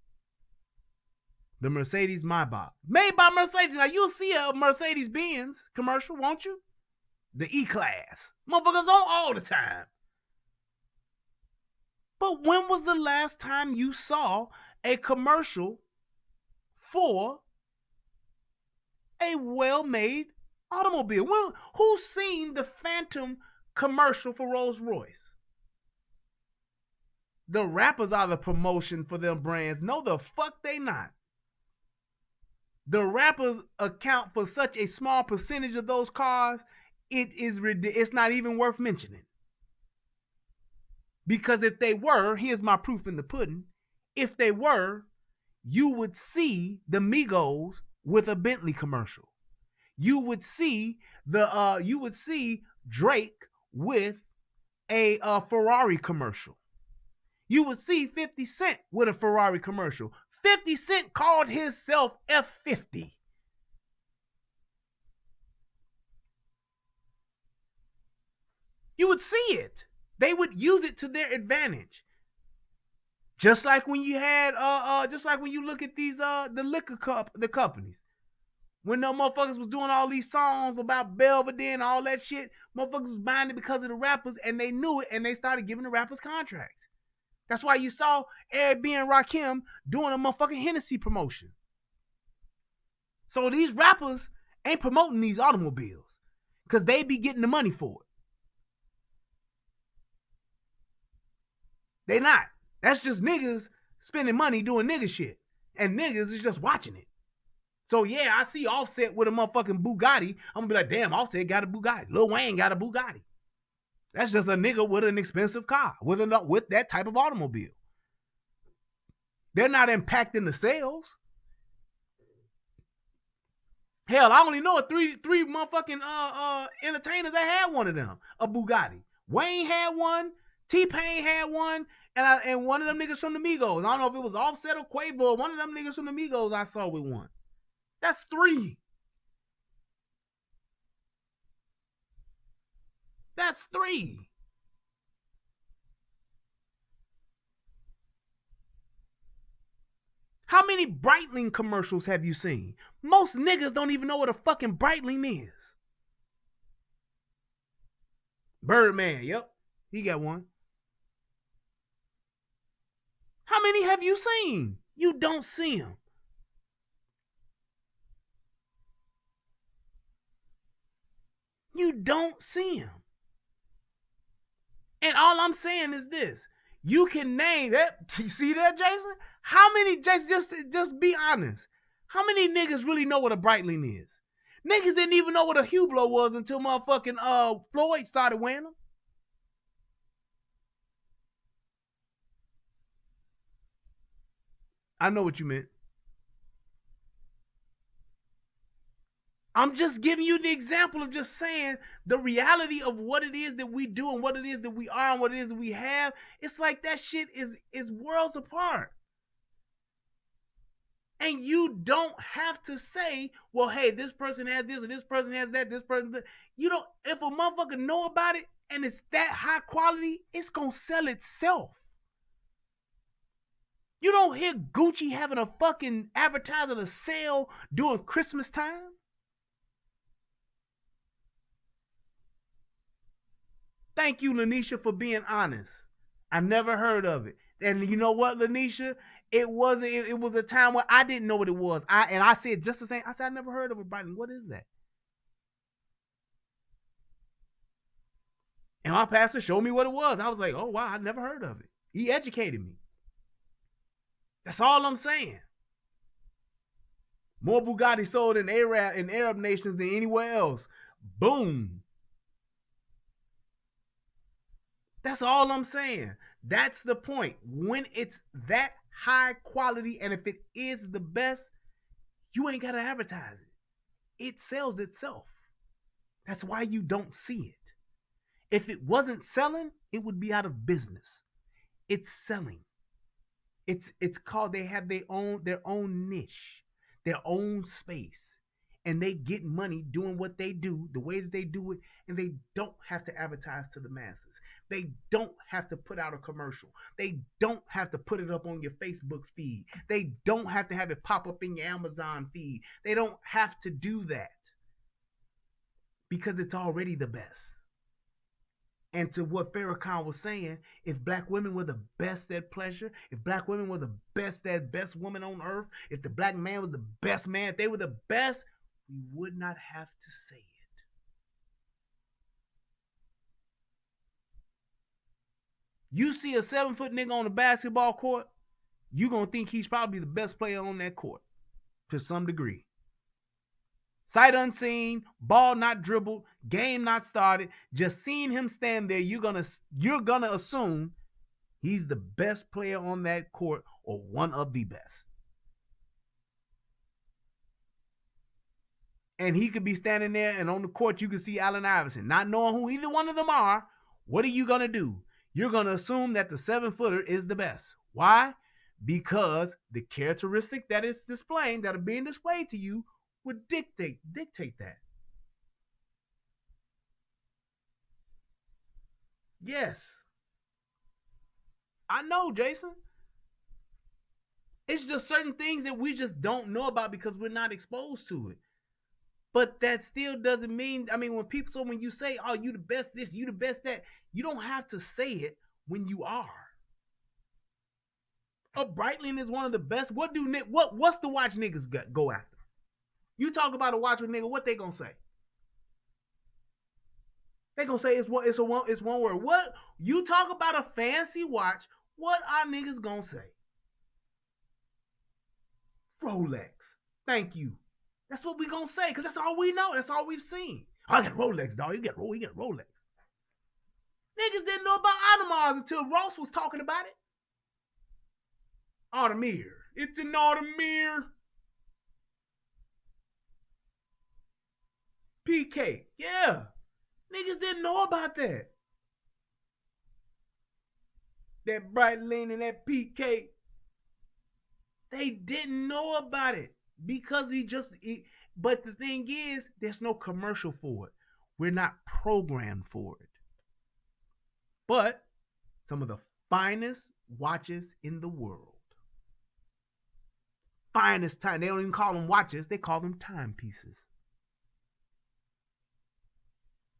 The Mercedes Maybach, made by Mercedes. Now you'll see a Mercedes Benz commercial, won't you? The E-Class, motherfuckers on all the time. But when was the last time you saw a commercial for a well-made automobile? Well, who's seen the Phantom commercial for Rolls-Royce? The rappers are the promotion for them brands. No, the fuck they not. The rappers account for such a small percentage of those cars, it's not even worth mentioning. Because if they were, here's my proof in the pudding. If they were, you would see the Migos with a Bentley commercial. You would see Drake with a Ferrari commercial. You would see 50 Cent with a Ferrari commercial. 50 Cent called himself F50. You would see it. They would use it to their advantage. Just like when you had just like when you look at these the companies. When the motherfuckers was doing all these songs about Belvedere and all that shit, motherfuckers was buying it because of the rappers, and they knew it, and they started giving the rappers contracts. That's why you saw Eric B. and Rakim doing a motherfucking Hennessy promotion. So these rappers ain't promoting these automobiles because they be getting the money for it. They not. That's just niggas spending money doing nigga shit. And niggas is just watching it. So yeah, I see Offset with a motherfucking Bugatti. I'm gonna be like, damn, Offset got a Bugatti. Lil Wayne got a Bugatti. That's just a nigga with an expensive car, with that type of automobile. They're not impacting the sales. Hell, I only know of three motherfucking entertainers that had one of them, a Bugatti. Wayne had one, T-Pain had one, and one of them niggas from the Migos. I don't know if it was Offset or Quavo. One of them niggas from the Migos I saw with one. That's three. That's three. How many Breitling commercials have you seen? Most niggas don't even know what a fucking Breitling is. Birdman, yep. He got one. How many have you seen? You don't see them. You don't see them. And all I'm saying is this. You can name that. See that, Jason? How many, Jason, just be honest. How many niggas really know what a Breitling is? Niggas didn't even know what a Hublot was until motherfucking Floyd started wearing them. I know what you meant. I'm just giving you the example of just saying the reality of what it is that we do and what it is that we are and what it is that we have. It's like that shit is worlds apart. And you don't have to say, well, hey, this person has this, or this person has that, this person. You don't, if a motherfucker know about it and it's that high quality, it's gonna sell itself. You don't hear Gucci having a fucking advertiser to sell during Christmas time. Thank you, Lanisha, for being honest. I never heard of it. And you know what, Lanisha? It was a time where I didn't know what it was. I said just the same. I said I never heard of it, Brighton. What is that? And my pastor showed me what it was. I was like, oh wow, I never heard of it. He educated me. That's all I'm saying. More Bugatti sold in Arab nations than anywhere else. Boom. That's all I'm saying. That's the point. When it's that high quality, and if it is the best, you ain't got to advertise it. It sells itself. That's why you don't see it. If it wasn't selling, it would be out of business. It's selling. It's called, they have their own niche, their own space, and they get money doing what they do the way that they do it, and they don't have to advertise to the masses. They don't have to put out a commercial. They don't have to put it up on your Facebook feed. They don't have to have it pop up in your Amazon feed. They don't have to do that because it's already the best. And to what Farrakhan was saying, if black women were the best at pleasure, if black women were the best woman on earth, if the black man was the best man, if they were the best, we would not have to say it. You see a 7-foot nigga on the basketball court, you gonna think he's probably the best player on that court to some degree. Sight unseen, ball not dribbled, game not started. Just seeing him stand there, you're gonna assume he's the best player on that court or one of the best. And he could be standing there, and on the court you can see Allen Iverson, not knowing who either one of them are. What are you gonna do? You're gonna assume that the 7-footer is the best. Why? Because the characteristics that it's displaying, that are being displayed to you, would dictate that. Yes. I know, Jason. It's just certain things that we just don't know about because we're not exposed to it. But that still doesn't mean, when you say, oh, you the best this, you the best that, you don't have to say it when you are. A Breitling is one of the best. What's the watch niggas go after? You talk about a watch with nigga, what they gonna say? They gonna say it's one word. What you talk about a fancy watch? What are niggas gonna say? Rolex. Thank you. That's what we gonna say because that's all we know. That's all we've seen. I got Rolex, dog. You get Rolex. Niggas didn't know about Audemars until Ross was talking about it. Audemars. It's an Audemars. PK. Yeah. Niggas didn't know about that. That Breitling and that PK. They didn't know about it because but the thing is, there's no commercial for it. We're not programmed for it. But some of the finest watches in the world. Finest time. They don't even call them watches. They call them timepieces.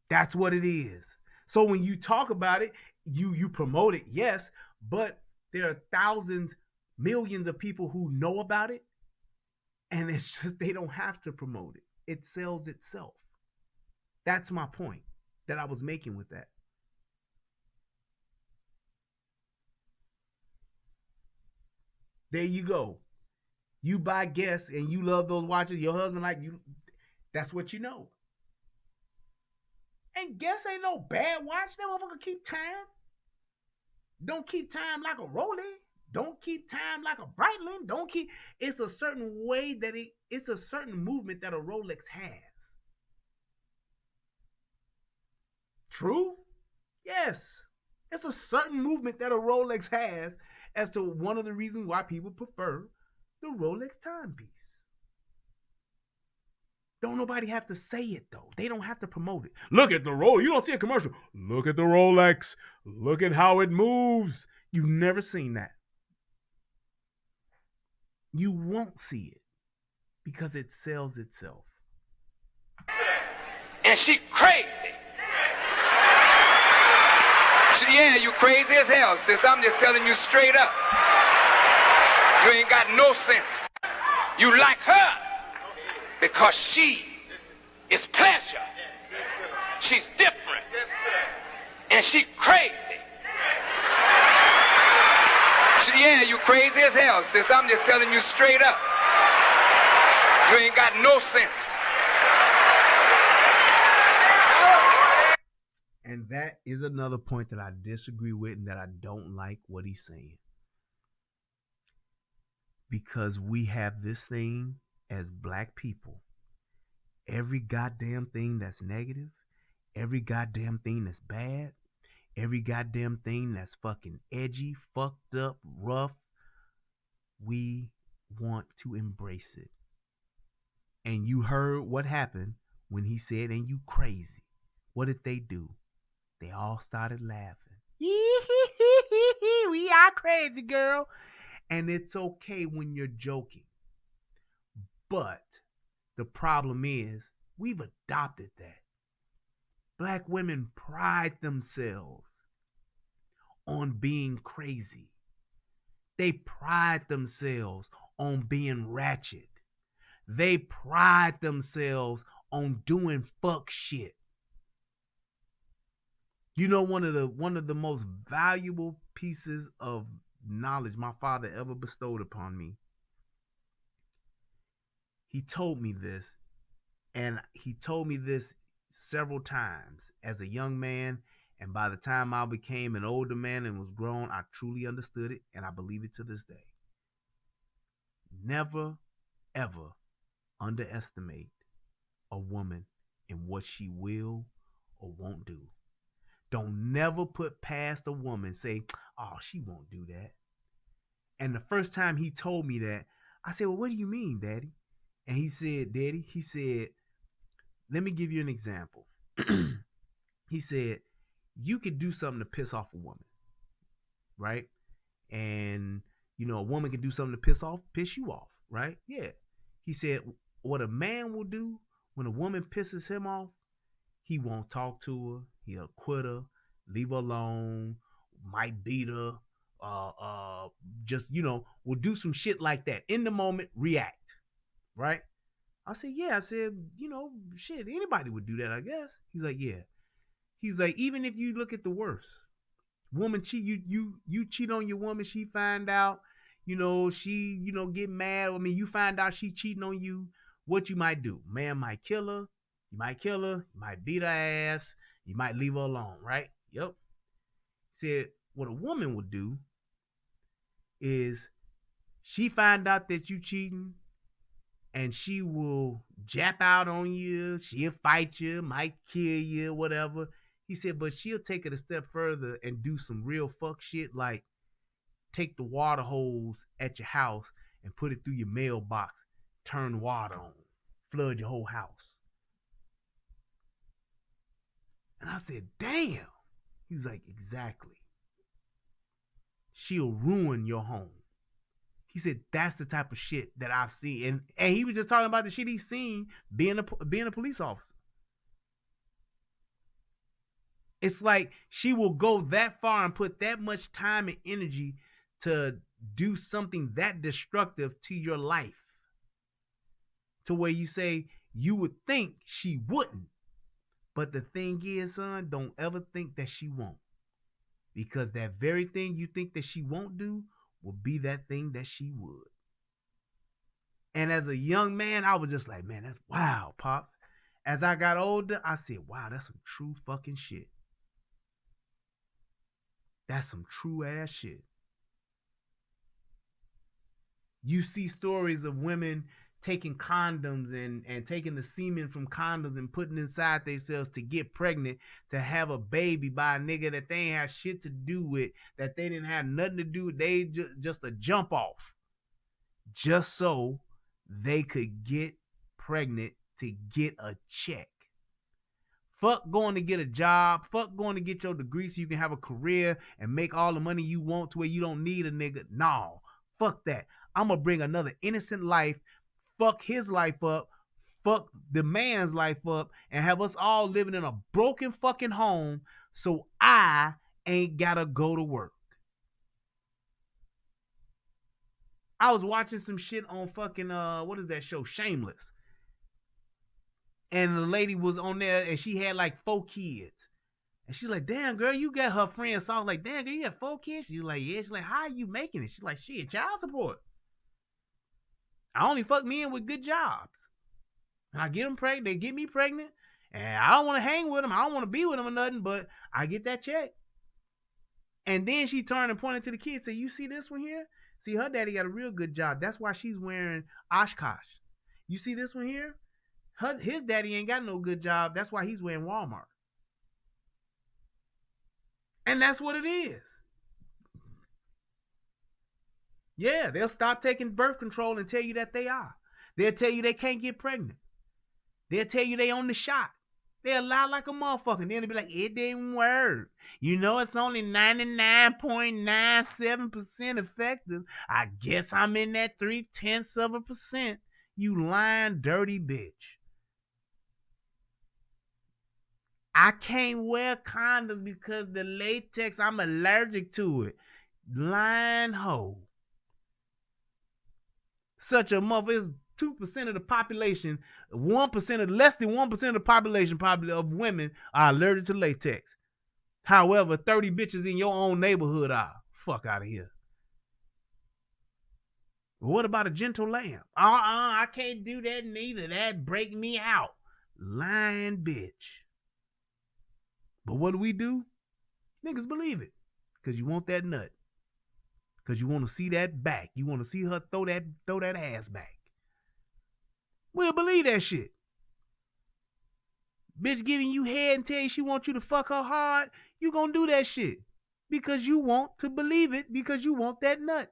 That's what it is. So when you talk about it, you promote it, yes, but there are thousands, millions of people who know about it, and it's just they don't have to promote it. It sells itself. That's my point that I was making with that. There you go. You buy Guess and you love those watches, your husband like you, that's what you know. And Guess ain't no bad watch. That motherfucker keep time. Don't keep time like a Rolex. Don't keep time like a Breitling. Don't keep. It's a certain way that it's a certain movement that a Rolex has. True? Yes. It's a certain movement that a Rolex has as to one of the reasons why people prefer the Rolex timepiece. Don't nobody have to say it, though. They don't have to promote it. Look at the Rolex. You don't see a commercial. Look at the Rolex. Look at how it moves. You've never seen that. You won't see it because it sells itself. And she crazy. Yeah, you crazy as hell, sister. I'm just telling you straight up. You ain't got no sense. You like her because she is pleasure. She's different. And she crazy. Yeah, there, you crazy as hell, sister. I'm just telling you straight up. You ain't got no sense. And that is another point that I disagree with and that I don't like what he's saying. Because we have this thing as black people. Every goddamn thing that's negative, every goddamn thing that's bad, every goddamn thing that's fucking edgy, fucked up, rough, we want to embrace it. And you heard what happened when he said, and you crazy. What did they do? They all started laughing. We are crazy, girl. And it's okay when you're joking. But the problem is, we've adopted that. Black women pride themselves on being crazy. They pride themselves on being ratchet. They pride themselves on doing fuck shit. You know, one of the most valuable pieces of knowledge my father ever bestowed upon me. He told me this, and he told me this several times as a young man, and by the time I became an older man and was grown, I truly understood it, and I believe it to this day. Never, ever underestimate a woman in what she will or won't do. Don't never put past a woman, say, oh, she won't do that. And the first time he told me that, I said, well, what do you mean, Daddy? And he said, Daddy, he said, let me give you an example. He said, you could do something to piss off a woman, right? And, you know, a woman can do something to piss you off, right? Yeah. He said, what a man will do when a woman pisses him off, he won't talk to her. He'll quit her, leave her alone, might beat her, just, you know, will do some shit like that. In the moment, react, right? I said, yeah. I said, you know, shit, anybody would do that, I guess. He's like, yeah. He's like, even if you look at the worst, woman cheat, you cheat on your woman, she find out, you know, she, you know, get mad. I mean, you find out she cheating on you, what you might do? Man might kill her. You might kill her. You might beat her ass. You might leave her alone, right? Yep. Said what a woman would do is she find out that you cheating and she will jap out on you. She'll fight you, might kill you, whatever. He said, but she'll take it a step further and do some real fuck shit like take the water hose at your house and put it through your mailbox, turn water on, flood your whole house. And I said, damn. He's like, exactly. She'll ruin your home. He said, that's the type of shit that I've seen. And he was just talking about the shit he's seen being a police officer. It's like she will go that far and put that much time and energy to do something that destructive to your life. To where you say, you would think she wouldn't. But the thing is, son, don't ever think that she won't. Because that very thing you think that she won't do will be that thing that she would. And as a young man, I was just like, man, that's wow, Pops. As I got older, I said, wow, that's some true fucking shit. That's some true ass shit. You see stories of women taking condoms and taking the semen from condoms and putting inside themselves to get pregnant, to have a baby by a nigga that they ain't have shit to do with, that they didn't have nothing to do with. They just a jump off. Just so they could get pregnant to get a check. Fuck going to get a job. Fuck going to get your degree so you can have a career and make all the money you want to where you don't need a nigga. No, fuck that. I'm going to bring another innocent life, fuck his life up, fuck the man's life up, and have us all living in a broken fucking home so I ain't got to go to work. I was watching some shit on fucking, what is that show? Shameless. And the lady was on there and she had like 4 kids. And she's like, damn, girl, you got her friend. So I was like, damn, girl, you got 4 kids? She's like, yeah. She's like, how are you making it? She's like, shit, child support. I only fuck men with good jobs. And I get them pregnant. They get me pregnant. And I don't want to hang with them. I don't want to be with them or nothing, but I get that check. And then she turned and pointed to the kids. Said, you see this one here? See, her daddy got a real good job. That's why she's wearing Oshkosh. You see this one here? His daddy ain't got no good job. That's why he's wearing Walmart. And that's what it is. Yeah, they'll stop taking birth control and tell you that they are. They'll tell you they can't get pregnant. They'll tell you they on the shot. They'll lie like a motherfucker. Then they'll be like, it didn't work. You know, it's only 99.97% effective. I guess I'm in that 0.3%. You lying dirty bitch. I can't wear condoms because the latex, I'm allergic to it. Lying hoe. Such a mother is 2% of the population, 1% of less than 1% of the population probably of women are allergic to latex. However, 30 bitches in your own neighborhood are. Fuck out of here. What about a gentle lamb? I can't do that neither. That break me out. Lying bitch. But what do? Niggas believe it. Because you want that nut. Because you want to see that back. You want to see her throw that ass back. We'll believe that shit. Bitch giving you head and tell you she wants you to fuck her hard. You gonna do that shit. Because you want to believe it. Because you want that nut.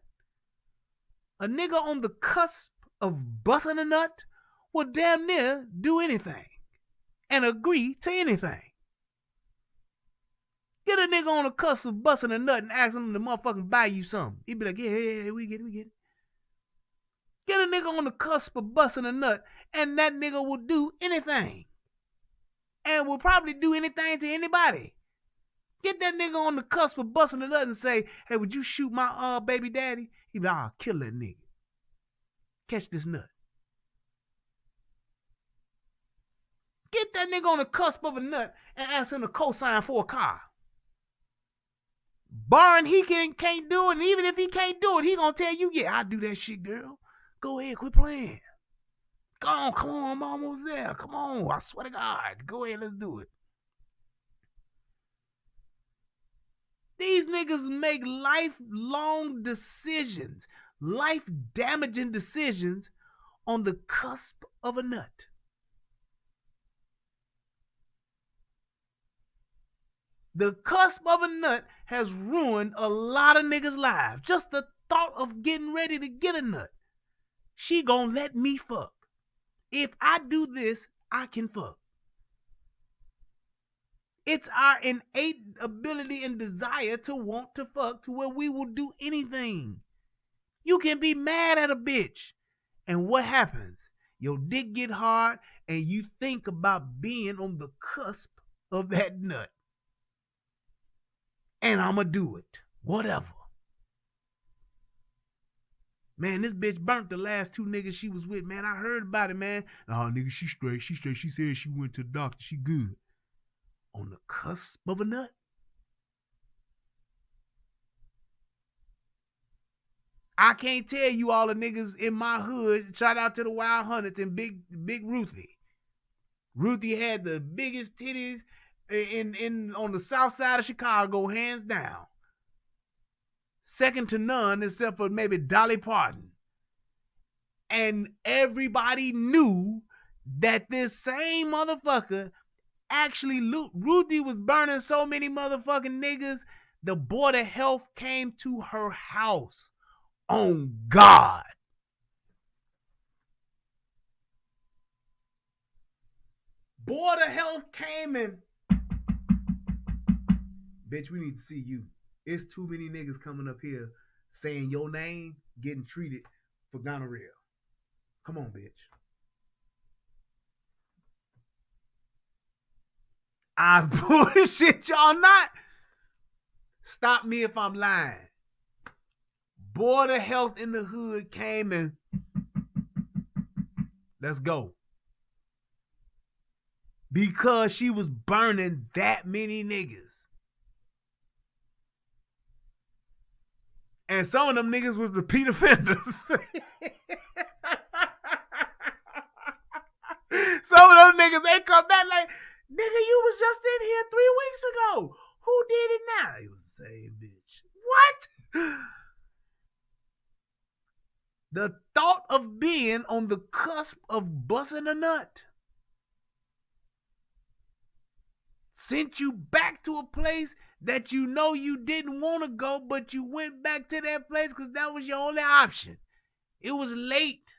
A nigga on the cusp of busting a nut will damn near do anything. And agree to anything. Get a nigga on the cusp of busting a nut and ask him to motherfucking buy you something. He'd be like, yeah, we get it. Get a nigga on the cusp of busting a nut and that nigga will do anything. And will probably do anything to anybody. Get that nigga on the cusp of busting a nut and say, hey, would you shoot my baby daddy? He'd be like, I'll kill that nigga. Catch this nut. Get that nigga on the cusp of a nut and ask him to co-sign for a car. Barring he can't do it, and even if he can't do it, he gonna tell you, yeah, I do that shit, girl. Go ahead, quit playing. Come on, I'm almost there. Come on, I swear to God. Go ahead, let's do it. These niggas make lifelong decisions, life-damaging decisions on the cusp of a nut. The cusp of a nut has ruined a lot of niggas' lives. Just the thought of getting ready to get a nut. She gonna let me fuck. If I do this, I can fuck. It's our innate ability and desire to want to fuck to where we will do anything. You can be mad at a bitch. And what happens? Your dick get hard and you think about being on the cusp of that nut. And I'ma do it. Whatever. Man, this bitch burnt the last 2 niggas she was with, man. I heard about it, man. Oh, nigga, she straight. She said she went to the doctor. She good. On the cusp of a nut. I can't tell you all the niggas in my hood. Shout out to the Wild Hunters and Big Ruthie. Ruthie had the biggest titties in on the south side of Chicago, hands down. Second to none, except for maybe Dolly Parton. And everybody knew that this same motherfucker actually, Ruthie was burning so many motherfucking niggas, the Board of Health came to her house. On God. Board of Health came and, bitch, we need to see you. It's too many niggas coming up here saying your name, getting treated for gonorrhea. Come on, bitch. I bullshit y'all not. Stop me if I'm lying. Board of Health in the hood came and let's go. Because she was burning that many niggas. And some of them niggas was repeat offenders. Some of them niggas, they come back like, nigga, you was just in here 3 weeks ago. Who did it now? It was the same bitch. What? The thought of being on the cusp of busting a nut sent you back to a place that you know you didn't want to go, but you went back to that place because that was your only option. It was late.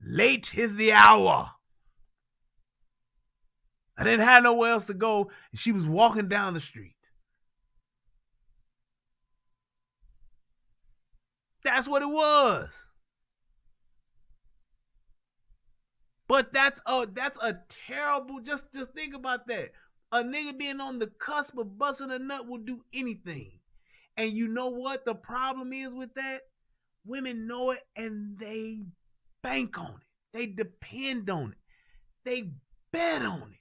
Late is the hour. I didn't have nowhere else to go, and she was walking down the street. That's what it was. But that's a terrible, just think about that. A nigga being on the cusp of busting a nut will do anything. And you know what the problem is with that? Women know it and they bank on it. They depend on it. They bet on it.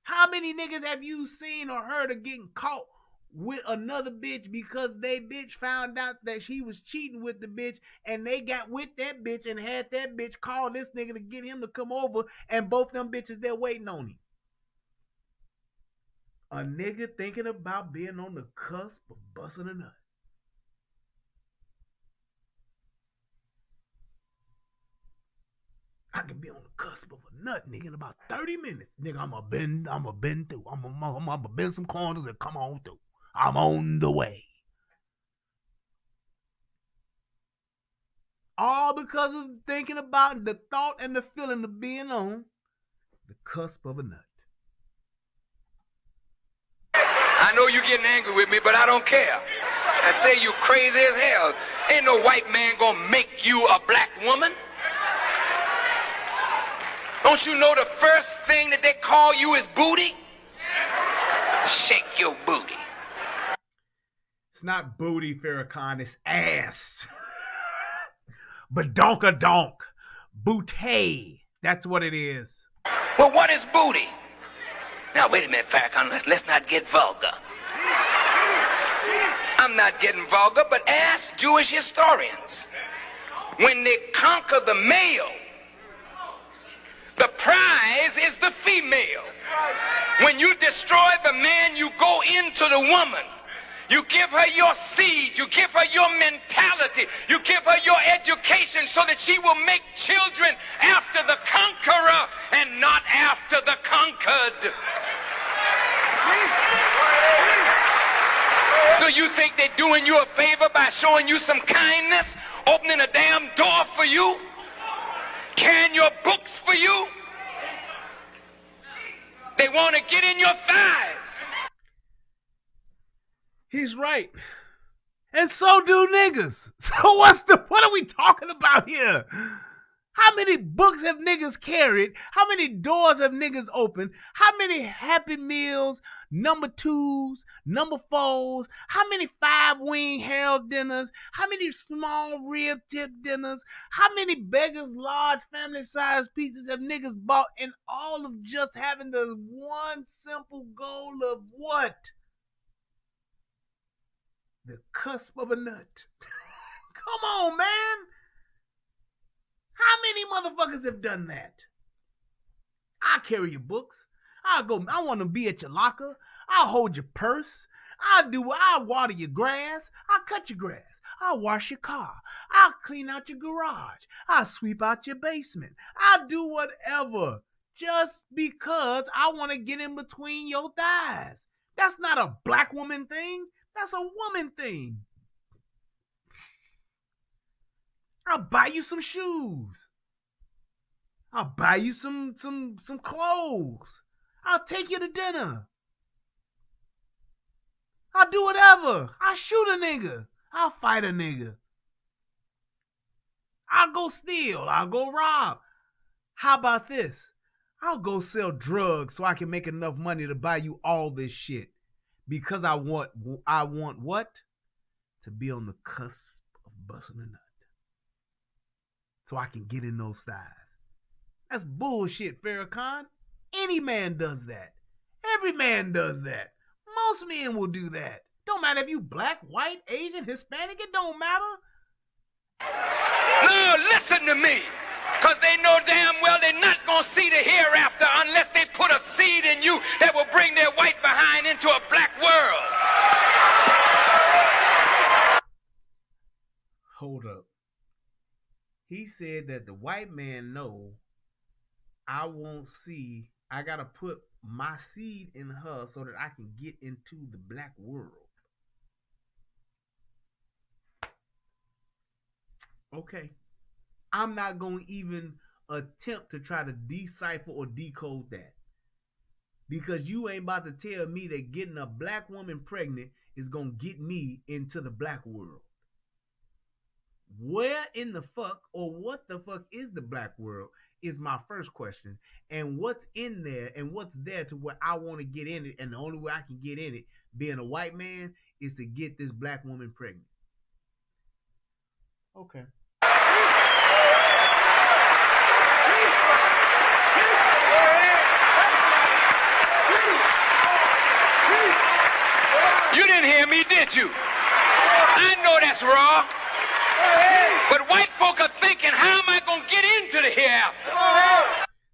How many niggas have you seen or heard of getting caught with another bitch because they bitch found out that she was cheating with the bitch and they got with that bitch and had that bitch call this nigga to get him to come over and both them bitches there waiting on him? A nigga thinking about being on the cusp of busting a nut. I can be on the cusp of a nut, nigga, in about 30 minutes. Nigga, I'ma bend through. I'ma bend some corners and come on through. I'm on the way. All because of thinking about the thought and the feeling of being on the cusp of a nut. I know you're getting angry with me, but I don't care. I say you crazy as hell. Ain't no white man gonna make you a black woman. Don't you know the first thing that they call you is booty? Shake your booty. It's not booty, Farrakhan, it's ass. Badonkadonk. Bootay. That's what it is. Well, what is booty? Now, wait a minute, Farrakhan, let's not get vulgar. I'm not getting vulgar, but ask Jewish historians. When they conquer the male, the prize is the female. When you destroy the man, you go into the woman. You give her your seed. You give her your mentality. You give her your education so that she will make children after the conqueror and not after the conquered. So you think they're doing you a favor by showing you some kindness, opening a damn door for you, carrying your books for you? They want to get in your thighs. He's right. And so do niggas. So what are we talking about here? How many books have niggas carried? How many doors have niggas opened? How many Happy Meals, number 2s, number 4s? How many 5-wing Harold dinners? How many small rib tip dinners? How many Beggar's large family size pizzas have niggas bought? And all of just having the one simple goal of what? The cusp of a nut. Come on, man. How many motherfuckers have done that? I'll carry your books. I want to be at your locker. I'll hold your purse. I'll water your grass. I'll cut your grass. I'll wash your car. I'll clean out your garage. I'll sweep out your basement. I'll do whatever just because I want to get in between your thighs. That's not a black woman thing. That's a woman thing. I'll buy you some shoes. I'll buy you some clothes. I'll take you to dinner. I'll do whatever. I'll shoot a nigga. I'll fight a nigga. I'll go steal. I'll go rob. How about this? I'll go sell drugs so I can make enough money to buy you all this shit. Because I want what? To be on the cusp of busting a nut. So I can get in those thighs. That's bullshit, Farrakhan. Any man does that. Every man does that. Most men will do that. Don't matter if you black, white, Asian, Hispanic, it don't matter. No, listen to me. Because they know damn well they're not going to see the hereafter unless they put a seed in you that will bring their white behind into a black world. Hold up. He said that the white man know I won't see, I got to put my seed in her so that I can get into the black world. Okay. I'm not going to even attempt to try to decipher or decode that. Because you ain't about to tell me that getting a black woman pregnant is going to get me into the black world. Where in the fuck or what the fuck is the black world is my first question. And what's in there and what's there to where I want to get in it. And the only way I can get in it, being a white man, is to get this black woman pregnant. Okay. You didn't hear me, did you? I know that's raw. But white folk are thinking, how am I going to get into the hereafter?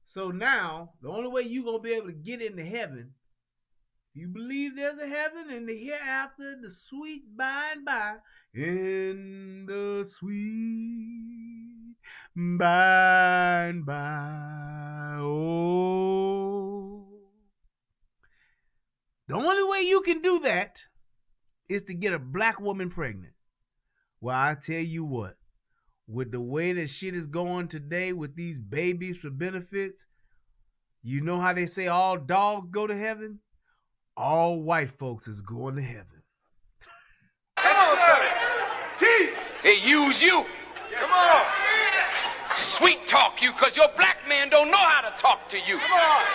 So now, the only way you're going to be able to get into heaven, you believe there's a heaven and the hereafter, the sweet by and by, in the sweet by and by, oh. The only way you can do that is to get a black woman pregnant. Well, I tell you what, with the way that shit is going today with these babies for benefits, you know how they say all dogs go to heaven? All white folks is going to heaven. Come on, they use you. Come on. Sweet talk you, because your black man don't know how to talk to you. Come on.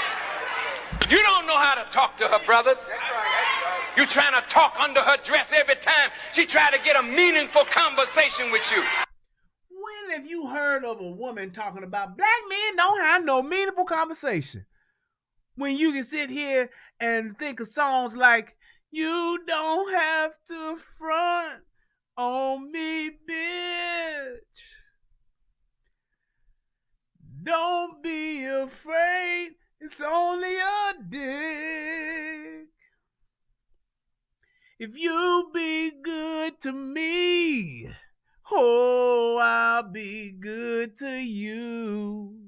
You don't know how to talk to her, brothers. That's right. You trying to talk under her dress every time she try to get a meaningful conversation with you. When have you heard of a woman talking about black men don't have no meaningful conversation? When you can sit here and think of songs like, you don't have to front on me, bitch. Don't be afraid, it's only a dick. If you be good to me, oh, I'll be good to you.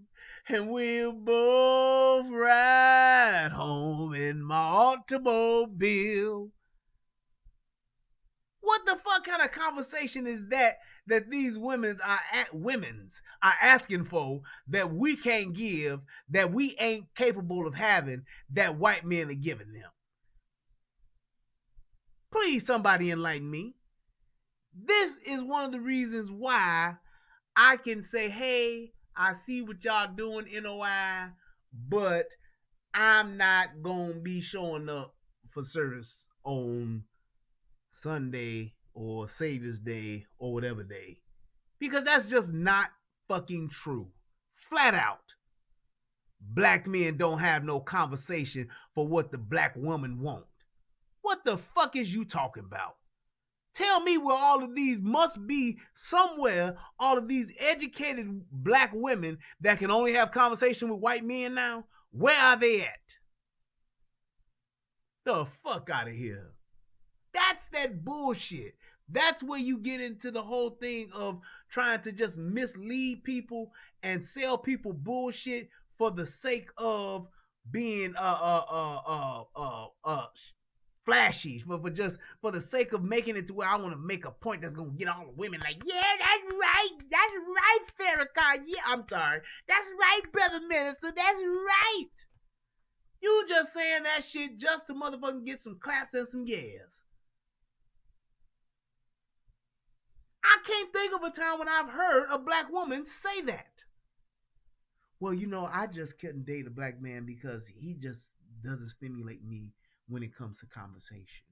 And we'll both ride home in my automobile. What the fuck kind of conversation is that these women are asking for that we can't give, that we ain't capable of having, that white men are giving them? Please, somebody enlighten me. This is one of the reasons why I can say, hey, I see what y'all doing, NOI, but I'm not going to be showing up for service on Sunday or Savior's Day or whatever day. Because that's just not fucking true. Flat out. Black men don't have no conversation for what the black woman want. What the fuck is you talking about? Tell me where all of these must be somewhere, all of these educated black women that can only have conversation with white men now. Where are they at? The fuck out of here. That's that bullshit. That's where you get into the whole thing of trying to just mislead people and sell people bullshit for the sake of being flashy, for the sake of making it to where I want to make a point that's gonna get all the women like, yeah, that's right, Farrakhan. Yeah, I'm sorry, that's right, brother minister, that's right. You just saying that shit just to motherfucking get some claps and some yes. I can't think of a time when I've heard a black woman say that. Well, you know, I just couldn't date a black man because he just doesn't stimulate me when it comes to conversation.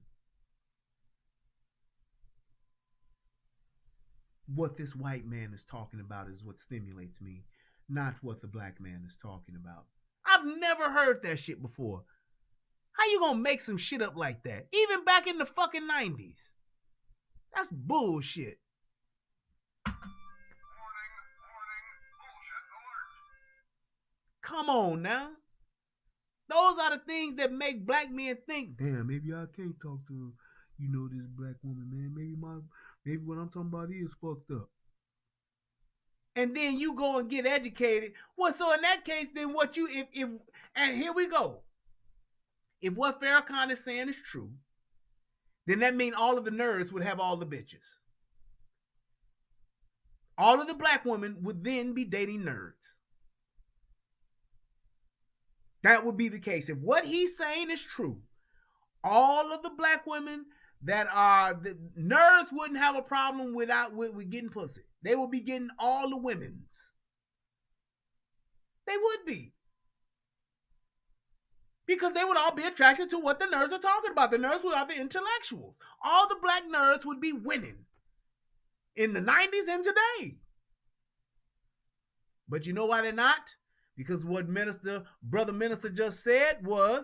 What this white man is talking about is what stimulates me, not what the black man is talking about. I've never heard that shit before. How you gonna make some shit up like that? Even back in the fucking 90s. That's bullshit. Come on now. Those are the things that make black men think, damn, maybe I can't talk to, this black woman, man. Maybe what I'm talking about is fucked up. And then you go and get educated. Well, so in that case, then what you if and here we go. If what Farrakhan is saying is true, then that means all of the nerds would have all the bitches. All of the black women would then be dating nerds. That would be the case. If what he's saying is true, all of the black women that are the nerds wouldn't have a problem with getting pussy. They would be getting all the women's. They would be. Because they would all be attracted to what the nerds are talking about. The nerds are the intellectuals. All the black nerds would be winning in the 90s and today. But you know why they're not? Because what Brother Minister just said was,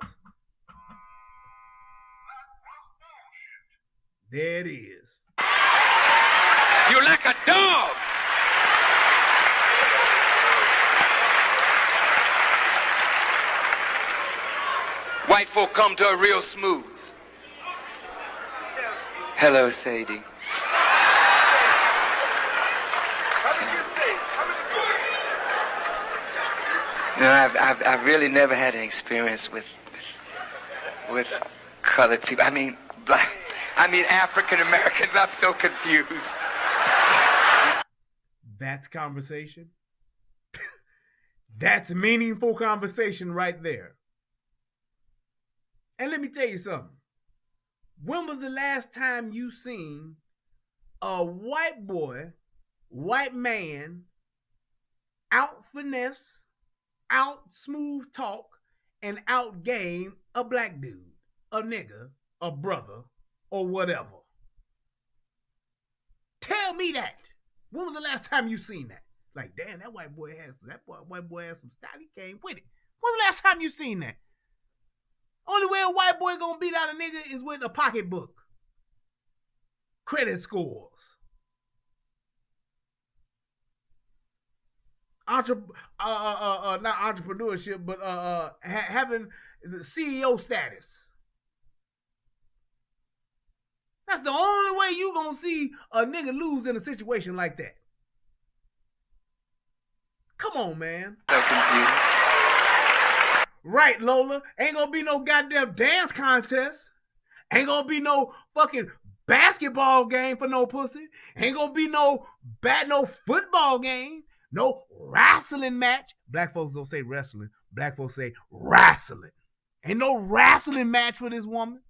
there it is. You're like a dog. White folk come to her real smooth. Hello, Sadie. No, I've really never had an experience with colored people. I mean, African Americans. I'm so confused. That's conversation. That's meaningful conversation right there. And let me tell you something. When was the last time you seen a white boy, white man, out finesse, out smooth talk, and out game a black dude, a nigga, a brother, or whatever? Tell me that. When was the last time you seen that? Like, damn, that white boy has some style. He came with it. When was the last time you seen that? Only way a white boy gonna beat out a nigga is with a pocketbook. Credit scores. Not entrepreneurship, but having the CEO status. That's the only way you gonna see a nigga lose in a situation like that. Come on, man. So confused. Right, Lola. Ain't gonna be no goddamn dance contest. Ain't gonna be no fucking basketball game for no pussy. Ain't gonna be no football game. No wrestling match. Black folks don't say wrestling. Black folks say wrestling. Ain't no wrestling match for this woman.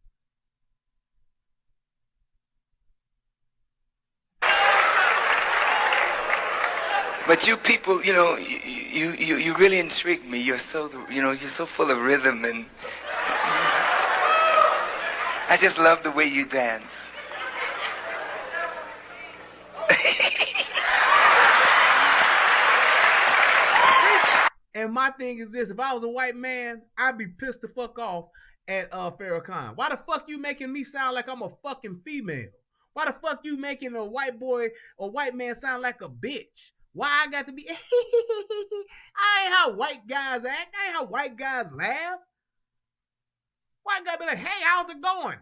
But you people, you really intrigue me. You're so full of rhythm, and I just love the way you dance. And my thing is this: if I was a white man, I'd be pissed the fuck off at Farrakhan. Why the fuck you making me sound like I'm a fucking female? Why the fuck you making a white boy or white man sound like a bitch? Why I got to be? I ain't how white guys act. I ain't how white guys laugh. Why I gotta be like, hey, how's it going?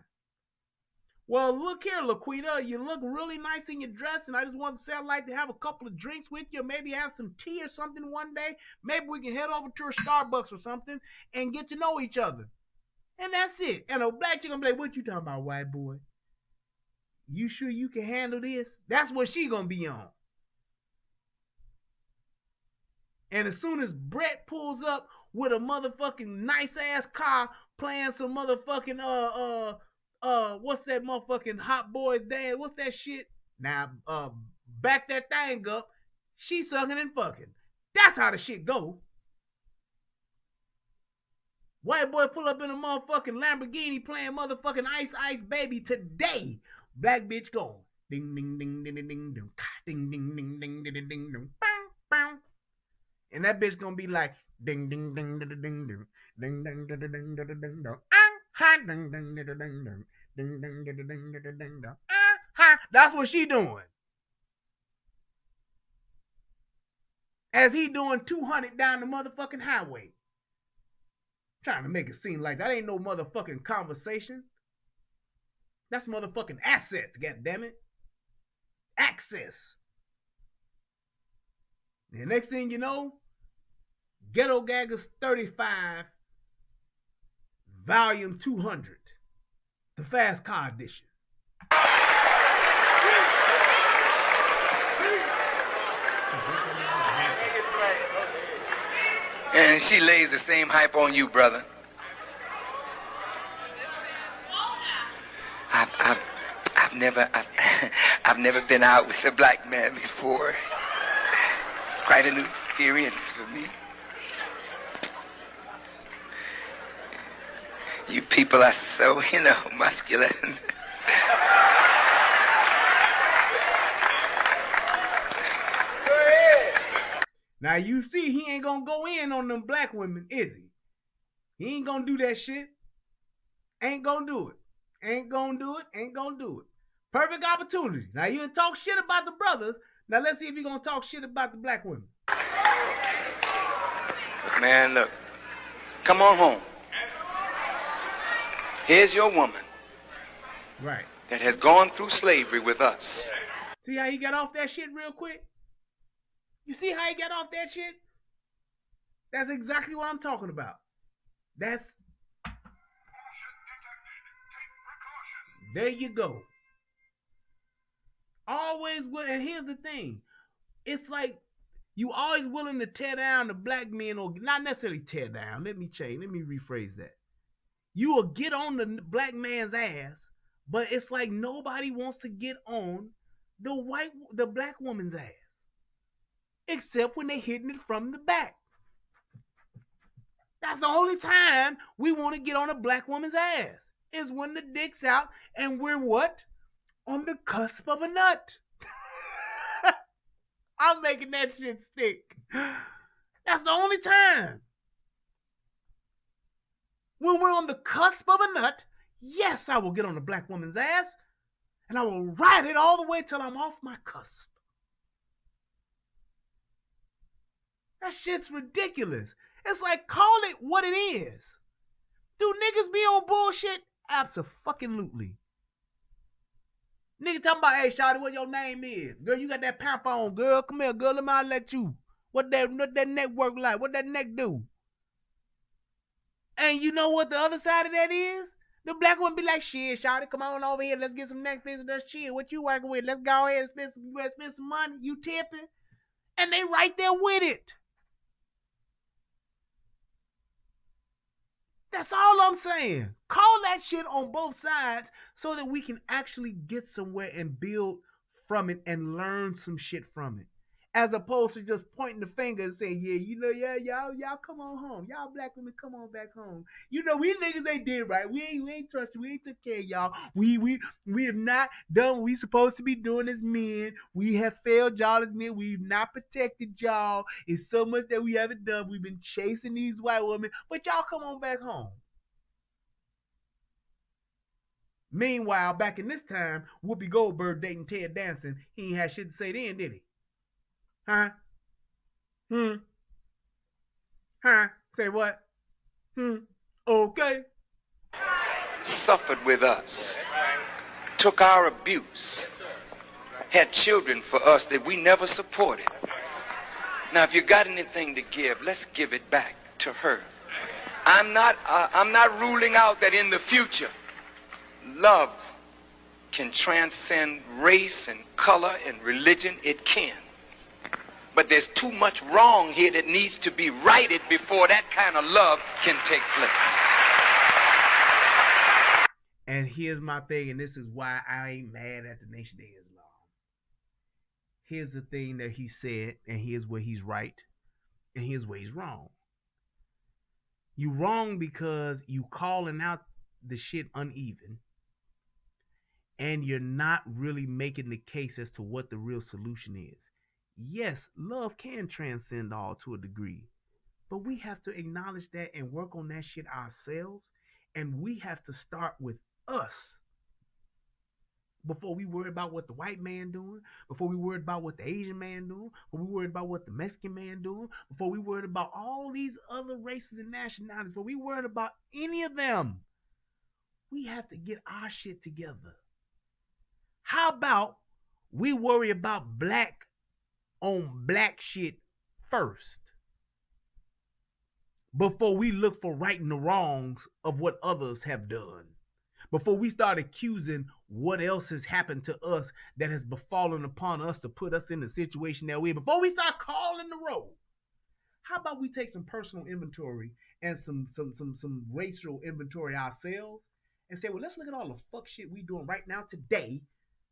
Well, look here, Laquita. You look really nice in your dress, and I just want to say I'd like to have a couple of drinks with you, maybe have some tea or something one day. Maybe we can head over to a Starbucks or something and get to know each other. And that's it. And a black chick gonna be like, what you talking about, white boy? You sure you can handle this? That's what she gonna be on. And as soon as Brett pulls up with a motherfucking nice ass car playing some motherfucking what's that motherfucking hot boy dance? What's that shit? Now back that thing up. She sucking and fucking. That's how the shit go. White boy pull up in a motherfucking Lamborghini playing motherfucking Ice Ice Baby today. Black bitch going. Ding ding ding ding ding ding ding ding ding ding ding ding ding ding. And that bitch gonna be like ding ding ding ding ding ding ding ding ding ding ding ding ding. Ha, ding, ding, ding, ding, ding, ding, ding, ding, ding, ding, ding, ding, ding. Ha. That's what she doing. As he doing 200 down the motherfucking highway. Trying to make it seem like that ain't no motherfucking conversation. That's motherfucking assets, goddammit. Access. And the next thing you know, Ghetto Gaggers 35, Volume 200, the Fast Car Edition. And she lays the same hype on you, brother. I've never been out with a black man before. It's quite a new experience for me. You people are so, muscular. Now you see he ain't gonna go in on them black women, is he? He ain't gonna do that shit. Ain't gonna do it. Ain't gonna do it. Ain't gonna do it. Perfect opportunity. Now you done talk shit about the brothers. Now let's see if he gonna talk shit about the black women. Man, look. Come on home. Here's your woman. Right. That has gone through slavery with us. See how he got off that shit real quick? You see how he got off that shit? That's exactly what I'm talking about. That's... There you go. Always will, and here's the thing. It's like you always willing to tear down the black men, or not necessarily tear down. Let me rephrase that. You will get on the black man's ass, but it's like nobody wants to get on the black woman's ass. Except when they're hitting it from the back. That's the only time we want to get on a black woman's ass. Is when the dick's out and we're what? On the cusp of a nut. I'm making that shit stick. That's the only time. When we're on the cusp of a nut, yes, I will get on a black woman's ass and I will ride it all the way till I'm off my cusp. That shit's ridiculous. It's like, call it what it is. Do niggas be on bullshit? Abso-fucking-lutely. Nigga talking about, hey, shawty, what your name is? Girl, you got that pamper on, girl. Come here, girl. Let me let you. What that neck work like? What that neck do? And you know what the other side of that is? The black one be like, shit, shawty, come on over here. Let's get some neck things with that shit. What you working with? Let's go ahead and spend some money. You tipping? And they right there with it. That's all I'm saying. Call that shit on both sides so that we can actually get somewhere and build from it and learn some shit from it. As opposed to just pointing the finger and saying, yeah, y'all come on home. Y'all black women, come on back home. You know, we niggas ain't did right. We ain't trust you. We ain't took care of y'all. We have not done what we supposed to be doing as men. We have failed y'all as men. We've not protected y'all. It's so much that we haven't done. We've been chasing these white women, but y'all come on back home. Meanwhile, back in this time, Whoopi Goldberg dating Ted Danson, he ain't had shit to say then, did he? Huh? Huh? Say what? Okay. Suffered with us. Took our abuse. Had children for us that we never supported. Now, if you got anything to give, let's give it back to her. I'm not ruling out that in the future, love can transcend race and color and religion. It can. But there's too much wrong here that needs to be righted before that kind of love can take place. And here's my thing, and this is why I ain't mad at the Nation of Islam. Here's the thing that he said, and here's where he's right, and here's where he's wrong. You wrong because you calling out the shit uneven, and you're not really making the case as to what the real solution is. Yes, love can transcend all to a degree, but we have to acknowledge that and work on that shit ourselves And we have to start with us before we worry about what the white man doing, before we worried about what the Asian man doing, before we worried about what the Mexican man doing, before we worried about all these other races and nationalities, before we worried about any of them. We have to get our shit together. How about we worry about black on black shit first before we look for righting the wrongs of what others have done? Before we start accusing what else has happened to us that has befallen upon us to put us in the situation that we're in, before we start calling the roll, how about we take some personal inventory and some racial inventory ourselves and say, well, let's look at all the fuck shit we doing right now today.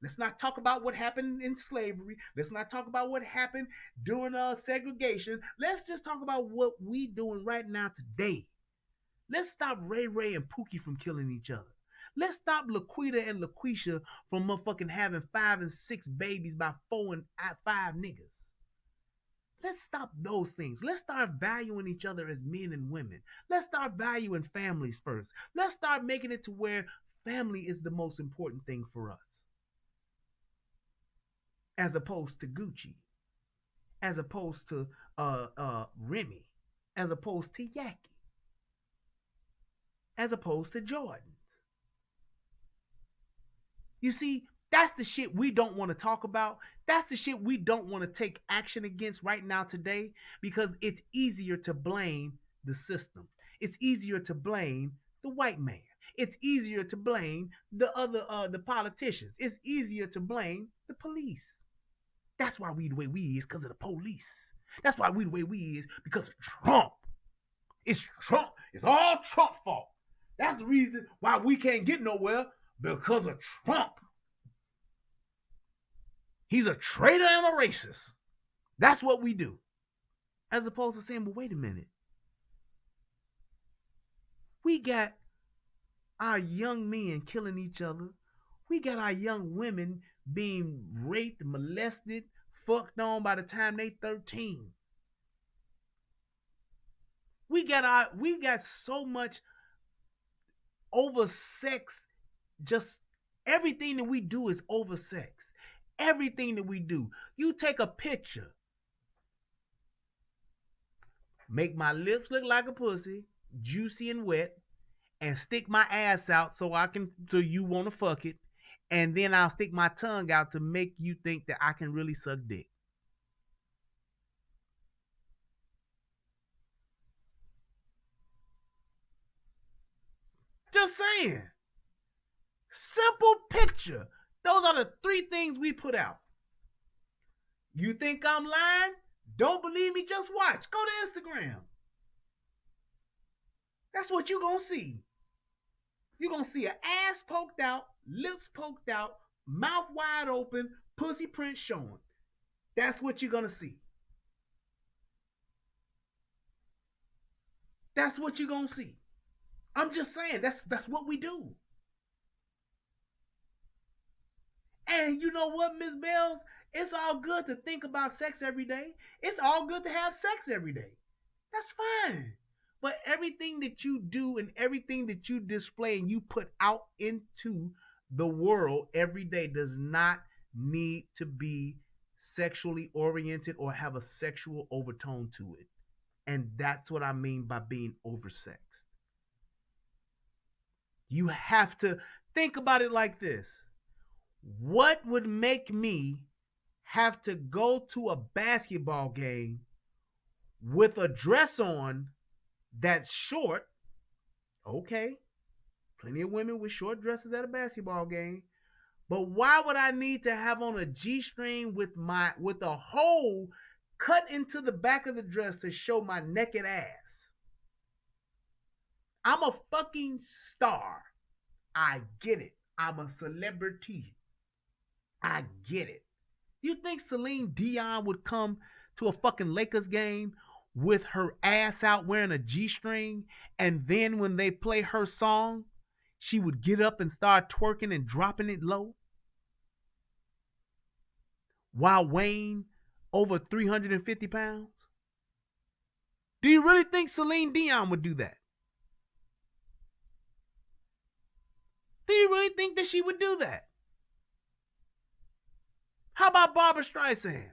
Let's not talk about what happened in slavery. Let's not talk about what happened during segregation. Let's just talk about what we doing right now today. Let's stop Ray Ray and Pookie from killing each other. Let's stop Laquita and LaQuisha from motherfucking having 5 and 6 babies by 4 and 5 niggas. Let's stop those things. Let's start valuing each other as men and women. Let's start valuing families first. Let's start making it to where family is the most important thing for us. As opposed to Gucci. As opposed to Remy. As opposed to Yaki. As opposed to Jordans. You see, that's the shit we don't want to talk about. That's the shit we don't want to take action against right now today, because it's easier to blame the system. It's easier to blame the white man. It's easier to blame the politicians. It's easier to blame the police. That's why we the way we is, because of the police. That's why we the way we is, because of Trump. It's Trump. It's all Trump fault. That's the reason why we can't get nowhere, because of Trump. He's a traitor and a racist. That's what we do. As opposed to saying, well, wait a minute. We got our young men killing each other. We got our young women being raped, molested, fucked on by the time they 13. We got so much oversex. Just everything that we do is oversexed. Everything that we do. You take a picture. Make my lips look like a pussy, juicy and wet, and stick my ass out so you want to fuck it. And then I'll stick my tongue out to make you think that I can really suck dick. Just saying. Simple picture. Those are the 3 things we put out. You think I'm lying? Don't believe me? Just watch. Go to Instagram. That's what you're going to see. You're going to see an ass poked out, lips poked out, mouth wide open, pussy print showing. That's what you're going to see. That's what you're going to see. I'm just saying, that's what we do. And you know what, Miss Bells? It's all good to think about sex every day. It's all good to have sex every day. That's fine. But everything that you do and everything that you display and you put out into the world every day does not need to be sexually oriented or have a sexual overtone to it. And that's what I mean by being oversexed. You have to think about it like this. What would make me have to go to a basketball game with a dress on that's short? Okay, plenty of women with short dresses at a basketball game. But why would I need to have on a G-string with a hole cut into the back of the dress to show my naked ass? I'm a fucking star. I get it. I'm a celebrity. I get it. You think Celine Dion would come to a fucking Lakers game with her ass out wearing a G-string, and then when they play her song, she would get up and start twerking and dropping it low? While weighing over 350 pounds? Do you really think Celine Dion would do that? Do you really think that she would do that? How about Barbara Streisand?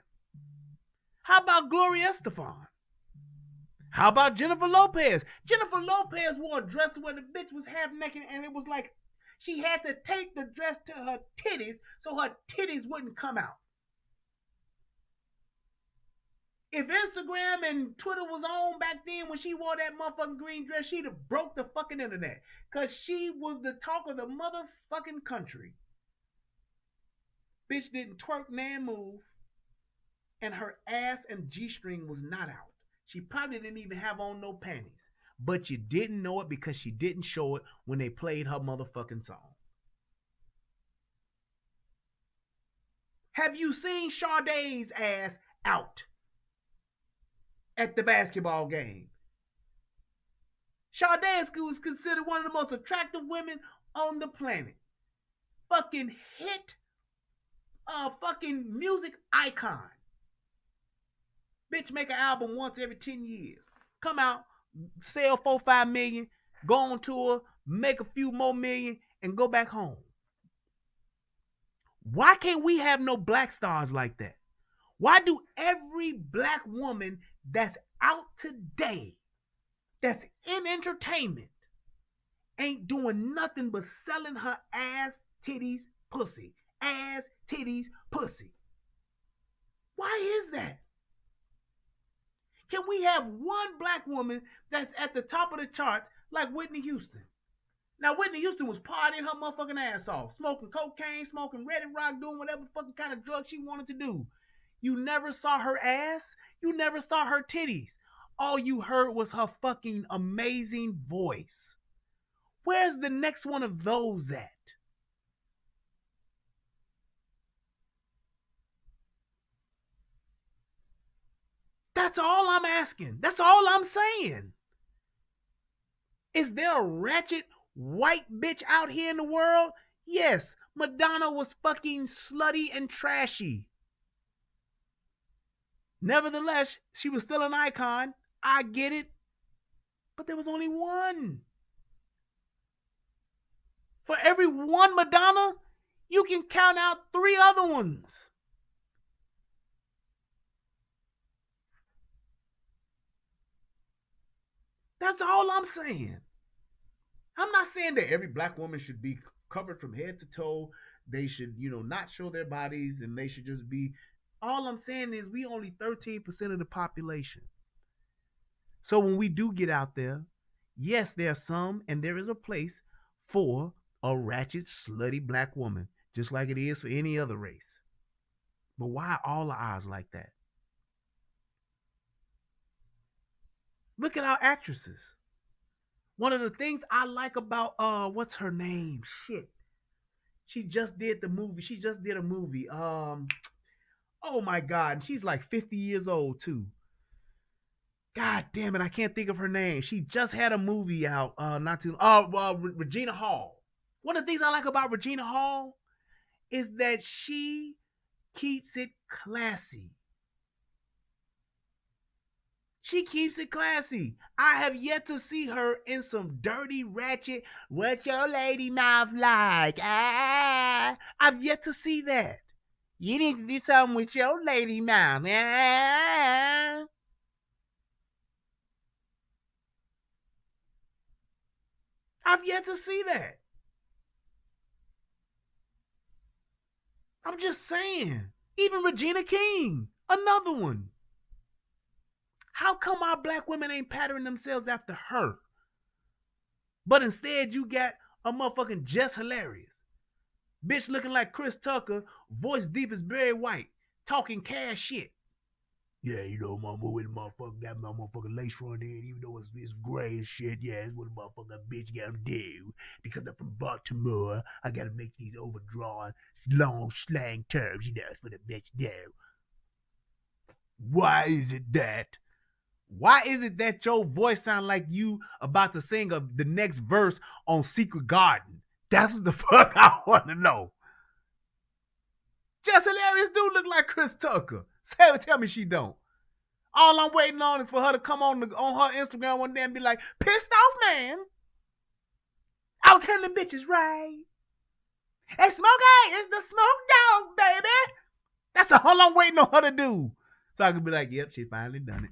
How about Gloria Estefan? How about Jennifer Lopez? Jennifer Lopez wore a dress where the bitch was half naked, and it was like she had to take the dress to her titties so her titties wouldn't come out. If Instagram and Twitter was on back then when she wore that motherfucking green dress, she'd have broke the fucking internet. Because she was the talk of the motherfucking country. Bitch didn't twerk, nan move. And her ass and G-string was not out. She probably didn't even have on no panties. But you didn't know it because she didn't show it when they played her motherfucking song. Have you seen Sade's ass out at the basketball game? Sade is considered one of the most attractive women on the planet. Fucking hit, fucking music icon. Bitch make an album once every 10 years. Come out, sell 4-5 million, go on tour, make a few more million, and go back home. Why can't we have no black stars like that? Why do every black woman that's out today, that's in entertainment, ain't doing nothing but selling her ass, titties, pussy? Ass, titties, pussy. Why is that? Can we have one black woman that's at the top of the charts like Whitney Houston? Now, Whitney Houston was partying her motherfucking ass off, smoking cocaine, smoking Ready Rock, doing whatever fucking kind of drug she wanted to do. You never saw her ass. You never saw her titties. All you heard was her fucking amazing voice. Where's the next one of those at? That's all I'm asking. That's all I'm saying. Is there a ratchet white bitch out here in the world? Yes, Madonna was fucking slutty and trashy. Nevertheless, she was still an icon. I get it. But there was only one. For every one Madonna, you can count out 3 other ones. That's all I'm saying. I'm not saying that every black woman should be covered from head to toe. They should, not show their bodies, and they should just be. All I'm saying is we only 13% of the population. So when we do get out there, yes, there are some, and there is a place for a ratchet, slutty black woman, just like it is for any other race. But why all the eyes like that? Look at our actresses. One of the things I like about what's her name? Shit. She just did the movie. She just did a movie. Oh my God. She's like 50 years old too. God damn it, I can't think of her name. She just had a movie out Regina Hall. One of the things I like about Regina Hall is that she keeps it classy. She keeps it classy. I have yet to see her in some dirty, ratchet, what's your lady mouth like? I've yet to see that. You need to do something with your lady mouth. I've yet to see that. I'm just saying. Even Regina King, another one. How come our black women ain't patterning themselves after her? But instead, you got a motherfucking Jess Hilarious. Bitch looking like Chris Tucker, voice deep as Barry White, talking cash shit. Yeah, my motherfucker got my motherfucking lace front in, even though it's gray and shit. Yeah, it's what a motherfucking bitch gotta do. Because I'm from Baltimore, I gotta make these overdrawn, long slang terms. That's what a bitch do. Why is it that your voice sound like you about to sing the next verse on Secret Garden? That's what the fuck I want to know. Jess Hilarious do look like Chris Tucker. Tell me she don't. All I'm waiting on is for her to come on her Instagram one day and be like, pissed off, man. I was handling bitches right. Hey, Smokey, it's the smoke dog, baby. That's all I'm waiting on her to do. So I can be like, yep, she finally done it.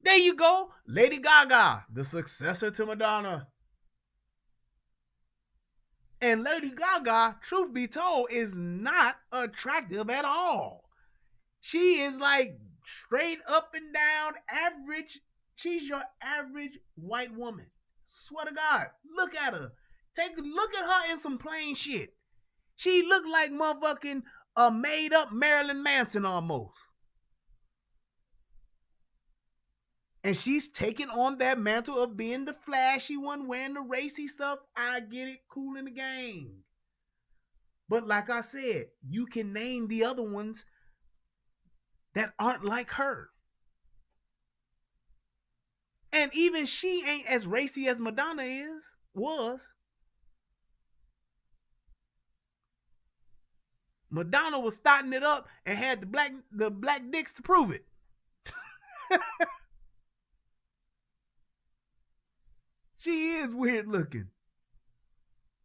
There you go. Lady Gaga, the successor to Madonna. And Lady Gaga, truth be told, is not attractive at all. She is like straight up and down average. She's your average white woman. Swear to God. Look at her. Take a look at her in some plain shit. She looked like motherfucking a made up Marilyn Manson almost. And she's taking on that mantle of being the flashy one, wearing the racy stuff. I get it, cool in the game. But like I said, you can name the other ones that aren't like her. And even she ain't as racy as Madonna was. Madonna was starting it up and had the black dicks to prove it. She is weird looking.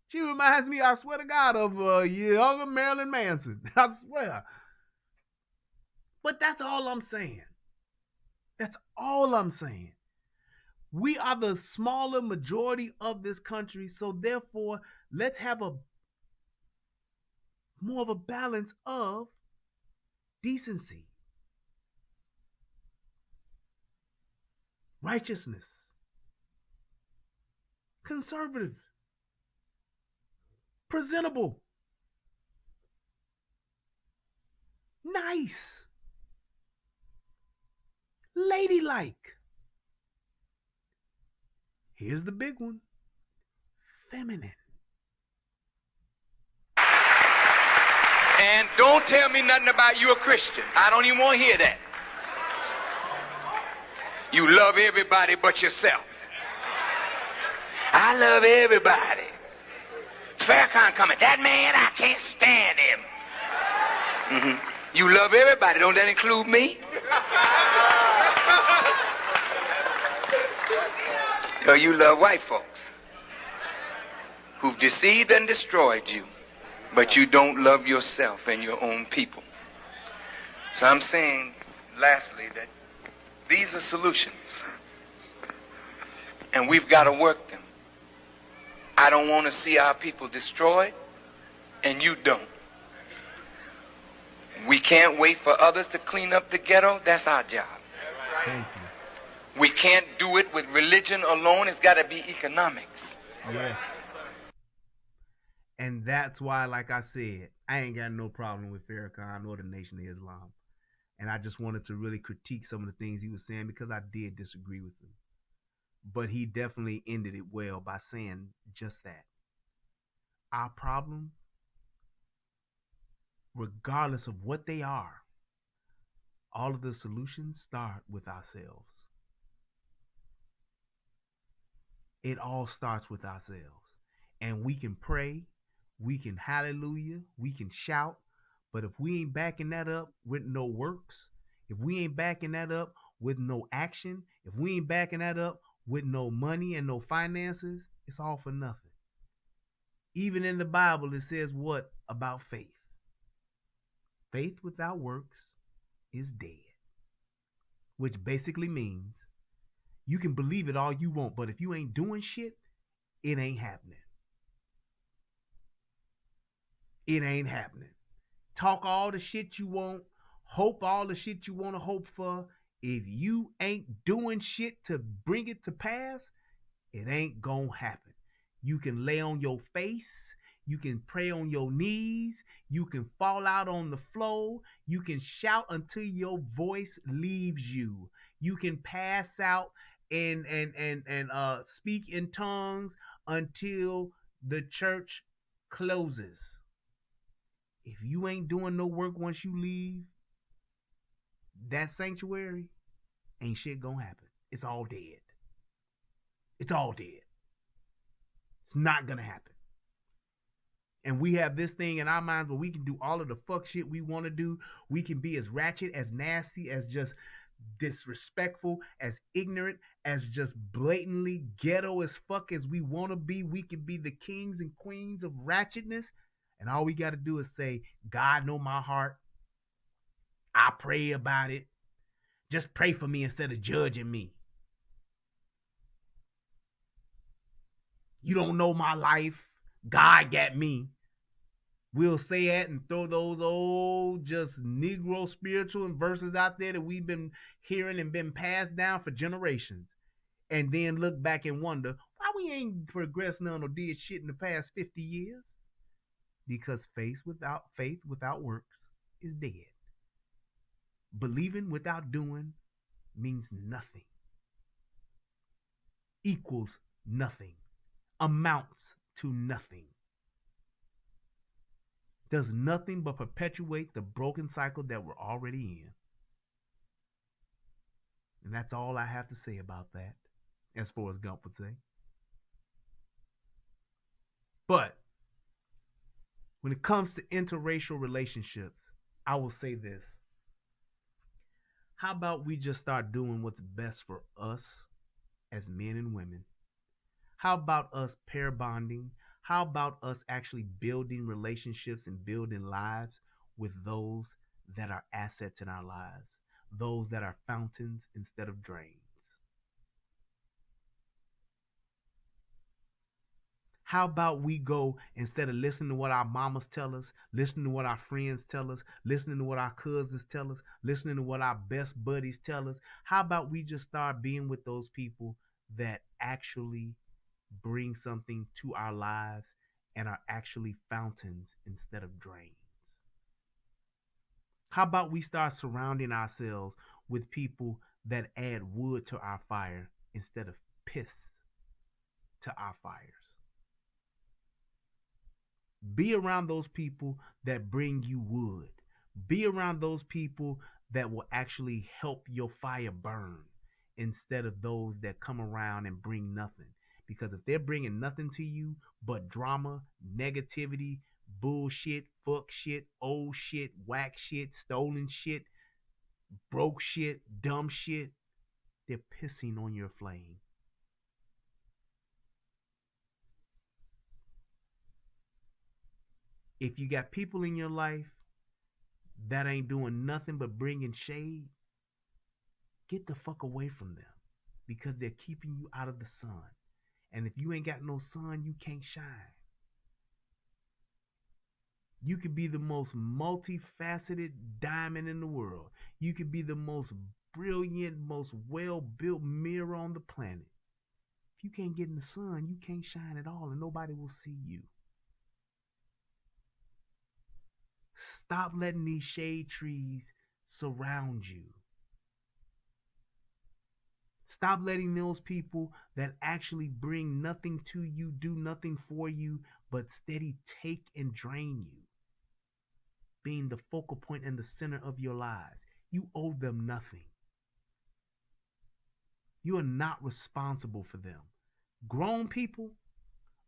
She reminds me, I swear to God, of younger Marilyn Manson. I swear. But that's all I'm saying. That's all I'm saying. We are the smaller majority of this country, so therefore, let's have a more of a balance of decency, righteousness, conservative, presentable, nice, ladylike. Here's the big one: feminine. And don't tell me nothing about you a Christian. I don't even want to hear that. You love everybody but yourself. I love everybody. Farrakhan coming. That man, I can't stand him. You love everybody. Don't that include me? So you love white folks who've deceived and destroyed you, but you don't love yourself and your own people. So I'm saying, lastly, that these are solutions, and we've got to work them. I don't want to see our people destroyed, and you don't. We can't wait for others to clean up the ghetto. That's our job. Thank you. We can't do it with religion alone. It's got to be economics. Yes. And that's why, like I said, I ain't got no problem with Farrakhan or the Nation of Islam. And I just wanted to really critique some of the things he was saying because I did disagree with him. But he definitely ended it well by saying just that. Our problem, regardless of what they are, all of the solutions start with ourselves. It all starts with ourselves. And we can pray, we can hallelujah, we can shout, but if we ain't backing that up with no works, if we ain't backing that up with no action, if we ain't backing that up with no money and no finances, it's all for nothing. Even in the Bible, it says what about faith? Faith without works is dead, which basically means you can believe it all you want, but if you ain't doing shit, it ain't happening. It ain't happening. Talk all the shit you want, hope all the shit you want to hope for. If you ain't doing shit to bring it to pass, it ain't gonna happen. You can lay on your face, you can pray on your knees, you can fall out on the floor, you can shout until your voice leaves you. You can pass out and speak in tongues until the church closes. If you ain't doing no work once you leave that sanctuary, ain't shit gonna happen. It's all dead. It's all dead. It's not gonna happen. And we have this thing in our minds where we can do all of the fuck shit we want to do. We can be as ratchet, as nasty, as just disrespectful, as ignorant, as just blatantly ghetto as fuck as we want to be. We can be the kings and queens of ratchetness. And all we got to do is say, God know my heart. I pray about it. Just pray for me instead of judging me. You don't know my life. God got me. We'll say that and throw those old just Negro spiritual and verses out there that we've been hearing and been passed down for generations. And then look back and wonder why we ain't progressed none or did shit in the past 50 years. Because faith without works is dead. Believing without doing means nothing. Equals nothing. Amounts to nothing. Does nothing but perpetuate the broken cycle that we're already in. And that's all I have to say about that, as Forrest Gump would say. But when it comes to interracial relationships, I will say this. How about we just start doing what's best for us as men and women? How about us pair bonding? How about us actually building relationships and building lives with those that are assets in our lives, those that are fountains instead of drains? How about we go, instead of listening to what our mamas tell us, listening to what our friends tell us, listening to what our cousins tell us, listening to what our best buddies tell us, how about we just start being with those people that actually bring something to our lives and are actually fountains instead of drains? How about we start surrounding ourselves with people that add wood to our fire instead of piss to our fires? Be around those people that bring you wood. Be around those people that will actually help your fire burn instead of those that come around and bring nothing. Because if they're bringing nothing to you but drama, negativity, bullshit, fuck shit, old shit, whack shit, stolen shit, broke shit, dumb shit, they're pissing on your flame. If you got people in your life that ain't doing nothing but bringing shade, get the fuck away from them because they're keeping you out of the sun. And if you ain't got no sun, you can't shine. You could be the most multifaceted diamond in the world. You could be the most brilliant, most well-built mirror on the planet. If you can't get in the sun, you can't shine at all and nobody will see you. Stop letting these shade trees surround you. Stop letting those people that actually bring nothing to you, do nothing for you, but steady take and drain you, being the focal point and the center of your lives. You owe them nothing. You are not responsible for them. Grown people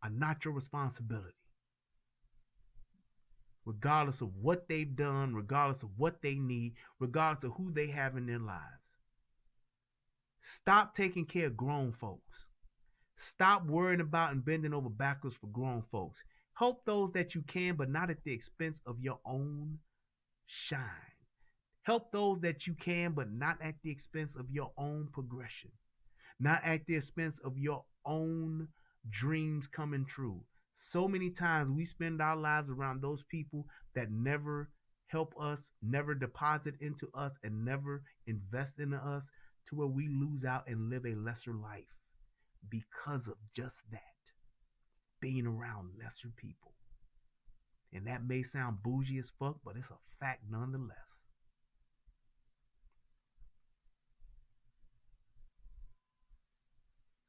are not your responsibility. Regardless of what they've done, regardless of what they need, regardless of who they have in their lives. Stop taking care of grown folks. Stop worrying about and bending over backwards for grown folks. Help those that you can, but not at the expense of your own shine. Help those that you can, but not at the expense of your own progression. Not at the expense of your own dreams coming true. So many times we spend our lives around those people that never help us, never deposit into us, and never invest into us, to where we lose out and live a lesser life because of just that, being around lesser people. And that may sound bougie as fuck, but it's a fact nonetheless.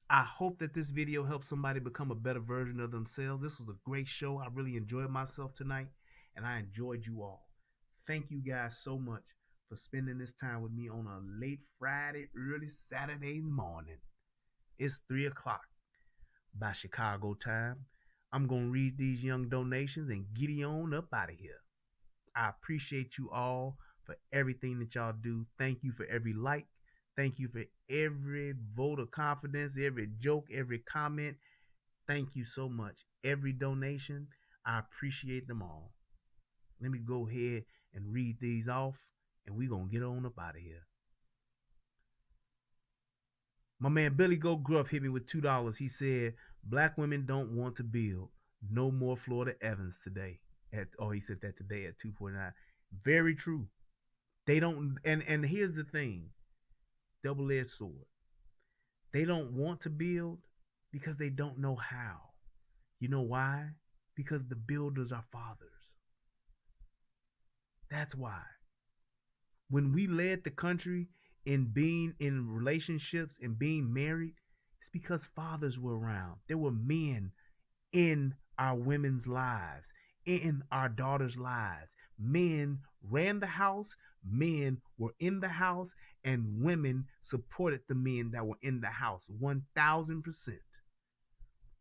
I hope that this video helps somebody become a better version of themselves. This was a great show. I really enjoyed myself tonight, and I enjoyed you all. Thank you guys so much for spending this time with me on a late Friday, early Saturday morning. It's 3 o'clock by Chicago time. I'm going to read these young donations and get on up out of here. I appreciate you all for everything that y'all do. Thank you for every like. Thank you for every vote of confidence, every joke, every comment. Thank you so much. Every donation, I appreciate them all. Let me go ahead and read these off, and we're going to get on up out of here. My man Billy Go Gruff hit me with $2. He said, Black women don't want to build. No more Florida Evans today. He said that today at 2:49. Very true. They don't, and here's the thing, double-edged sword. They don't want to build because they don't know how. You know why? Because the builders are fathers. That's why. When we led the country in being in relationships and being married, it's because fathers were around. There were men in our women's lives, in our daughters' lives. Men ran the house, men were in the house, and women supported the men that were in the house 1000%.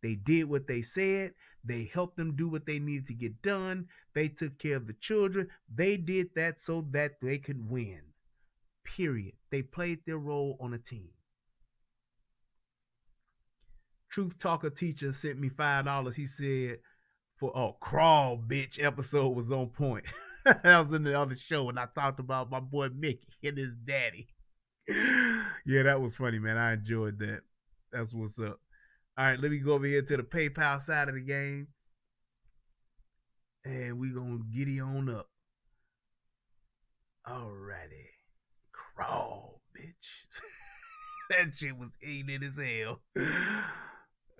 They did what they said. They helped them do what they needed to get done. They took care of the children. They did that so that they could win. Period. They played their role on a team. Truth Talker Teacher sent me $5. He said, Crawl Bitch episode was on point. That was in the other show when I talked about my boy Mickey and his daddy. Yeah, that was funny, man. I enjoyed that. That's what's up. All right, let me go over here to the PayPal side of the game. And we gonna giddy on up. Alrighty. Crawl, bitch. That shit was eating as hell.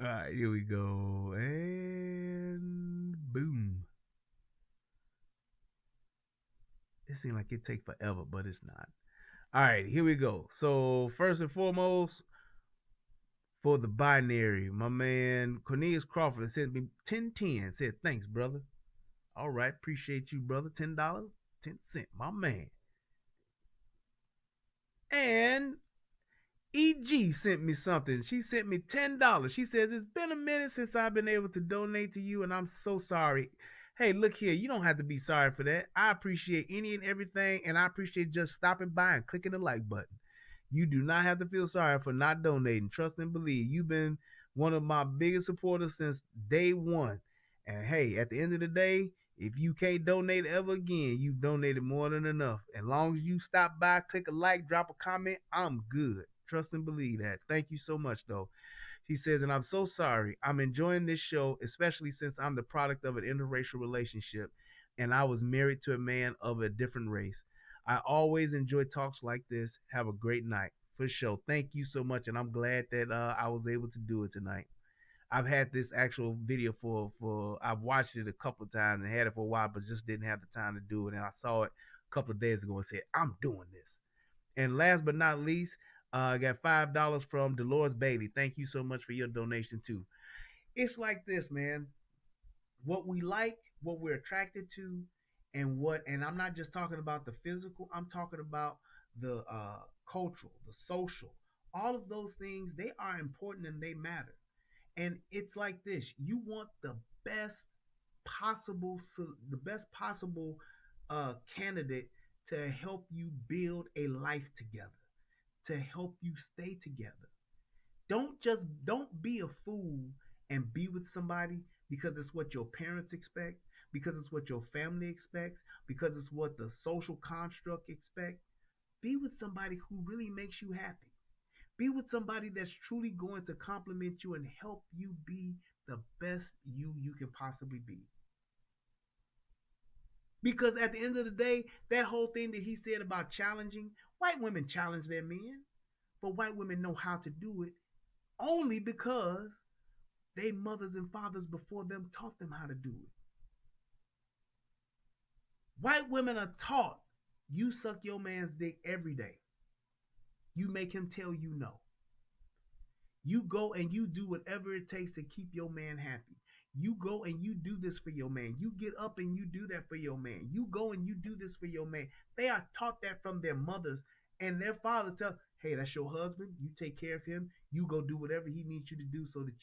Alright, here we go. And boom. It seems like it take forever, but it's not. Alright, here we go. So first and foremost, for the binary, my man Cornelius Crawford sent me 1010. Said, thanks, brother. All right, appreciate you, brother. $10.10. My man. And EG sent me something. She sent me $10. She says, it's been a minute since I've been able to donate to you, and I'm so sorry. Hey, look here. You don't have to be sorry for that. I appreciate any and everything, and I appreciate just stopping by and clicking the like button. You do not have to feel sorry for not donating. Trust and believe. You've been one of my biggest supporters since day one. And hey, at the end of the day, if you can't donate ever again, you've donated more than enough. As long as you stop by, click a like, drop a comment, I'm good. Trust and believe that. Thank you so much, though. He says, and I'm so sorry. I'm enjoying this show, especially since I'm the product of an interracial relationship and I was married to a man of a different race. I always enjoy talks like this. Have a great night. For sure. Thank you so much. And I'm glad that I was able to do it tonight. I've had this actual video for I've watched it a couple of times and had it for a while, but just didn't have the time to do it. And I saw it a couple of days ago and said, I'm doing this. And last but not least, I got $5 from Dolores Bailey. Thank you so much for your donation too. It's like this, man. What we like, what we're attracted to, and I'm not just talking about the physical, I'm talking about the cultural, the social. All of those things, they are important and they matter. And it's like this: you want best the best possible candidate to help you build a life together, to help you stay together. Don't be a fool and be with somebody because it's what your parents expect, because it's what your family expects, because it's what the social construct expect. Be with somebody who really makes you happy. Be with somebody that's truly going to compliment you and help you be the best you can possibly be. Because at the end of the day, that whole thing that he said about challenging, white women challenge their men, but white women know how to do it only because they mothers and fathers before them taught them how to do it. White women are taught you suck your man's dick every day. You make him tell you no. You go and you do whatever it takes to keep your man happy. You go and you do this for your man. You get up and you do that for your man. You go and you do this for your man. They are taught that from their mothers, and their fathers tell, hey, that's your husband. You take care of him. You go do whatever he needs you to do so that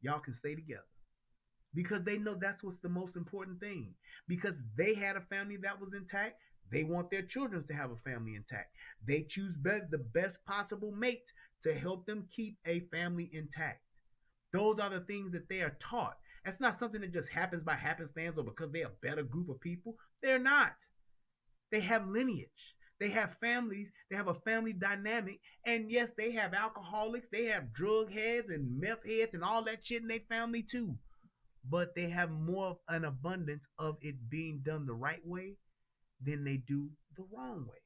y'all can stay together. Because they know that's what's the most important thing. Because they had a family that was intact. They want their children to have a family intact. They choose the best possible mate to help them keep a family intact. Those are the things that they are taught. That's not something that just happens by happenstance or because they're a better group of people. They're not. They have lineage. They have families. They have a family dynamic. And yes, they have alcoholics. They have drug heads and meth heads and all that shit in their family too. But they have more of an abundance of it being done the right way than they do the wrong way.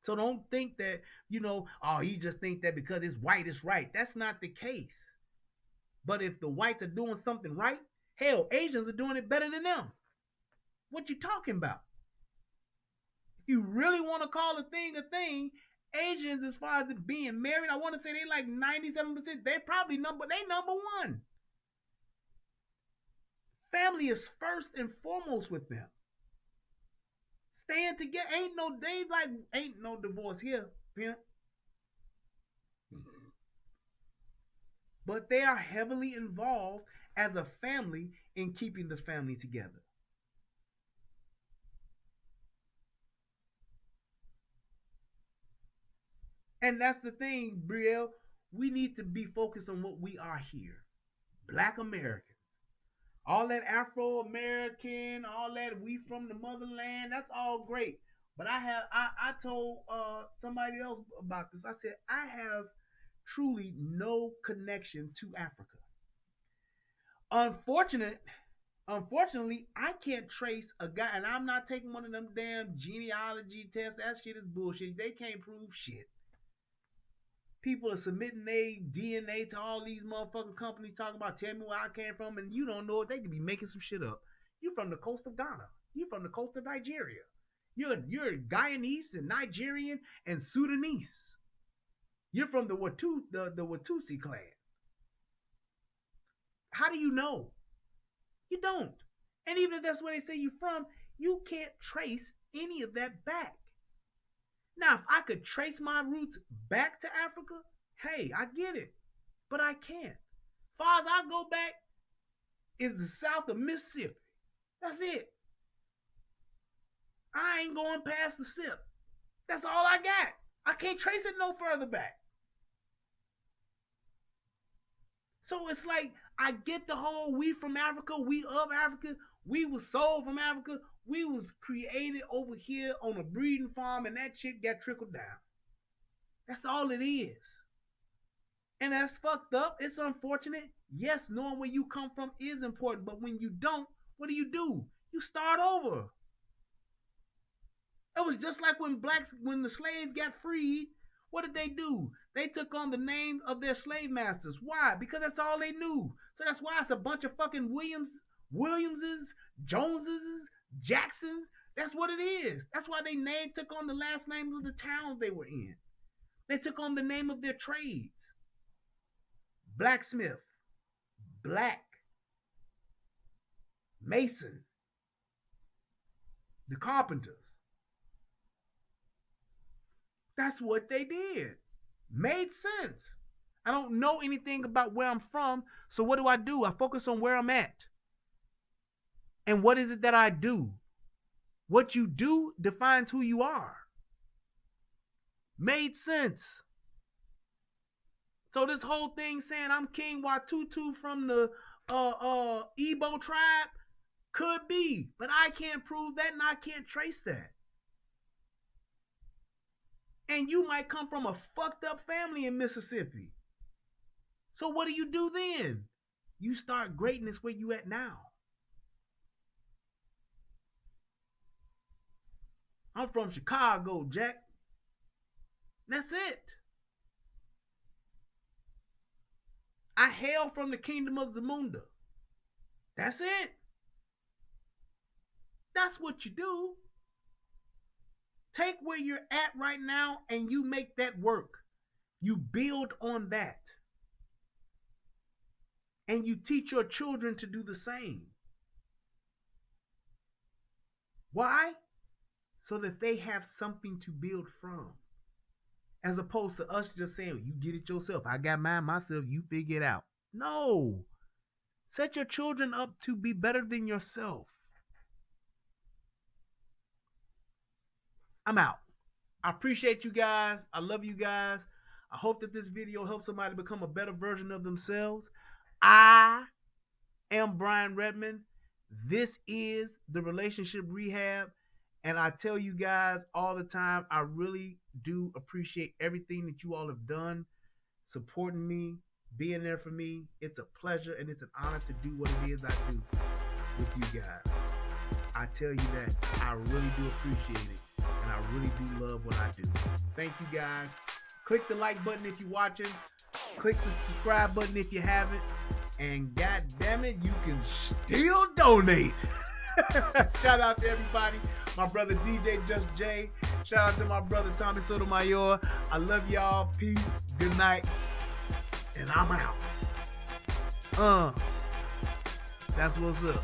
So don't think that, oh, you just think that because it's white, it's right. That's not the case. But if the whites are doing something right, hell, Asians are doing it better than them. What you talking about? If you really want to call a thing, Asians, as far as it being married, I want to say they like 97%. They probably number one. Family is first and foremost with them. Staying together ain't no divorce here, pimp. But they are heavily involved as a family in keeping the family together. And that's the thing, Brielle. We need to be focused on what we are here. Black Americans. All that Afro American, all that we from the motherland, that's all great. But I told somebody else about this. I said, I have truly no connection to Africa. Unfortunate, Unfortunately, I can't trace a guy, and I'm not taking one of them damn genealogy tests. That shit is bullshit. They can't prove shit. People are submitting their DNA to all these motherfucking companies talking about tell me where I came from, and you don't know it. They could be making some shit up. You from the coast of Ghana. You from the coast of Nigeria. You're Guyanese and Nigerian and Sudanese. You're from the Watusi clan. How do you know? You don't. And even if that's where they say you're from, you can't trace any of that back. Now, if I could trace my roots back to Africa, hey, I get it. But I can't. Far as I go back is the south of Mississippi. That's it. I ain't going past the SIP. That's all I got. I can't trace it no further back. So it's like I get the whole we from Africa, we of Africa, we was sold from Africa, we was created over here on a breeding farm, and that shit got trickled down. That's all it is. And that's fucked up. It's unfortunate. Yes, knowing where you come from is important, but when you don't, what do? You start over. It was just like when the slaves got freed, what did they do? They took on the names of their slave masters. Why? Because that's all they knew. So that's why it's a bunch of fucking Williamses, Joneses, Jacksons. That's what it is. That's why they took on the last names of the towns they were in. They took on the name of their trades. Blacksmith, black, mason, the carpenters. That's what they did. Made sense. I don't know anything about where I'm from, so what do? I focus on where I'm at. And what is it that I do? What you do defines who you are. Made sense. So this whole thing saying I'm King Watutu from the Igbo tribe could be, but I can't prove that and I can't trace that. And you might come from a fucked up family in Mississippi. So what do you do then? You start greatness where you at now. I'm from Chicago, Jack. That's it. I hail from the kingdom of Zamunda. That's it. That's what you do. Take where you're at right now and you make that work. You build on that. And you teach your children to do the same. Why? So that they have something to build from. As opposed to us just saying, you get it yourself. I got mine myself. You figure it out. No. Set your children up to be better than yourself. I'm out. I appreciate you guys. I love you guys. I hope that this video helps somebody become a better version of themselves. I am Brian Redmond. This is the Relationship Rehab. And I tell you guys all the time, I really do appreciate everything that you all have done, supporting me, being there for me. It's a pleasure and it's an honor to do what it is I do with you guys. I tell you that I really do appreciate it. And I really do love what I do. Thank you guys. Click the like button if you're watching. Click the subscribe button if you haven't. And god damn it, you can still donate. Shout out to everybody. My brother DJ Just J. Shout out to my brother Tommy Sotomayor. I love y'all. Peace. Good night. And I'm out. That's what's up.